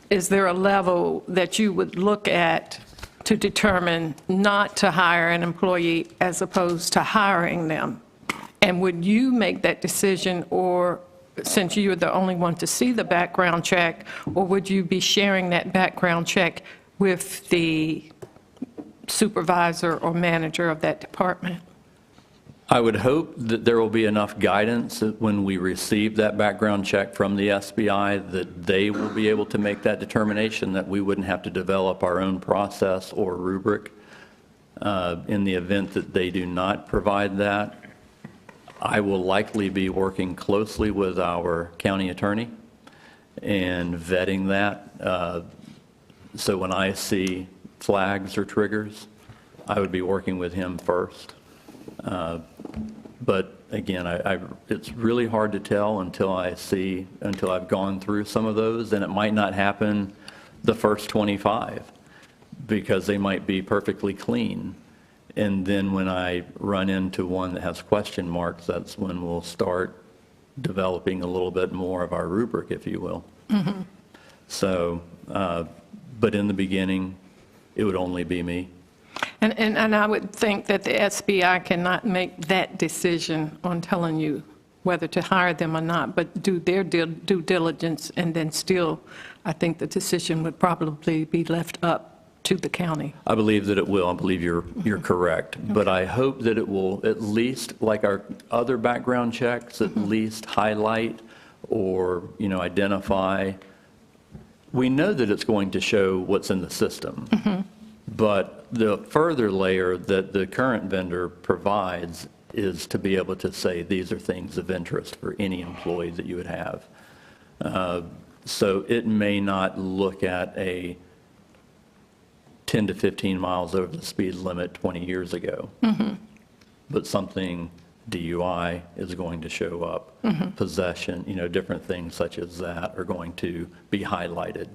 Is there a level that you would look at to determine not to hire an employee as opposed to hiring them? And would you make that decision, or since you're the only one to see the background check, or would you be sharing that background check with the supervisor or manager of that department? I would hope that there will be enough guidance that when we receive that background check from the SBI, that they will be able to make that determination, that we wouldn't have to develop our own process or rubric. In the event that they do not provide that, I will likely be working closely with our county attorney and vetting that. So when I see flags or triggers, I would be working with him first. But again, it's really hard to tell until I've gone through some of those, and it might not happen the first 25 because they might be perfectly clean. And then when I run into one that has question marks, that's when we'll start developing a little bit more of our rubric, if you will. So, but in the beginning, it would only be me. And I would think that the SBI cannot make that decision on telling you whether to hire them or not, but do their due diligence, and then still, I think the decision would probably be left up to the county. I believe that it will. I believe you're correct. But I hope that it will at least, like our other background checks, at least highlight or, identify. We know that it's going to show what's in the system. But the further layer that the current vendor provides is to be able to say these are things of interest for any employee that you would have. So it may not look at a 10 to 15 miles over the speed limit 20 years ago, but something DUI is going to show up. Possession, different things such as that are going to be highlighted.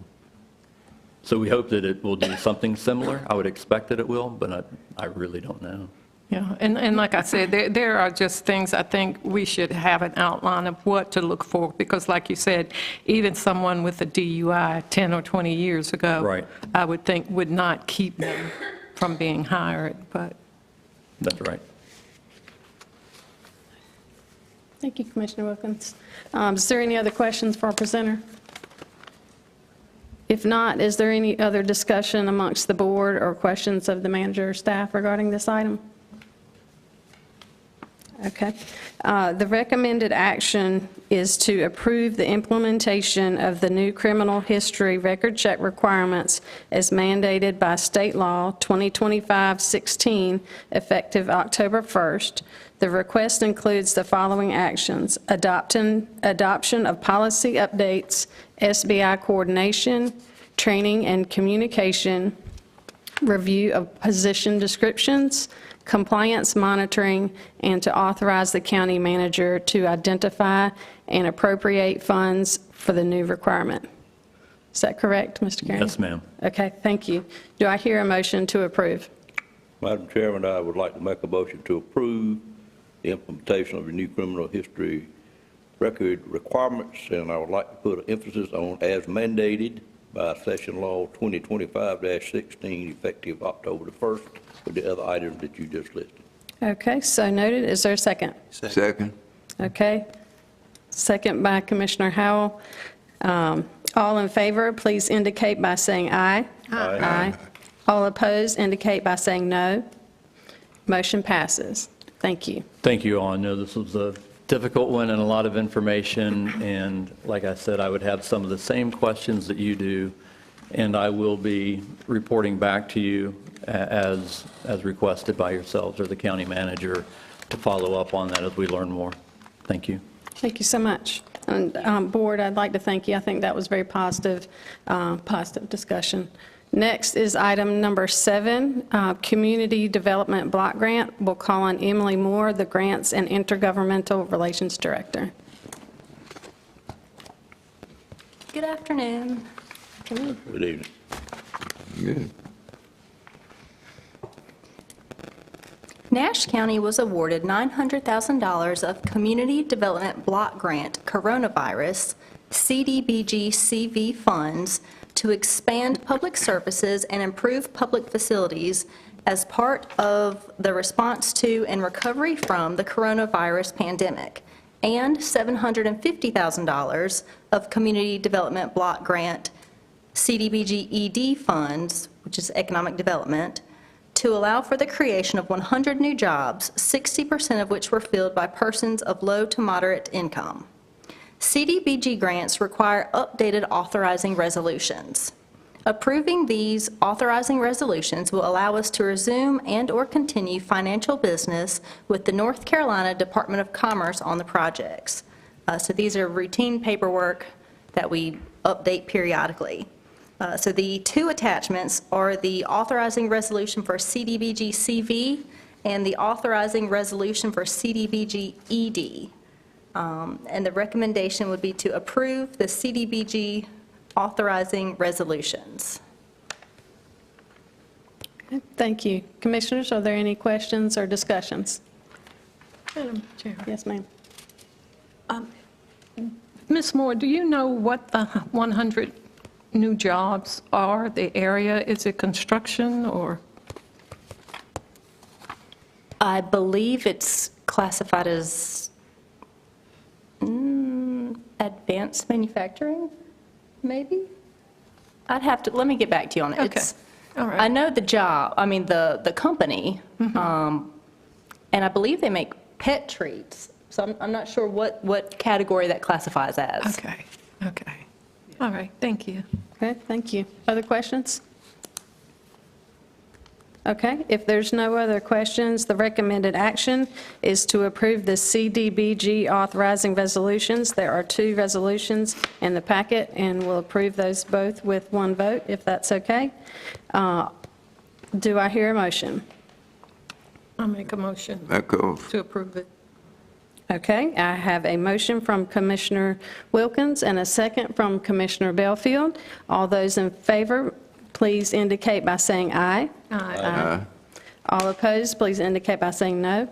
So we hope that it will do something similar. I would expect that it will, but I really don't know. Yeah, and like I said, there are just things I think we should have an outline of what to look for, because like you said, even someone with a DUI 10 or 20 years ago, Right. I would think would not keep them from being hired, but. That's right. Thank you, Commissioner Wilkins. Is there any other questions for our presenter? If not, is there any other discussion amongst the board or questions of the manager or staff regarding this item? Okay. The recommended action is to approve the implementation of the new criminal history record check requirements as mandated by State Law 2025-16, effective October 1st. The request includes the following actions: adoption of policy updates, SBI coordination, training and communication, review of position descriptions, compliance monitoring, and to authorize the county manager to identify and appropriate funds for the new requirement. Is that correct, Mr. Carey? Yes, ma'am. Okay, thank you. Do I hear a motion to approve? Madam Chairman, I would like to make a motion to approve the implementation of the new criminal history record requirements, and I would like to put an emphasis on as mandated by Session Law 2025-16, effective October the 1st, with the other items that you just listed. Okay, so noted. Is there a second? Second. Okay. Second by Commissioner Howell. All in favor, please indicate by saying aye. Aye. All opposed, indicate by saying no. Motion passes. Thank you. Thank you all. I know this was a difficult one and a lot of information, and like I said, I would have some of the same questions that you do, and I will be reporting back to you as requested by yourselves or the county manager to follow up on that as we learn more. Thank you. Thank you so much. And Board, I'd like to thank you. I think that was very positive discussion. Next is item number 7, Community Development Block Grant. We'll call on Emily Moore, the Grants and Intergovernmental Relations Director. Good afternoon. Good evening. Good. Nash County was awarded $900,000 of Community Development Block Grant Coronavirus CDBG CV funds to expand public services and improve public facilities as part of the response to and recovery from the coronavirus pandemic, and $750,000 of Community Development Block Grant CDBG ED funds, which is economic development, to allow for the creation of 100 new jobs, 60% of which were filled by persons of low to moderate income. CDBG grants require updated authorizing resolutions. Approving these authorizing resolutions will allow us to resume and/or continue financial business with the North Carolina Department of Commerce on the projects. So these are routine paperwork that we update periodically. So the two attachments are the authorizing resolution for CDBG CV and the authorizing resolution for CDBG ED. And the recommendation would be to approve the CDBG authorizing resolutions. Thank you. Commissioners, are there any questions or discussions? Madam Chair. Yes, ma'am. Ms. Moore, do you know what the 100 new jobs are, the area? Is it construction or? I believe it's classified as advanced manufacturing, maybe? I'd have to, let me get back to you on it. Okay. It's- All right. I know the job, I mean, the company, and I believe they make pet treats, so I'm not sure what category that classifies as. Okay, okay. All right, thank you. Okay, thank you. Other questions? Okay, if there's no other questions, the recommended action is to approve the CDBG authorizing resolutions. There are 2 resolutions in the packet, and we'll approve those both with one vote, if that's okay. Do I hear a motion? I'll make a motion Back off. to approve it. Okay, I have a motion from Commissioner Wilkins and a second from Commissioner Belfield. All those in favor, please indicate by saying aye. Aye. All opposed, please indicate by saying no.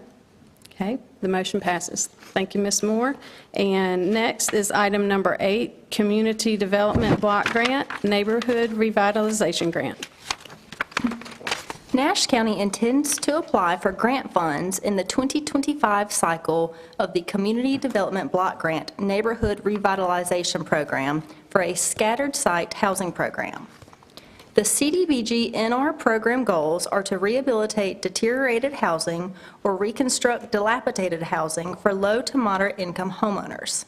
Okay, the motion passes. Thank you, Ms. Moore. And next is item number 8, Community Development Block Grant, Neighborhood Revitalization Grant. Nash County intends to apply for grant funds in the 2025 cycle of the Community Development Block Grant Neighborhood Revitalization Program for a scattered site housing program. The CDBG NR program goals are to rehabilitate deteriorated housing or reconstruct dilapidated housing for low to moderate income homeowners.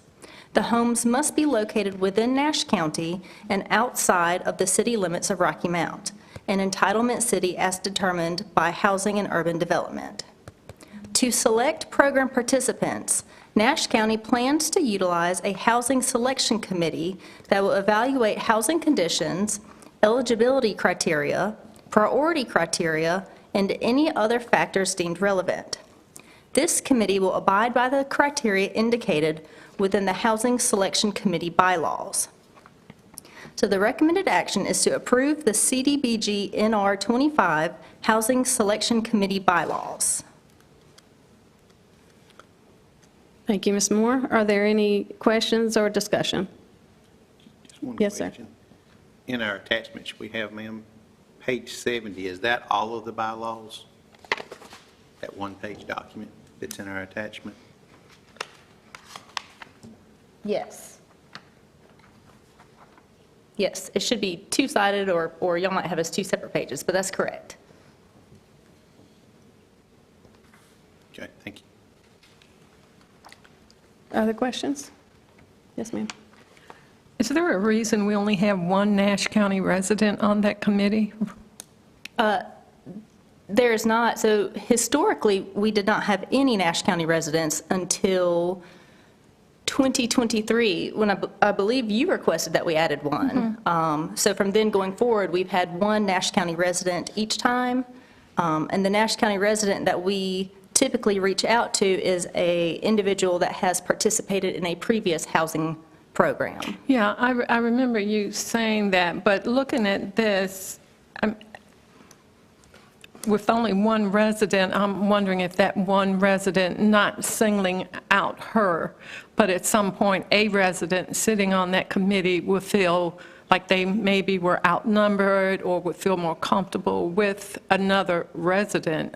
The homes must be located within Nash County and outside of the city limits of Rocky Mount, an entitlement city as determined by Housing and Urban Development. To select program participants, Nash County plans to utilize a housing selection committee that will evaluate housing conditions, eligibility criteria, priority criteria, and any other factors deemed relevant. This committee will abide by the criteria indicated within the Housing Selection Committee bylaws. So the recommended action is to approve the CDBG NR 25 Housing Selection Committee bylaws. Thank you, Ms. Moore. Are there any questions or discussion? Just one Yes, sir. question. In our attachments we have, ma'am, page 70, is that all of the bylaws? That one-page document that's in our attachment? Yes. Yes, it should be two-sided, or y'all might have as 2 separate pages, but that's correct. Okay, thank you. Other questions? Yes, ma'am. Is there a reason we only have one Nash County resident on that committee? There is not. So historically, we did not have any Nash County residents until 2023, when I believe you requested that we added one. So from then going forward, we've had one Nash County resident each time. And the Nash County resident that we typically reach out to is a individual that has participated in a previous housing program. Yeah, I remember you saying that, but looking at this, with only one resident, I'm wondering if that one resident, not singling out her, but at some point, a resident sitting on that committee will feel like they maybe were outnumbered or would feel more comfortable with another resident.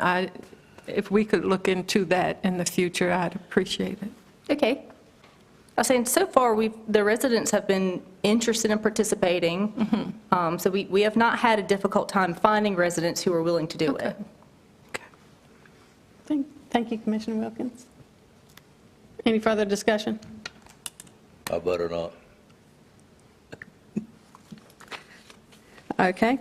If we could look into that in the future, I'd appreciate it. Okay. I was saying, so far, the residents have been interested in participating. So we have not had a difficult time finding residents who are willing to do it. Thank you, Commissioner Wilkins. Any further discussion? I better not. Okay.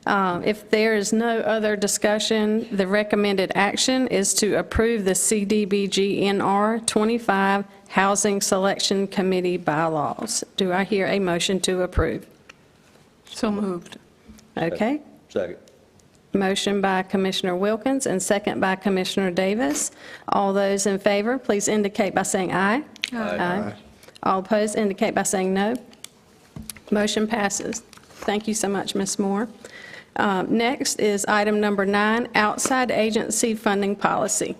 If there is no other discussion, the recommended action is to approve the CDBG NR 25 Housing Selection Committee bylaws. Do I hear a motion to approve? So moved. Okay. Second. Motion by Commissioner Wilkins and second by Commissioner Davis. All those in favor, please indicate by saying aye. Aye. All opposed indicate by saying no. Motion passes. Thank you so much, Ms. Moore. Next is item number 9, outside agency funding policy.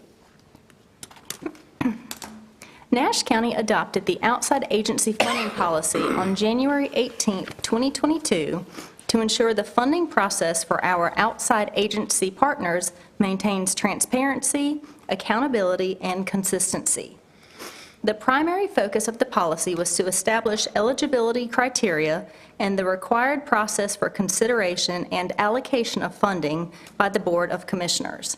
Nash County adopted the outside agency funding policy on January 18, 2022, to ensure the funding process for our outside agency partners maintains transparency, accountability, and consistency. The primary focus of the policy was to establish eligibility criteria and the required process for consideration and allocation of funding by the Board of Commissioners.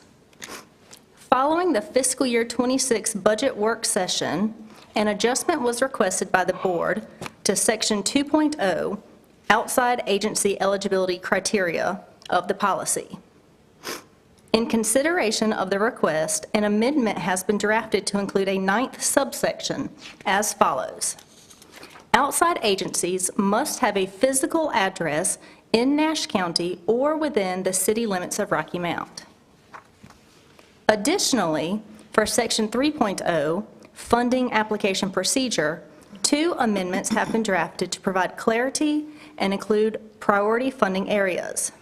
Following the fiscal year 26 budget work session, an adjustment was requested by the board to Section 2.0, outside agency eligibility criteria of the policy. In consideration of the request, an amendment has been drafted to include a 9th subsection as follows. Outside agencies must have a physical address in Nash County or within the city limits of Rocky Mount. Additionally, for Section 3.0, funding application procedure, 2 amendments have been drafted to provide clarity and include priority funding areas.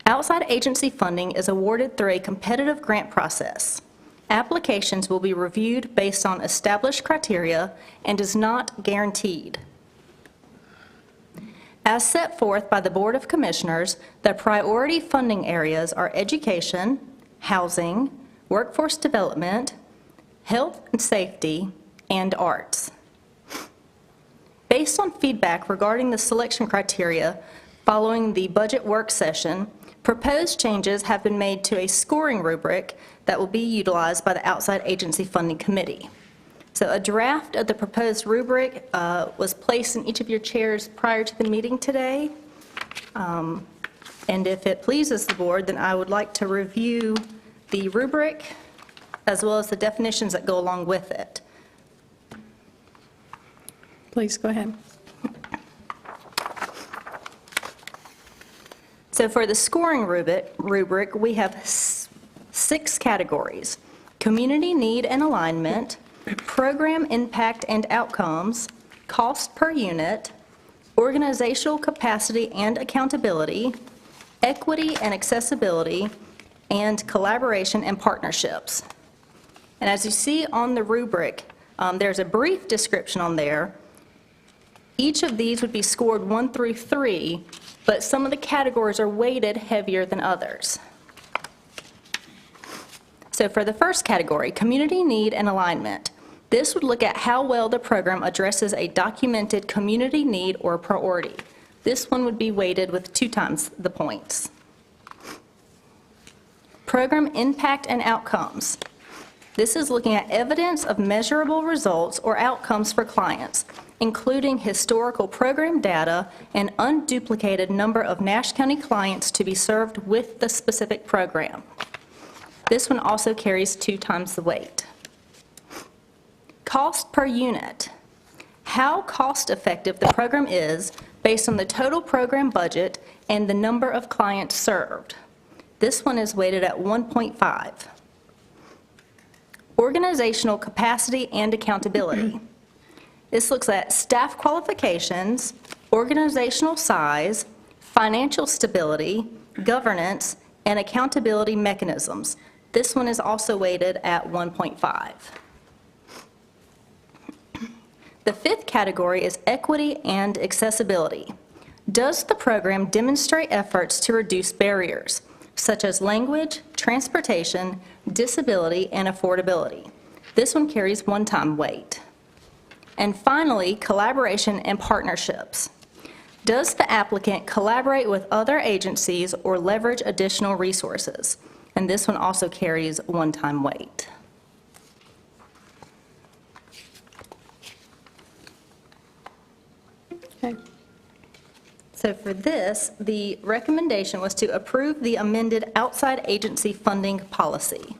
Outside agency funding is awarded through a competitive grant process. Applications will be reviewed based on established criteria and is not guaranteed. As set forth by the Board of Commissioners, the priority funding areas are education, housing, workforce development, health and safety, and arts. Based on feedback regarding the selection criteria following the budget work session, proposed changes have been made to a scoring rubric that will be utilized by the Outside Agency Funding Committee. So a draft of the proposed rubric was placed in each of your chairs prior to the meeting today. And if it pleases the board, then I would like to review the rubric as well as the definitions that go along with it. Please go ahead. So for the scoring rubric, we have 6 categories: community need and alignment, program impact and outcomes, cost per unit, organizational capacity and accountability, equity and accessibility, and collaboration and partnerships. And as you see on the rubric, there's a brief description on there. Each of these would be scored 1 through 3, but some of the categories are weighted heavier than others. So for the first category, community need and alignment, this would look at how well the program addresses a documented community need or priority. This one would be weighted with 2 times the points. Program impact and outcomes. This is looking at evidence of measurable results or outcomes for clients, including historical program data and unduplicated number of Nash County clients to be served with the specific program. This one also carries 2 times the weight. Cost per unit. How cost-effective the program is based on the total program budget and the number of clients served. This one is weighted at 1.5. Organizational capacity and accountability. This looks at staff qualifications, organizational size, financial stability, governance, and accountability mechanisms. This one is also weighted at 1.5. The 5th category is equity and accessibility. Does the program demonstrate efforts to reduce barriers, such as language, transportation, disability, and affordability? This one carries 1 time weight. And finally, collaboration and partnerships. Does the applicant collaborate with other agencies or leverage additional resources? And this one also carries 1 time weight. Okay. So for this, the recommendation was to approve the amended outside agency funding policy.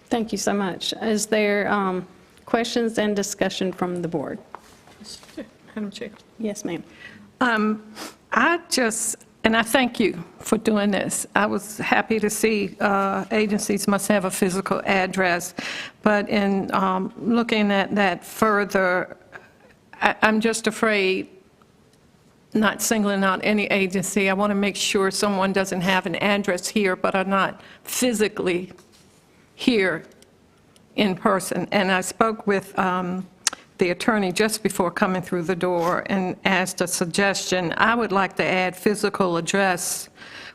Thank you so much. Is there questions and discussion from the board? Madam Chair. Yes, ma'am. I just And I thank you for doing this. I was happy to see agencies must have a physical address, but in looking at that further, I'm just afraid, not singling out any agency, I want to make sure someone doesn't have an address here but are not physically here in person. And I spoke with the attorney just before coming through the door and asked a suggestion. I would like to add physical address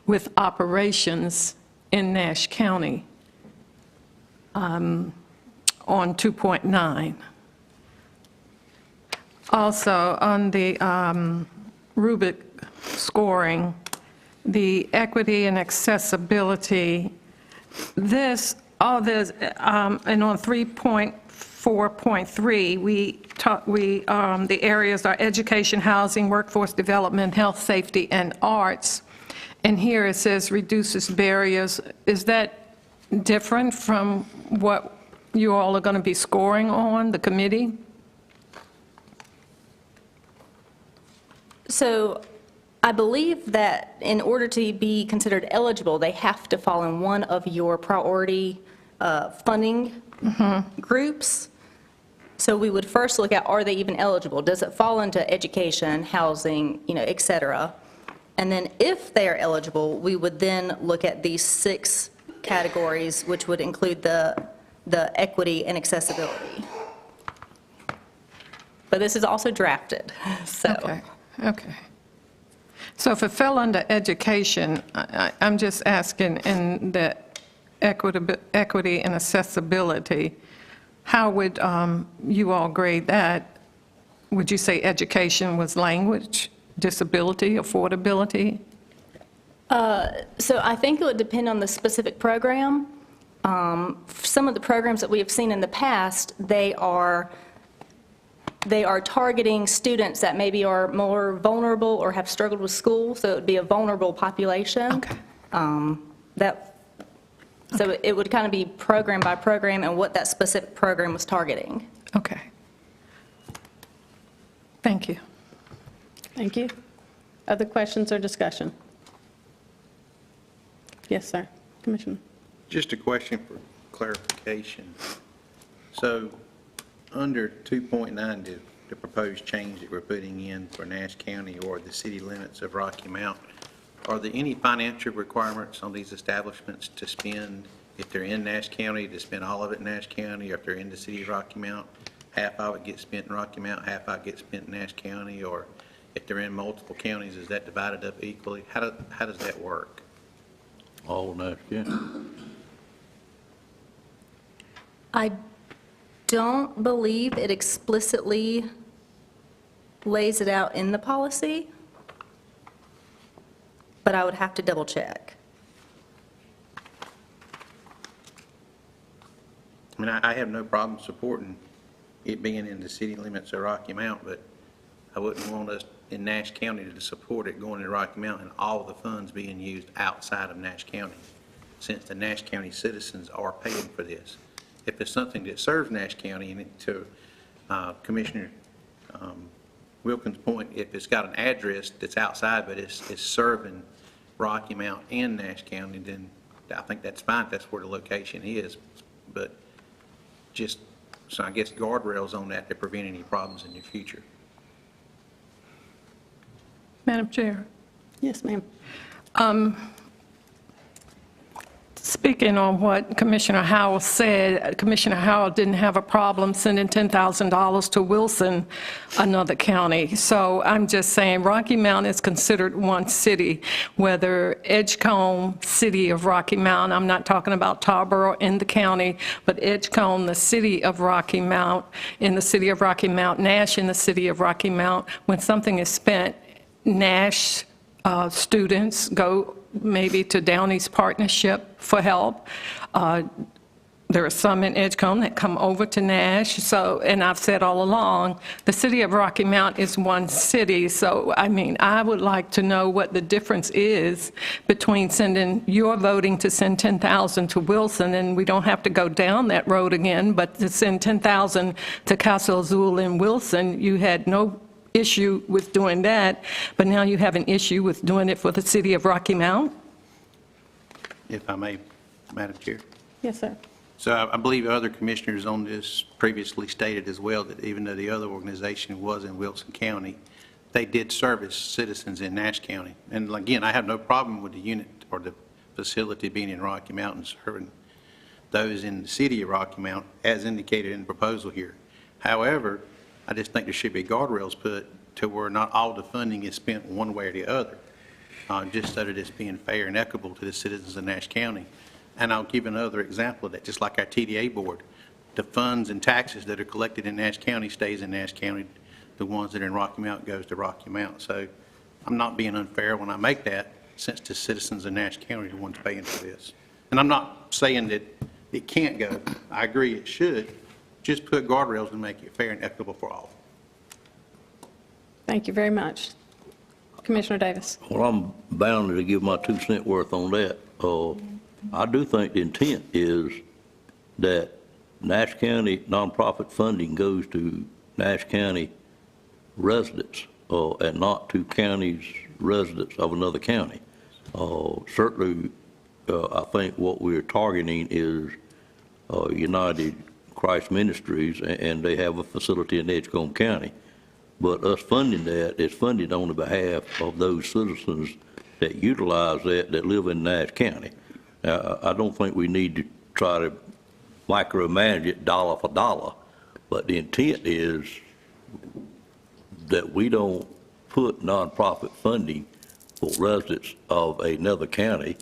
with operations in Nash County on 2.9. Also, on the Rubik scoring, the equity and accessibility, all this, and on 3.4.3, the areas are education, housing, workforce development, health, safety, and arts. And here it says reduces barriers. Is that different from what you all are going to be scoring on, the committee? So I believe that in order to be considered eligible, they have to fall in one of your priority funding groups. So we would first look at, are they even eligible? Does it fall into education, housing, et cetera? And then if they are eligible, we would then look at these 6 categories, which would include the equity and accessibility. But this is also drafted, so. Okay. So if it fell under education, I'm just asking in the equity and accessibility, how would you all grade that? Would you say education was language, disability, affordability? So I think it would depend on the specific program. Some of the programs that we have seen in the past, they are targeting students that maybe are more vulnerable or have struggled with school, so it would be a vulnerable population. Okay. So it would kind of be program by program and what that specific program was targeting. Okay. Thank you. Thank you. Other questions or discussion? Yes, sir. Commissioner. Just a question for clarification. So, under 2.9, the proposed change that we're putting in for Nash County or the city limits of Rocky Mount, are there any financial requirements on these establishments to spend, if they're in Nash County, to spend all of it in Nash County, or if they're in the city of Rocky Mount, half of it gets spent in Rocky Mount, half of it gets spent in Nash County, or if they're in multiple counties, is that divided up equally? How does that work? All Nash County. I don't believe it explicitly lays it out in the policy, but I would have to double check. I mean, I have no problem supporting it being in the city limits of Rocky Mount, but I wouldn't want us in Nash County to support it going to Rocky Mount and all the funds being used outside of Nash County, since the Nash County citizens are paying for this. If it's something that serves Nash County, and to Commissioner Wilkins' point, if it's got an address that's outside, but it's serving Rocky Mount and Nash County, then I think that's fine if that's where the location is. But just, so I guess guardrails on that to prevent any problems in the future. Madam Chair. Yes, ma'am. Speaking on what Commissioner Howell said, Commissioner Howell didn't have a problem sending $10,000 to Wilson, another county. So I'm just saying Rocky Mount is considered one city, whether Edgecombe, city of Rocky Mount, I'm not talking about Tarboro in the county, but Edgecombe, the city of Rocky Mount, in the city of Rocky Mount, Nash in the city of Rocky Mount. When something is spent, Nash students go maybe to Downey's Partnership for help. There are some in Edgecombe that come over to Nash. So, and I've said all along, the city of Rocky Mount is one city. So, I mean, I would like to know what the difference is between sending, you're voting to send $10,000 to Wilson, and we don't have to go down that road again, but to send $10,000 to Castle Azul in Wilson, you had no issue with doing that, but now you have an issue with doing it for the city of Rocky Mount? If I may, Madam Chair. Yes, sir. So I believe other commissioners on this previously stated as well that even though the other organization was in Wilson County, they did service citizens in Nash County. And again, I have no problem with the unit or the facility being in Rocky Mount and serving those in the city of Rocky Mount, as indicated in the proposal here. However, I just think there should be guardrails put to where not all the funding is spent one way or the other, just so that it's being fair and equitable to the citizens of Nash County. And I'll give another example of that, just like our TDA board. The funds and taxes that are collected in Nash County stays in Nash County. The ones that are in Rocky Mount goes to Rocky Mount. So I'm not being unfair when I make that, since the citizens of Nash County are the ones paying for this. And I'm not saying that it can't go. I agree it should. Just put guardrails and make it fair and equitable for all. Thank you very much. Commissioner Davis. Well, I'm bound to give my 2 cent worth on that. I do think the intent is that Nash County nonprofit funding goes to Nash County residents and not to counties residents of another county. Certainly, I think what we're targeting is United Christ Ministries, and they have a facility in Edgecombe County. But us funding that is funded on the behalf of those citizens that utilize that live in Nash County. I don't think we need to try to micromanage it dollar for dollar, but the intent is that we don't put nonprofit funding for residents of another county,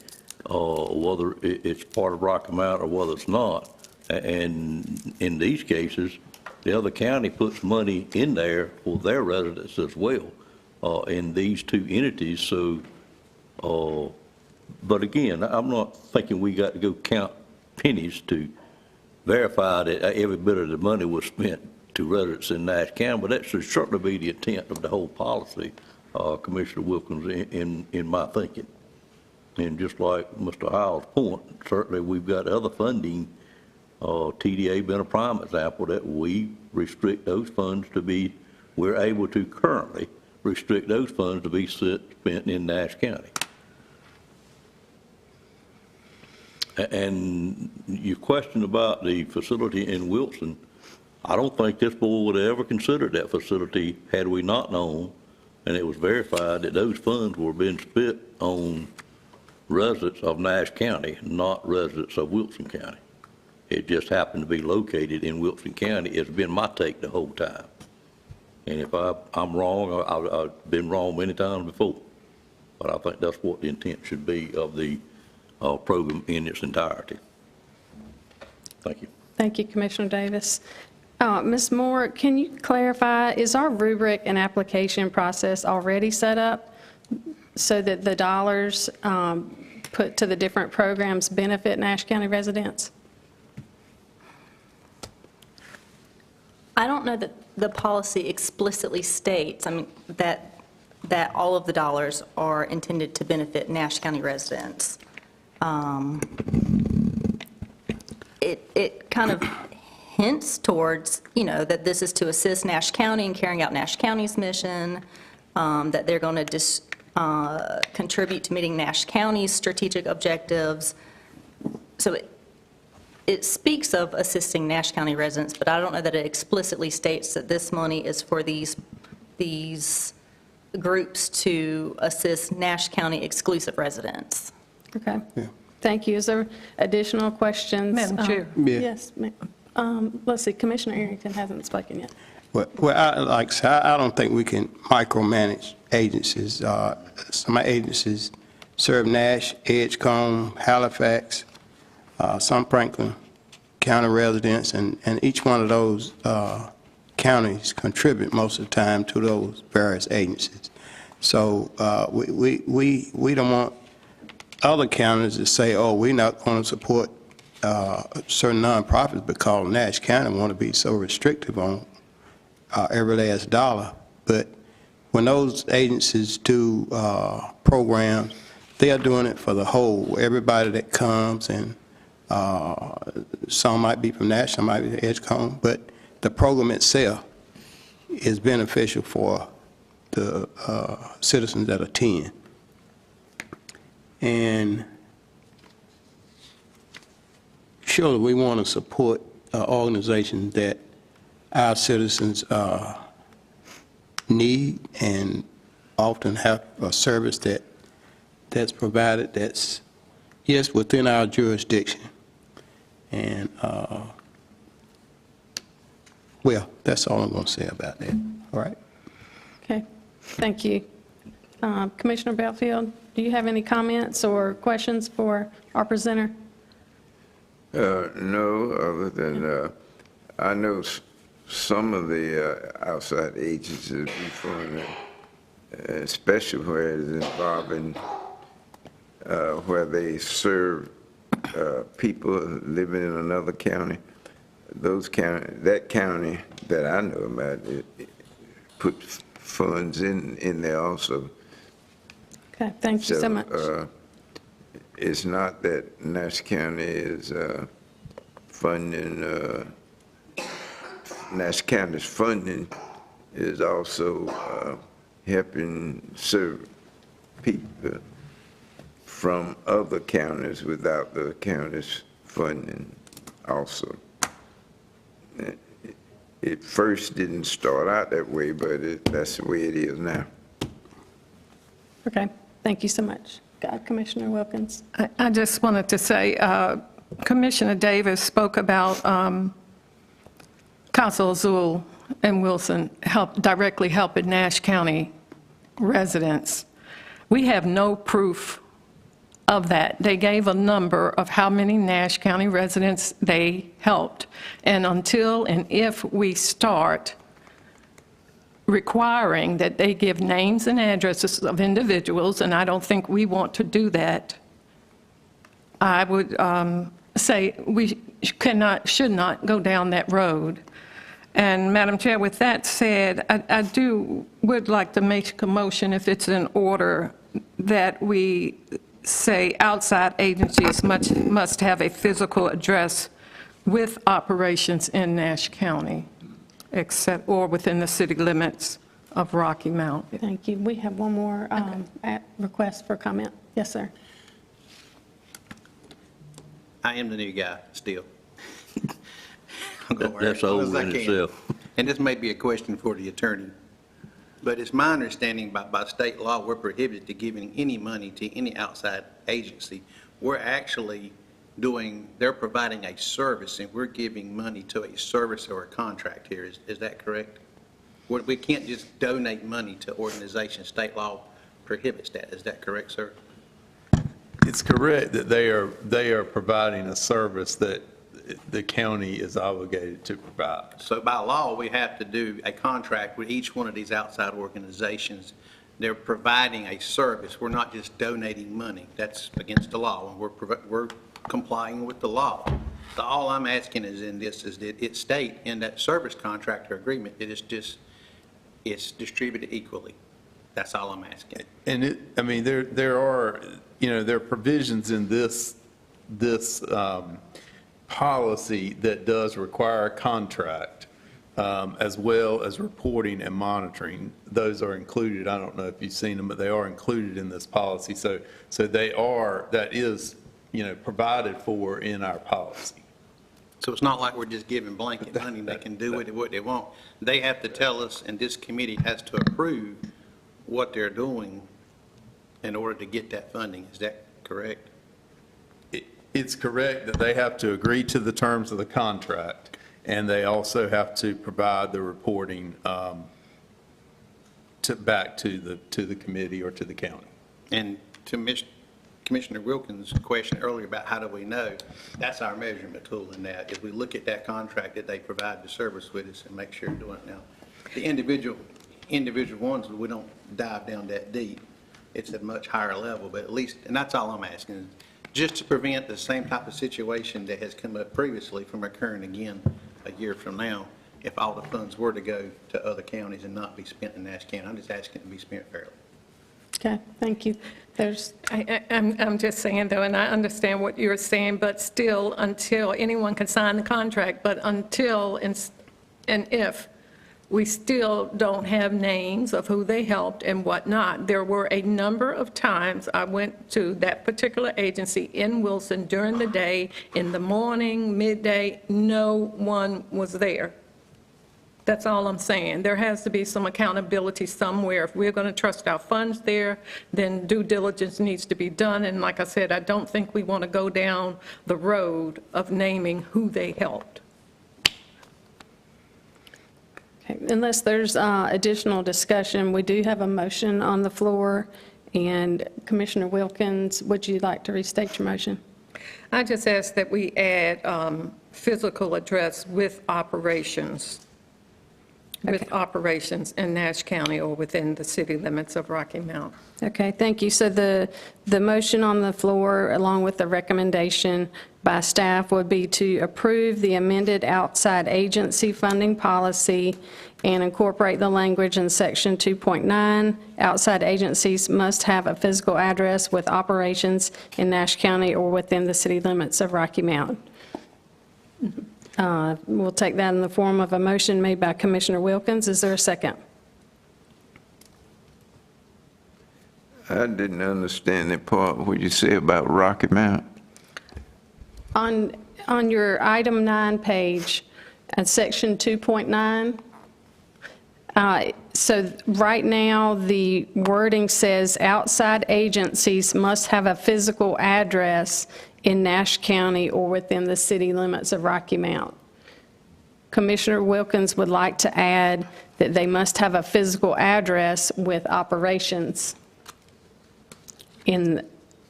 whether it's part of Rocky Mount or whether it's not. And in these cases, the other county puts money in there for their residents as well in these 2 entities. So, but again, I'm not thinking we got to go count pennies to verify that every bit of the money was spent to residents in Nash County, but that should certainly be the intent of the whole policy, Commissioner Wilkins, in my thinking. And just like Mr. Howell's point, certainly we've got other funding, TDA being a prime example, that we restrict those funds to be, we're able to currently restrict those funds to be spent in Nash County. And your question about the facility in Wilson, I don't think this board would have ever considered that facility had we not known, and it was verified that those funds were being spent on residents of Nash County, not residents of Wilson County. It just happened to be located in Wilson County. It's been my take the whole time. And if I'm wrong, I've been wrong many times before. But I think that's what the intent should be of the program in its entirety. Thank you. Thank you, Commissioner Davis. Ms. Moore, can you clarify, is our rubric and application process already set up so that the dollars put to the different programs benefit Nash County residents? I don't know that the policy explicitly states, I mean, that all of the dollars are intended to benefit Nash County residents. It kind of hints towards, that this is to assist Nash County in carrying out Nash County's mission, that they're going to contribute to meeting Nash County's strategic objectives. So it speaks of assisting Nash County residents, but I don't know that it explicitly states that this money is for these groups to assist Nash County exclusive residents. Okay. Yeah. Thank you. Is there additional questions? Madam Chair. Yes. Let's see, Commissioner Arrington hasn't spoken yet. Well, I don't think we can micromanage agencies. Some agencies serve Nash, Edgecombe, Halifax, some Franklin County residents, and each one of those counties contribute most of the time to those various agencies. So we don't want other counties to say, oh, we're not going to support certain nonprofits because Nash County want to be so restrictive on every last dollar. But when those agencies do programs, they are doing it for the whole, everybody that comes, and some might be from Nash, some might be from Edgecombe, but the program itself is beneficial for the citizens that attend. And surely we want to support organizations that our citizens need and often have a service that's provided that's, yes, within our jurisdiction. And, well, that's all I'm going to say about that. All right? Okay, thank you. Commissioner Belfield, do you have any comments or questions for our presenter? No, other than, I know some of the outside agencies we fund, especially where it's involving, where they serve people living in another county. That county that I know about, it put funds in there also. Okay, thank you so much. It's not that Nash County is funding, Nash County's funding is also helping serve people from other counties without the county's funding also. It first didn't start out that way, but that's the way it is now. Okay, thank you so much. Commissioner Wilkins. I just wanted to say, Commissioner Davis spoke about Council Azul and Wilson directly helping Nash County residents. We have no proof of that. They gave a number of how many Nash County residents they helped. And until and if we start requiring that they give names and addresses of individuals, and I don't think we want to do that, I would say we should not go down that road. And Madam Chair, with that said, I would like to make a motion, if it's in order, that we say outside agencies must have a physical address with operations in Nash County, except, or within the city limits of Rocky Mount. Thank you. We have one more request for comment. Yes, sir. I am the new guy still. I'm gonna work That's as long as old I in can. itself. And this may be a question for the attorney, but it's my understanding by state law, we're prohibited to giving any money to any outside agency. We're actually they're providing a service, and we're giving money to a service or a contract here. Is that correct? We can't just donate money to organizations. State law prohibits that. Is that correct, sir? It's correct that they are providing a service that the county is obligated to provide. So by law, we have to do a contract with each one of these outside organizations. They're providing a service. We're not just donating money. That's against the law, and we're complying with the law. So all I'm asking is that it state in that service contract or agreement that it's distributed equally. That's all I'm asking. And I mean, there are provisions in this policy that does require a contract, as well as reporting and monitoring. Those are included. I don't know if you've seen them, but they are included in this policy. So that is, provided for in our policy. So it's not like we're just giving blanket money. They can do with it what they want. They have to tell us, and this committee has to approve what they're doing in order to get that funding. Is that correct? It's correct that they have to agree to the terms of the contract, and they also have to provide the reporting back to the committee or to the county. And to Commissioner Wilkins' question earlier about how do we know, that's our measurement tool in that. If we look at that contract that they provide the service with us and make sure we're doing it now. The individual ones, we don't dive down that deep. It's at a much higher level, but at least, and that's all I'm asking, just to prevent the same type of situation that has come up previously from occurring again a year from now, if all the funds were to go to other counties and not be spent in Nash County. I'm just asking to be spent fairly. Okay, thank you. I'm just saying, though, and I understand what you're saying, but still, until anyone can sign the contract, but until and if we still don't have names of who they helped and whatnot. There were a number of times I went to that particular agency in Wilson during the day, in the morning, midday, no one was there. That's all I'm saying. There has to be some accountability somewhere. If we're going to trust our funds there, then due diligence needs to be done. And like I said, I don't think we want to go down the road of naming who they helped. Okay, unless there's additional discussion, we do have a motion on the floor. And Commissioner Wilkins, would you like to restate your motion? I just ask that we add physical address with operations. With operations in Nash County or within the city limits of Rocky Mount. Okay, thank you. So the motion on the floor, along with the recommendation by staff, would be to approve the amended outside agency funding policy and incorporate the language in Section 2.9. Outside agencies must have a physical address with operations in Nash County or within the city limits of Rocky Mount. We'll take that in the form of a motion made by Commissioner Wilkins. Is there a second? I didn't understand that part, what you said about Rocky Mount. On your item 9 page, at section 2.9, so right now, the wording says outside agencies must have a physical address in Nash County or within the city limits of Rocky Mount. Commissioner Wilkins would like to add that they must have a physical address with operations in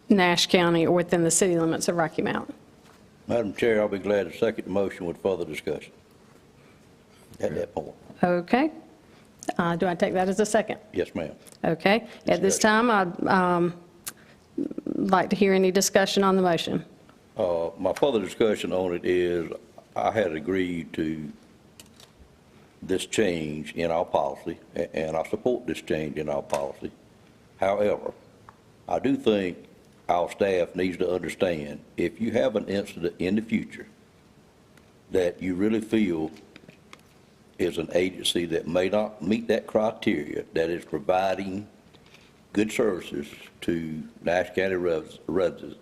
Nash County or within the city limits of Rocky Mount. Madam Chair, I'll be glad to second the motion with further discussion at that point. Okay. Do I take that as a second? Yes, ma'am. Okay. At this time, I'd like to hear any discussion on the motion. My further discussion on it is, I had agreed to this change in our policy, and I support this change in our policy. However, I do think our staff needs to understand, if you have an incident in the future that you really feel is an agency that may not meet that criteria, that is providing good services to Nash County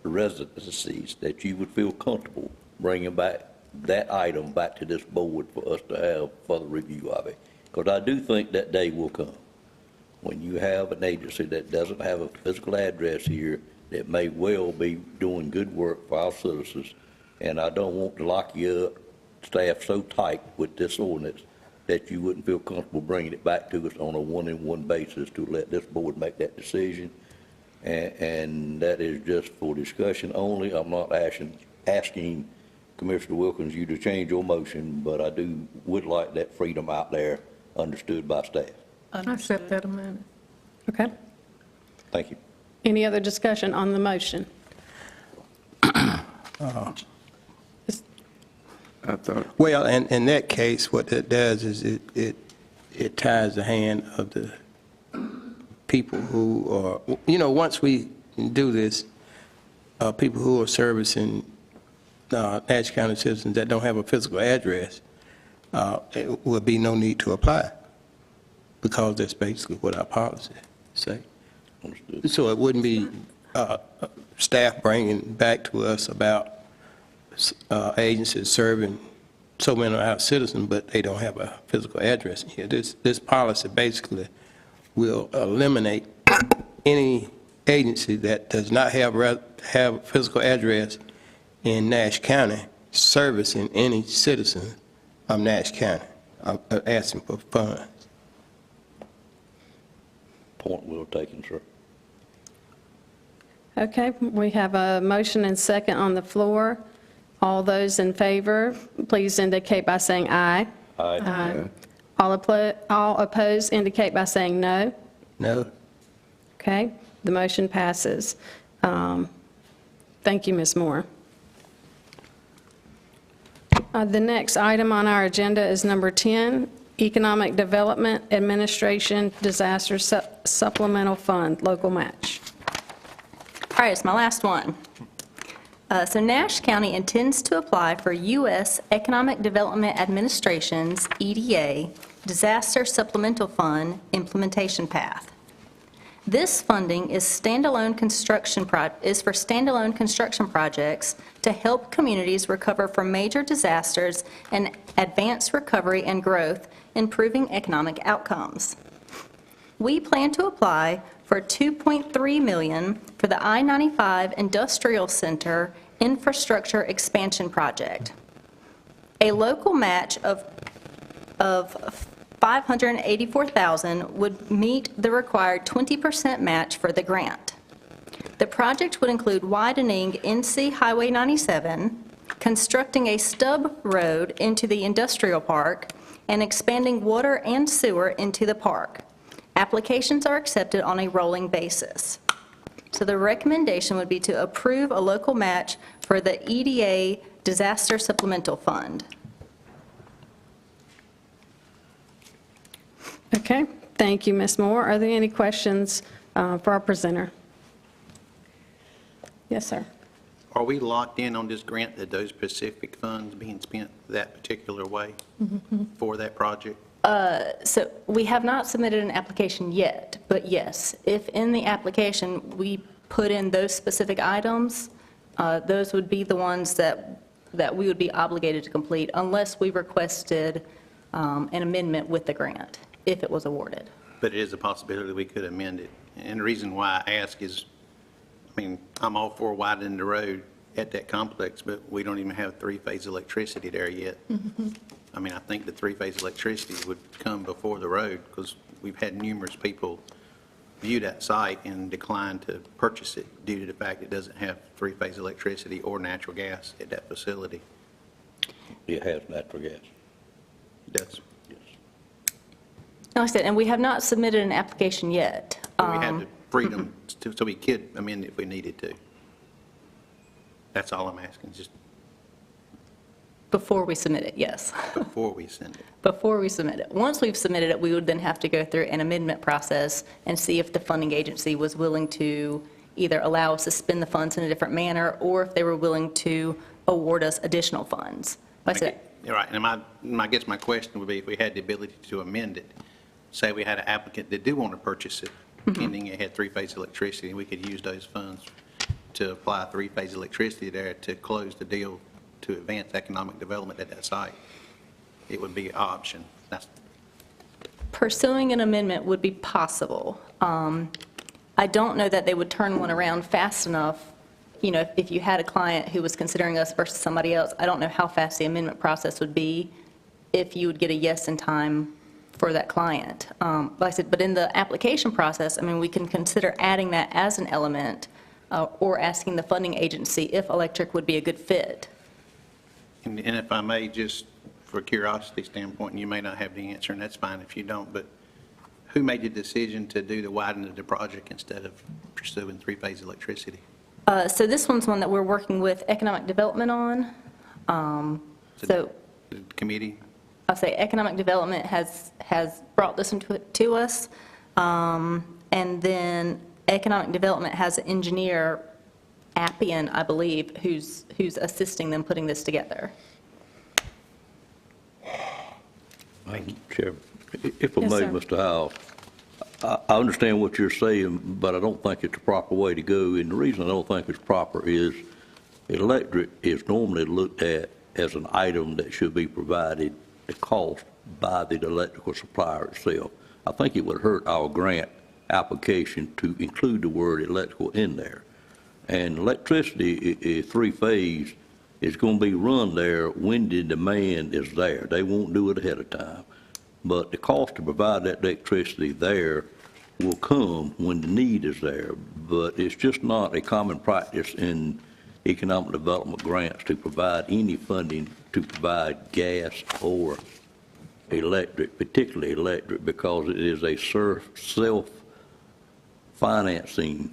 residencies, that you would feel comfortable bringing back that item back to this board for us to have further review of it. Because I do think that day will come when you have an agency that doesn't have a physical address here that may well be doing good work for our citizens. And I don't want to lock you up, staff so tight with this ordinance that you wouldn't feel comfortable bringing it back to us on a one-on-one basis to let this board make that decision. And that is just for discussion only. I'm not asking Commissioner Wilkins you to change your motion, but I would like that freedom out there understood by staff. I accept that amendment. Okay. Thank you. Any other discussion on the motion? I thought, Well, in that case, what that does is it ties the hand of the people who are, once we do this, people who are servicing Nash County citizens that don't have a physical address, it will be no need to apply, because that's basically what our policy say. Understood. So it wouldn't be staff bringing back to us about agencies serving so many of our citizens, but they don't have a physical address in here. This policy basically will eliminate any agency that does not have a physical address in Nash County servicing any citizen of Nash County, asking for funds. Point well taken, sir. Okay, we have a motion and second on the floor. All those in favor, please indicate by saying aye. Aye. All opposed indicate by saying no. No? Okay, the motion passes. Thank you, Ms. Moore. The next item on our agenda is number 10, Economic Development Administration Disaster Supplemental Fund, local match. All right, it's my last one. So Nash County intends to apply for U.S. Economic Development Administration's EDA Disaster Supplemental Fund Implementation Path. This funding is for standalone construction projects to help communities recover from major disasters and advance recovery and growth, improving economic outcomes. We plan to apply for $2.3 million for the I-95 Industrial Center Infrastructure Expansion Project. A local match of $584,000 would meet the required 20% match for the grant. The project would include widening NC Highway 97, constructing a stub road into the industrial park, and expanding water and sewer into the park. Applications are accepted on a rolling basis. So the recommendation would be to approve a local match for the EDA Disaster Supplemental Fund. Okay, thank you, Ms. Moore. Are there any questions for our presenter? Yes, sir. Are we locked in on this grant that those specific funds being spent that particular way for that project? So we have not submitted an application yet, but yes, if in the application we put in those specific items, those would be the ones that we would be obligated to complete unless we requested an amendment with the grant, if it was awarded. But it is a possibility we could amend it. And the reason why I ask is, I mean, I'm all for widening the road at that complex, but we don't even have three-phase electricity there yet. I mean, I think the three-phase electricity would come before the road, because we've had numerous people view that site and decline to purchase it due to the fact it doesn't have three-phase electricity or natural gas at that facility. It has natural gas. It does. Like I said, and we have not submitted an application yet. But we have the freedom so we could amend it if we needed to. That's all I'm asking, just Before we submit it, yes. before we send it. Before we submit it. Once we've submitted it, we would then have to go through an amendment process and see if the funding agency was willing to either allow us to spend the funds in a different manner, or if they were willing to award us additional funds. Like I said, You're right, and I guess my question would be, if we had the ability to amend it, say we had an applicant that did want to purchase it, pending it had three-phase electricity, we could use those funds to apply three-phase electricity there to close the deal to advance economic development at that site. It would be an option. That's, pursuing an amendment would be possible. I don't know that they would turn one around fast enough. You know, if you had a client who was considering us versus somebody else, I don't know how fast the amendment process would be if you would get a yes in time for that client. Like I said, but in the application process, I mean, we can consider adding that as an element or asking the funding agency if electric would be a good fit. and if I may, just for curiosity standpoint, and you may not have the answer, and that's fine if you don't, but who made the decision to do the widening of the project instead of pursuing three-phase electricity? So this one's one that we're working with economic development on. So The committee? I'll say economic development has brought this to us. And then economic development has an engineer, Appian, I believe, who's assisting them putting this together. Chairman, if I Yes, may, sir. Mr. Howell, I understand what you're saying, but I don't think it's the proper way to go. And the reason I don't think it's proper is electric is normally looked at as an item that should be provided the cost by the electrical supplier itself. I think it would hurt our grant application to include the word electrical in there. And electricity is three-phase. It's going to be run there when the demand is there. They won't do it ahead of time. But the cost to provide that electricity there will come when the need is there. But it's just not a common practice in economic development grants to provide any funding to provide gas or electric, particularly electric, because it is a self-financing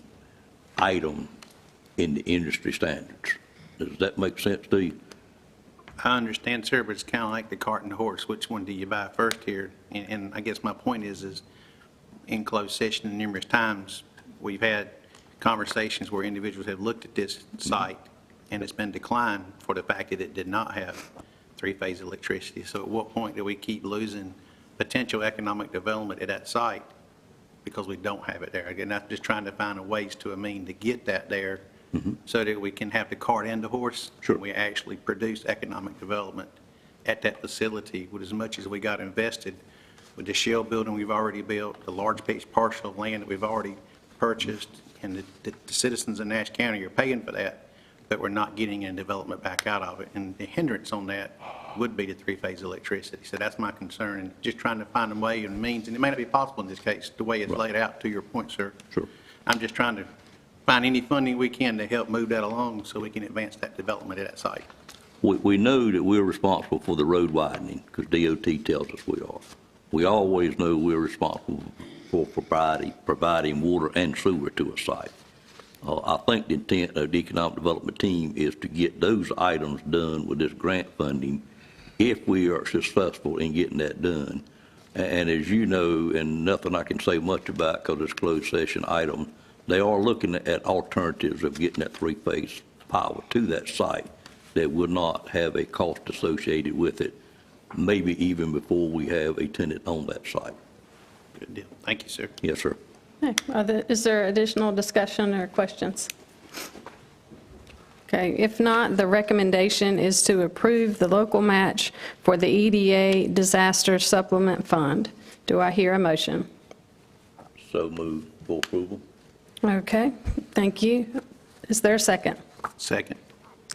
item in the industry standards. Does that make sense to you? I understand, sir, but it's kind of like the cart and the horse. Which one do you buy first here? And I guess my point is in closed session numerous times, we've had conversations where individuals have looked at this site and it's been declined for the fact that it did not have three-phase electricity. So at what point do we keep losing potential economic development at that site because we don't have it there. Again, that's just trying to find a ways to get that there so that we can have the cart and the horse. Sure. We actually produce economic development at that facility with as much as we got invested with the shell building we've already built, the large piece parcel of land that we've already purchased, and the citizens in Nash County are paying for that, but we're not getting any development back out of it. And the hindrance on that would be the three-phase electricity. So that's my concern, and just trying to find a way and means, and it may not be possible in this case, the way it's laid out, to your point, sir. Sure. I'm just trying to find any funding we can to help move that along so we can advance that development at that site. We know that we're responsible for the road widening, because DOT tells us we are. We always know we're responsible for providing water and sewer to a site. I think the intent of the economic development team is to get those items done with this grant funding if we are successful in getting that done. And as you know, and nothing I can say much about because it's closed session item, they are looking at alternatives of getting that three-phase power to that site that would not have a cost associated with it, maybe even before we have a tenant on that site. Good deal. Thank you, sir. Yes, sir. Okay. Is there additional discussion or questions? Okay, if not, the recommendation is to approve the local match for the EDA Disaster Supplement Fund. Do I hear a motion? So moved for approval. Okay, thank you. Is there a second? Second.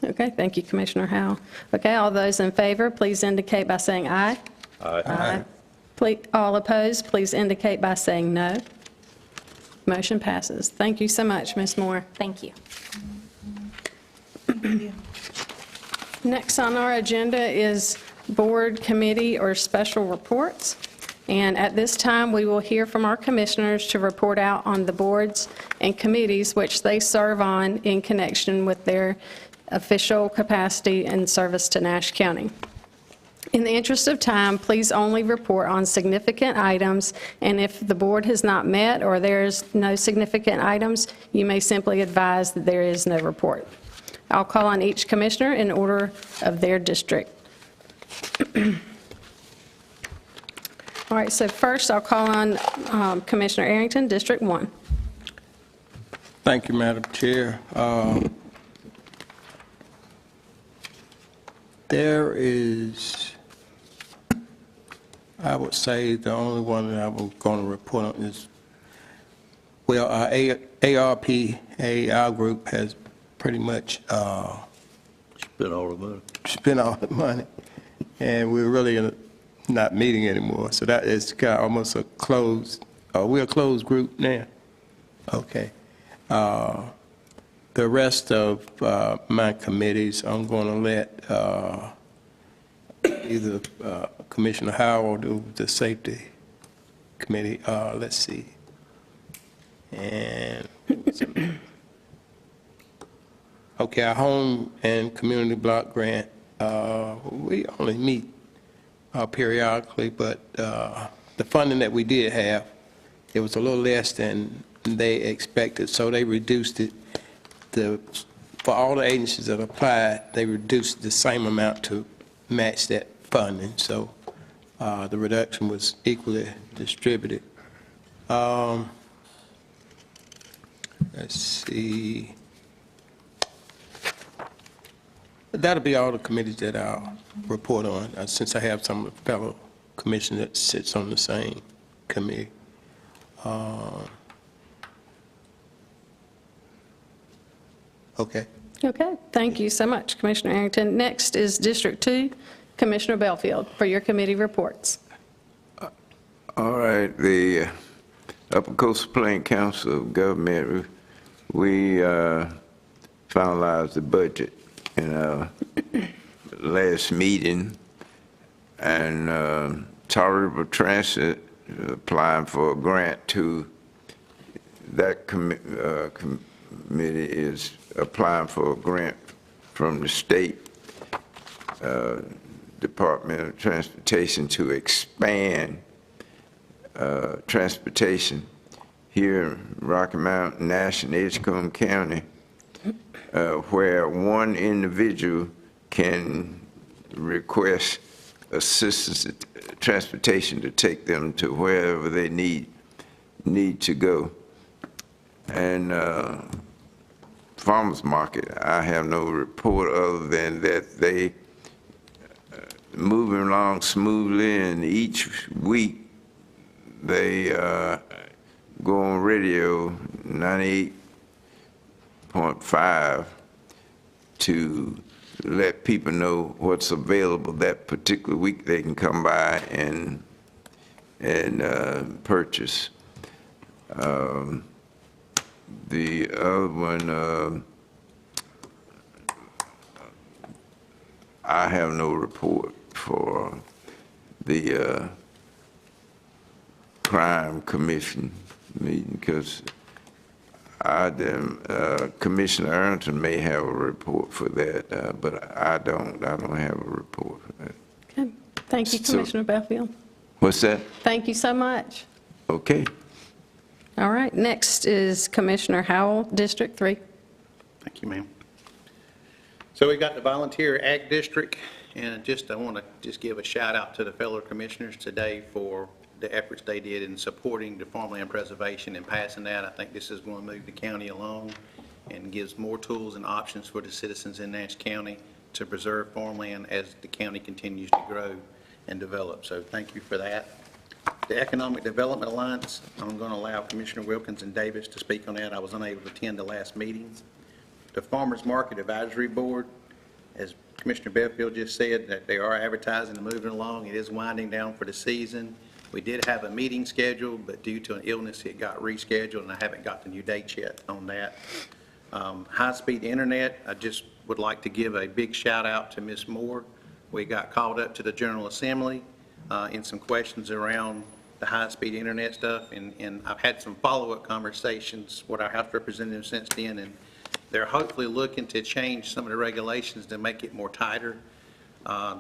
Okay, thank you, Commissioner Howell. Okay, all those in favor, please indicate by saying aye. Aye. All opposed, please indicate by saying no. Motion passes. Thank you so much, Ms. Moore. Thank you. Next on our agenda is board, committee, or special reports. And at this time, we will hear from our commissioners to report out on the boards and committees which they serve on in connection with their official capacity and service to Nash County. In the interest of time, please only report on significant items, and if the board has not met or there's no significant items, you may simply advise that there is no report. I'll call on each commissioner in order of their district. All right, so first I'll call on Commissioner Arrington, District 1. Thank you, Madam Chair. There is, I would say, the only one that I'm going to report on is, well, our ARPA group has pretty much Spent all the money. spent all the money, and we're really not meeting anymore. So that is kind of almost a closed, we're a closed group now. Okay. The rest of my committees, I'm going to let either Commissioner Howell do the safety committee. Let's see. And okay, our home and community block grant, we only meet periodically, but the funding that we did have, it was a little less than they expected, so they reduced it. For all the agencies that applied, they reduced the same amount to match that funding, so the reduction was equally distributed. Let's see. That'll be all the committees that I'll report on, since I have some fellow commissioner that sits on the same committee. Okay. Okay, thank you so much, Commissioner Arrington. Next is District 2, Commissioner Belfield, for your committee reports. All right, the Upper Coastal Plain Council of Government, we finalized the budget in our last meeting, and Tar River Transit applying for a grant to that committee is applying for a grant from the state Department of Transportation to expand transportation here in Rocky Mountain, Nash, and Edgecombe County, where one individual can request assistance transportation to take them to wherever they need to go. And farmers market, I have no report other than that they moving along smoothly, and each week they go on radio 98.5 to let people know what's available that particular week. They can come by and purchase. The other one, I have no report for the Crime Commission meeting, because Commissioner Arrington may have a report for that, but I don't have a report for that. Okay. Thank you, So- Commissioner Belfield. What's that? Thank you so much. Okay. All right, next is Commissioner Howell, District 3. Thank you, ma'am. So we've got the Volunteer Ag District, and I want to give a shout out to the fellow commissioners today for the efforts they did in supporting the farmland preservation and passing that. I think this is going to move the county along and gives more tools and options for the citizens in Nash County to preserve farmland as the county continues to grow and develop. So thank you for that. The Economic Development Alliance, I'm going to allow Commissioner Wilkins and Davis to speak on that. I was unable to attend the last meeting. The Farmers Market Advisory Board, as Commissioner Belfield just said, that they are advertising and moving along. It is winding down for the season. We did have a meeting scheduled, but due to an illness, it got rescheduled, and I haven't got the new dates yet on that. High-speed internet, I just would like to give a big shout-out to Ms. Moore. We got called up to the General Assembly in some questions around the high-speed internet stuff, and I've had some follow-up conversations with our House representatives since then, and they're hopefully looking to change some of the regulations to make it more tighter,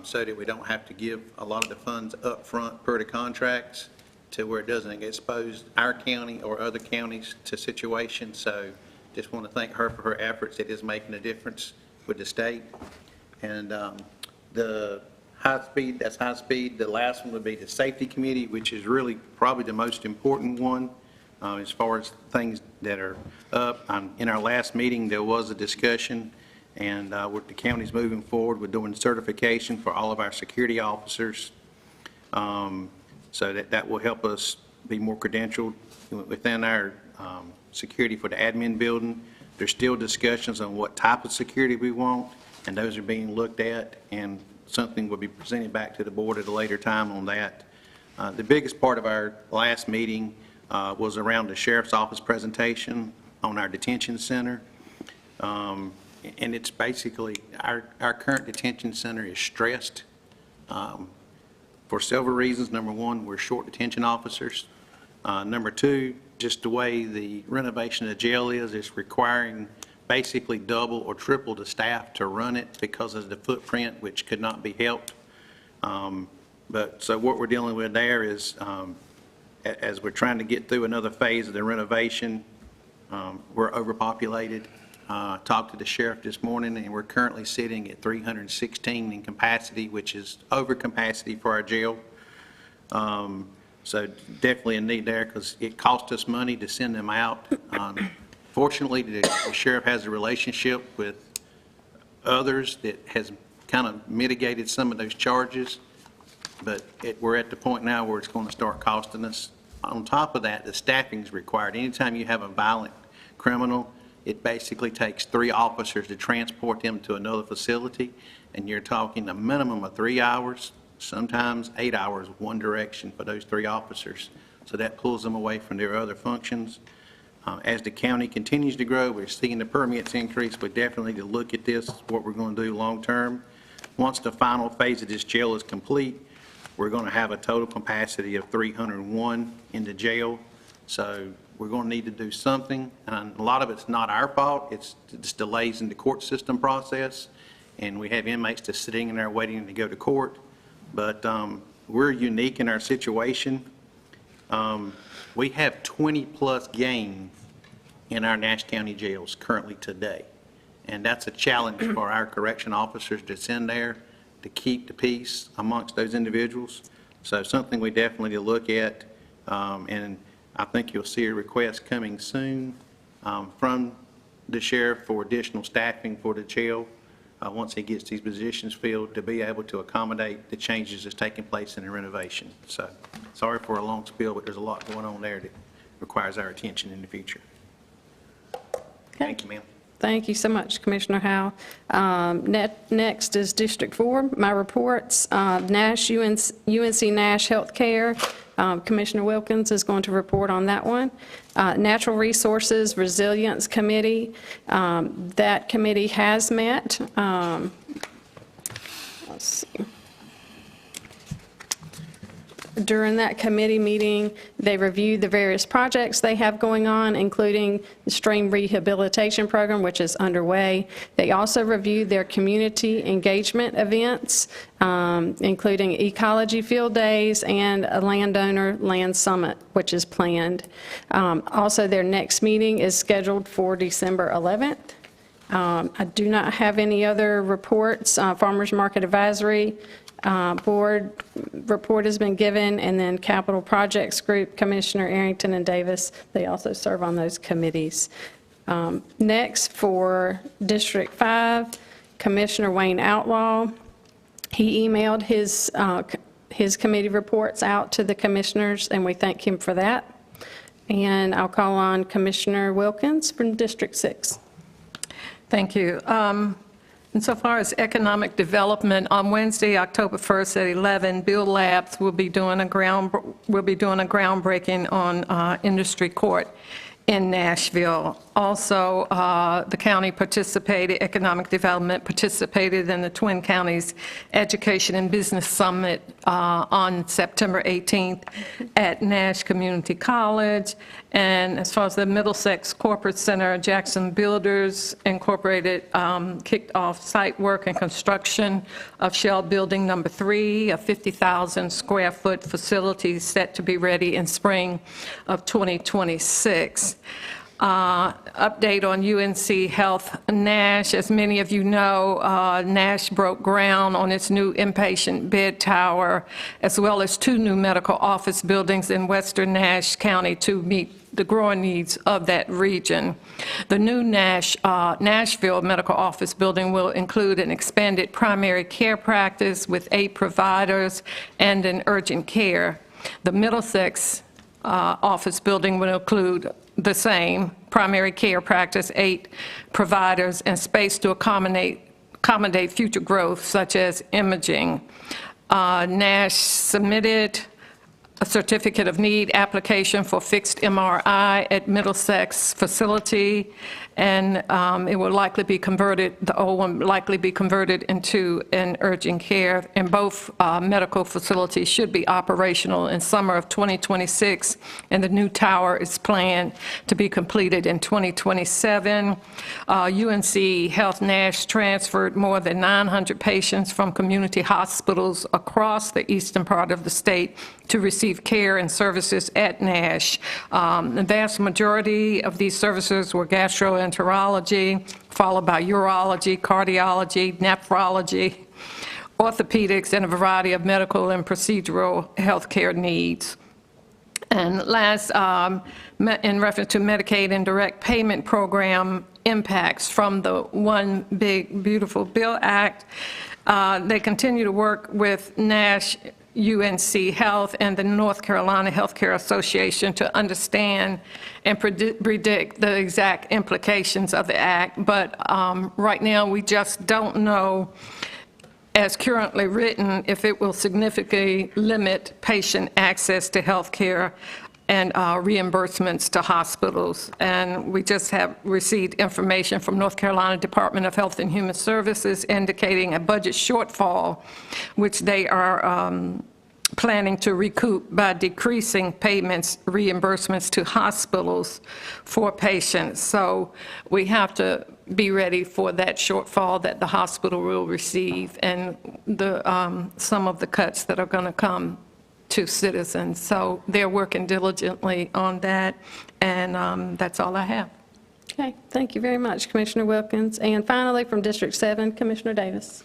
so that we don't have to give a lot of the funds up front per the contracts, to where it doesn't expose our county or other counties to situations. So just want to thank her for her efforts. It is making a difference with the state. And the high speed, that's high speed. The last one would be the Safety Committee, which is really probably the most important one as far as things that are up. In our last meeting, there was a discussion, and with the counties moving forward, we're doing certification for all of our security officers, so that will help us be more credentialed within our security for the admin building. There's still discussions on what type of security we want, and those are being looked at, and something will be presented back to the board at a later time on that. The biggest part of our last meeting was around the sheriff's office presentation on our detention center. And it's basically, our current detention center is stressed for several reasons. Number one, we're short detention officers. Number two, just the way the renovation of the jail is, it's requiring basically double or triple the staff to run it because of the footprint, which could not be helped. So what we're dealing with there is, as we're trying to get through another phase of the renovation, we're overpopulated. Talked to the sheriff this morning, and we're currently sitting at 316 in capacity, which is over capacity for our jail. So definitely a need there, because it costs us money to send them out. Fortunately, the sheriff has a relationship with others that has kind of mitigated some of those charges, but we're at the point now where it's going to start costing us. On top of that, the staffing is required. Anytime you have a violent criminal, it basically takes 3 officers to transport them to another facility, and you're talking a minimum of 3 hours, sometimes 8 hours, one direction for those 3 officers. So that pulls them away from their other functions. As the county continues to grow, we're seeing the permits increase. We definitely need to look at this, what we're going to do long-term. Once the final phase of this jail is complete, we're going to have a total capacity of 301 in the jail. So we're going to need to do something. And a lot of it's not our fault. It's just delays in the court system process. And we have inmates just sitting in there waiting to go to court. But we're unique in our situation. We have 20-plus gangs in our Nash County jails currently today. And that's a challenge for our correction officers that's in there to keep the peace amongst those individuals. So something we definitely need to look at, and I think you'll see a request coming soon from the sheriff for additional staffing for the jail, once he gets these positions filled, to be able to accommodate the changes that's taking place in the renovation. So, sorry for a long spiel, but there's a lot going on there that requires our attention in the future. Thank you, ma'am. Thank you so much, Commissioner Howell. Next is District 4, my reports. Nash, UNC Nash Healthcare, Commissioner Wilkins is going to report on that one. Natural Resources Resilience Committee, that committee has met. Let's see. During that committee meeting, they reviewed the various projects they have going on, including the stream rehabilitation program, which is underway. They also reviewed their community engagement events, including ecology field days and a landowner land summit, which is planned. Also, their next meeting is scheduled for December 11th. I do not have any other reports. Farmers Market Advisory Board report has been given, and then Capital Projects Group, Commissioner Arrington and Davis, they also serve on those committees. Next, for District 5, Commissioner Wayne Outlaw. He emailed his committee reports out to the commissioners, and we thank him for that. And I'll call on Commissioner Wilkins from District 6. Thank you. Insofar as economic development, on Wednesday, October 1st at 11, Bill Labs will be doing a groundbreaking on Industry Court in Nashville. Also, the county participated, economic development participated in the Twin Counties Education and Business Summit on September 18th at Nash Community College. And as far as the Middlesex Corporate Center, Jackson Builders Incorporated kicked off site work and construction of Shell Building Number 3, a 50,000 square foot facility set to be ready in spring of 2026. Update on UNC Health Nash. As many of you know, Nash broke ground on its new inpatient bed tower, as well as 2 new medical office buildings in western Nash County to meet the growing needs of that region. The new Nashville medical office building will include an expanded primary care practice with 8 providers and an urgent care. The Middlesex office building will include the same primary care practice, 8 providers, and space to accommodate future growth, such as imaging. Nash submitted a certificate of need application for fixed MRI at Middlesex facility, and it will likely be converted, the old one will likely be converted into an urgent care, and both medical facilities should be operational in summer of 2026, and the new tower is planned to be completed in 2027. UNC Health Nash transferred more than 900 patients from community hospitals across the eastern part of the state to receive care and services at Nash. The vast majority of these services were gastroenterology, followed by urology, cardiology, nephrology, orthopedics, and a variety of medical and procedural healthcare needs. And last, in reference to Medicaid and direct payment program impacts from the One Big Beautiful Bill Act, they continue to work with Nash, UNC Health, and the North Carolina Healthcare Association to understand and predict the exact implications of the act. But right now, we just don't know, as currently written, if it will significantly limit patient access to health care and reimbursements to hospitals. And we just have received information from North Carolina Department of Health and Human Services indicating a budget shortfall, which they are planning to recoup by decreasing payments, reimbursements to hospitals for patients. So we have to be ready for that shortfall that the hospital will receive and the some of the cuts that are going to come to citizens. So they're working diligently on that, and that's all I have. Okay, thank you very much, Commissioner Wilkins. And finally, from District 7, Commissioner Davis.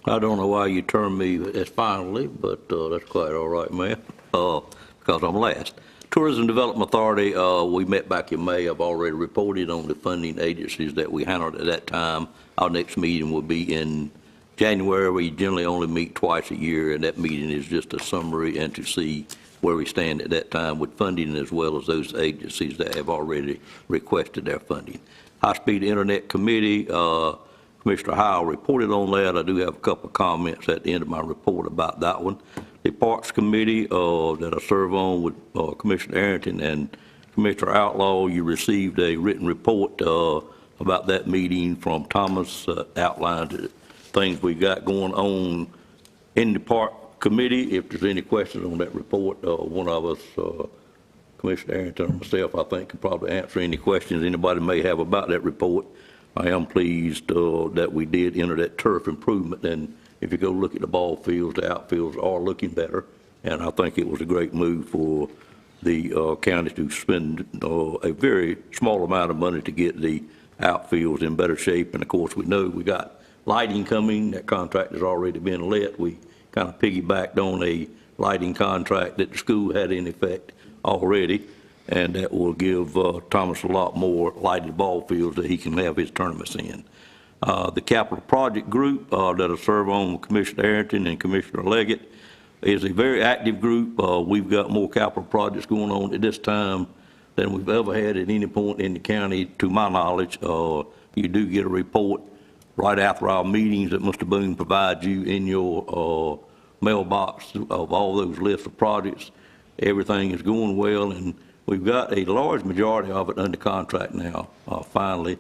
I don't know why you term me as finally, but that's quite all right, man, because I'm last. Tourism Development Authority, we met back in May. I've already reported on the funding agencies that we handled at that time. Our next meeting will be in January. We generally only meet twice a year, and that meeting is just a summary and to see where we stand at that time with funding, as well as those agencies that have already requested their funding. High-Speed Internet Committee, Commissioner Howell reported on that. I do have a couple of comments at the end of my report about that one. The Parks Committee that I serve on with Commissioner Arrington and Commissioner Outlaw, you received a written report about that meeting from Thomas, outlined things we got going on in the Park Committee. If there's any questions on that report, one of us, Commissioner Arrington or myself, I think, can probably answer any questions anybody may have about that report. I am pleased that we did enter that turf improvement, and if you go look at the ball fields, the outfields are looking better, and I think it was a great move for the county to spend a very small amount of money to get the outfields in better shape. And of course, we know we got lighting coming. That contract has already been let. We kind of piggybacked on a lighting contract that the school had in effect already, and that will give Thomas a lot more lighted ball fields that he can have his tournaments in. The Capital Project Group that I serve on with Commissioner Arrington and Commissioner Leggett is a very active group. We've got more capital projects going on at this time than we've ever had at any point in the county, to my knowledge. You do get a report right after our meetings that Mr. Boone provides you in your mailbox of all those lists of projects. Everything is going well, and we've got a large majority of it under contract now, finally.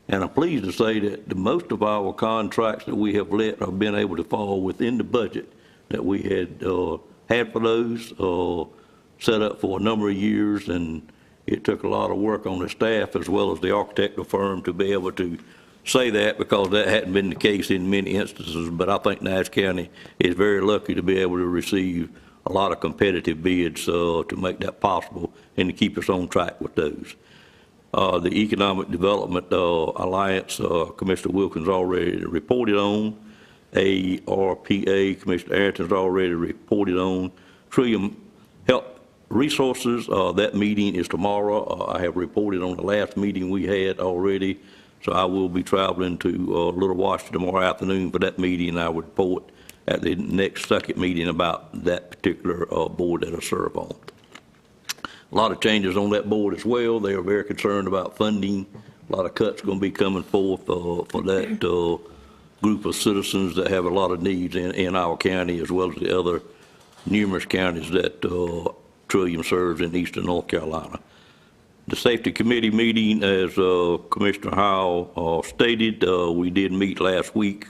And I'm pleased to say that most of our contracts that we have let have been able to fall within the budget that we had for those, set up for a number of years. And it took a lot of work on the staff as well as the architectural firm to be able to say that, because that hadn't been the case in many instances. But I think Nash County is very lucky to be able to receive a lot of competitive bids to make that possible and to keep us on track with those. The Economic Development Alliance, Commissioner Wilkins already reported on. ARPA, Commissioner Arrington's already reported on. Trillium Health Resources, that meeting is tomorrow. I have reported on the last meeting we had already, so I will be traveling to Little Washington tomorrow afternoon for that meeting, and I will report at the next second meeting about that particular board that I serve on. A lot of changes on that board as well. They are very concerned about funding. A lot of cuts going to be coming forth for that group of citizens that have a lot of needs in our county, as well as the other numerous counties that Trillium serves in eastern North Carolina. The Safety Committee meeting, as Commissioner Howell stated, we did meet last week,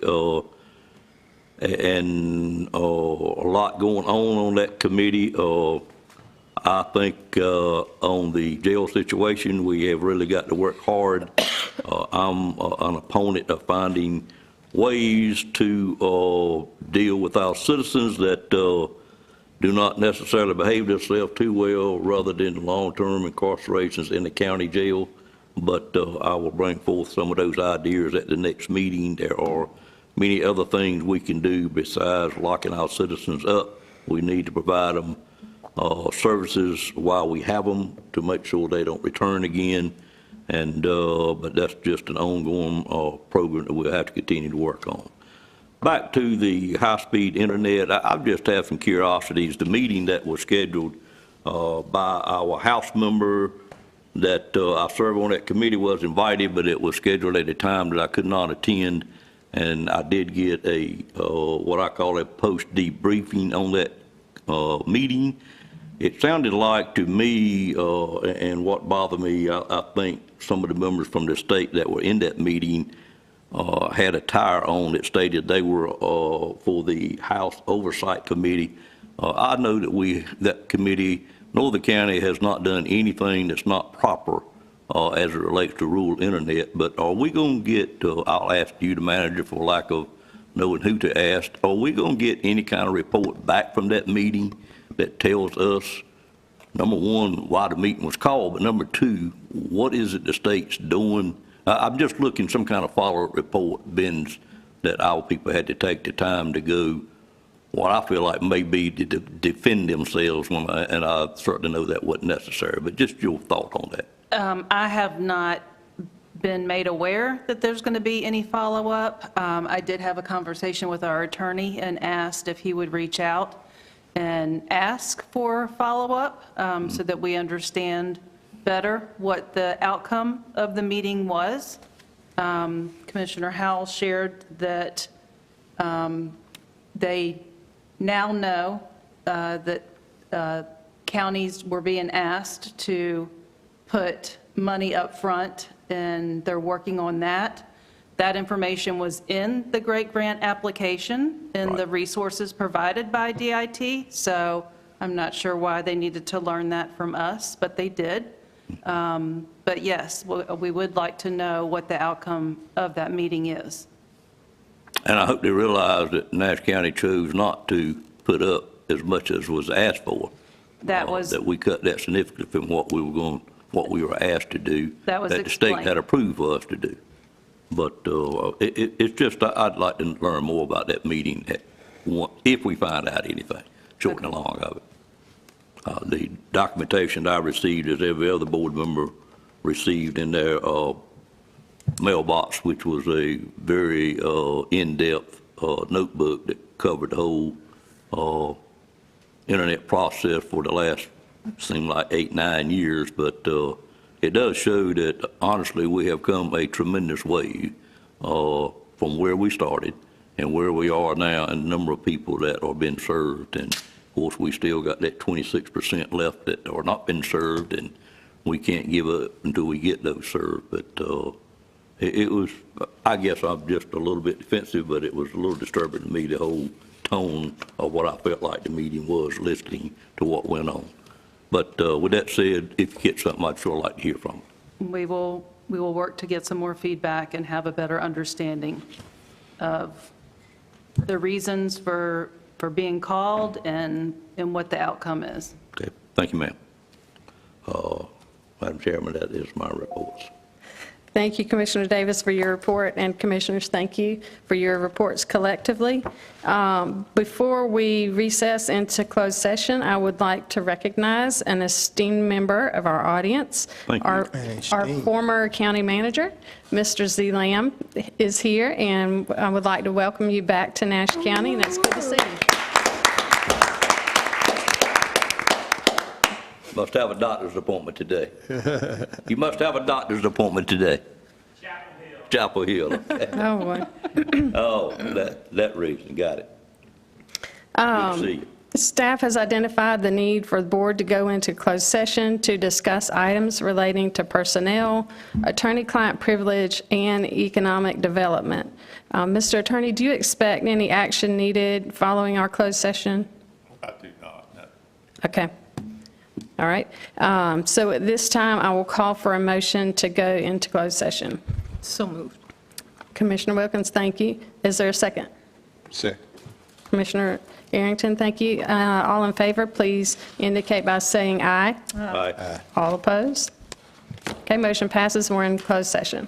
and a lot going on that committee. I think on the jail situation, we have really got to work hard. I'm an opponent of finding ways to deal with our citizens that do not necessarily behave themselves too well, rather than long-term incarcerations in the county jail. But I will bring forth some of those ideas at the next meeting. There are many other things we can do besides locking our citizens up. We need to provide them services while we have them to make sure they don't return again. And but that's just an ongoing program that we'll have to continue to work on. Back to the high-speed internet, I just have some curiosities. The meeting that was scheduled by our House member that I serve on that committee was invited, but it was scheduled at a time that I could not attend. And I did get a what I call a post-debriefing on that meeting. It sounded like to me, and what bothered me, I think some of the members from the state that were in that meeting had a tire on that stated they were for the House Oversight Committee. I know that that committee, Northern County has not done anything that's not proper as it relates to rural internet, but are we going to get, I'll ask you, the manager, for lack of knowing who to ask, are we going to get any kind of report back from that meeting that tells us, number one, why the meeting was called, but number two, what is it the state's doing? I'm just looking some kind of follow-up report. Ben's that our people had to take the time to go, what I feel like may be to defend themselves, and I certainly know that wasn't necessary, but just your thought on that. I have not been made aware that there's going to be any follow-up. I did have a conversation with our attorney and asked if he would reach out and ask for follow-up so that we understand better what the outcome of the meeting was. Commissioner Howell shared that they now know that counties were being asked to put money up front, and they're working on that. That information was in the Great Grant application and the resources provided by DIT, so I'm not sure why they needed to learn that from us, but they did. But yes, we would like to know what the outcome of that meeting is. And I hope they realize that Nash County chose not to put up as much as was asked for. That we cut that significantly from what we were asked to do. That was That the state explained. had approved for us to do. But it's just, I'd like to learn more about that meeting, if we find out anything, short and long of it. The documentation I received, as every other board member received in their mailbox, which was a very in-depth notebook that covered the whole internet process for the last, seemed like 8, 9 years, but it does show that, honestly, we have come a tremendous way from where we started and where we are now, and the number of people that are being served. And of course, we still got that 26% left that are not been served, and we can't give up until we get those served. But it was, I guess I'm just a little bit defensive, but it was a little disturbing to me, the whole tone of what I felt like the meeting was, listening to what went on. But with that said, if you get something, I'd sure like to hear from you. We will work to get some more feedback and have a better understanding of the reasons for being called and what the outcome is. Okay, thank you, ma'am. Madam Chairman, that is my reports. Thank you, Commissioner Davis, for your report, and Commissioners, thank you for your reports collectively. Before we recess into closed session, I would like to recognize an esteemed member of our audience. Thank you. Our former county manager, Mr. Z. Lamb, is here, and I would like to welcome you back to Nash County, and it's good to see you. Must have a doctor's appointment today. You must have a doctor's appointment today. Chapel Hill. Okay. Oh, boy. Oh, that reason, got it. Good to see you. Staff has identified the need for the board to go into closed session to discuss items relating to personnel, attorney-client privilege, and economic development. Mr. Attorney, do you expect any action needed following our closed session? I do not, no. Okay. All right. So at this time, I will call for a motion to go into closed session. So moved. Commissioner Wilkins, thank you. Is there a second? Second. Commissioner Arrington, thank you. All in favor, please indicate by saying aye. Aye. All opposed? Okay, motion passes. We're in closed session.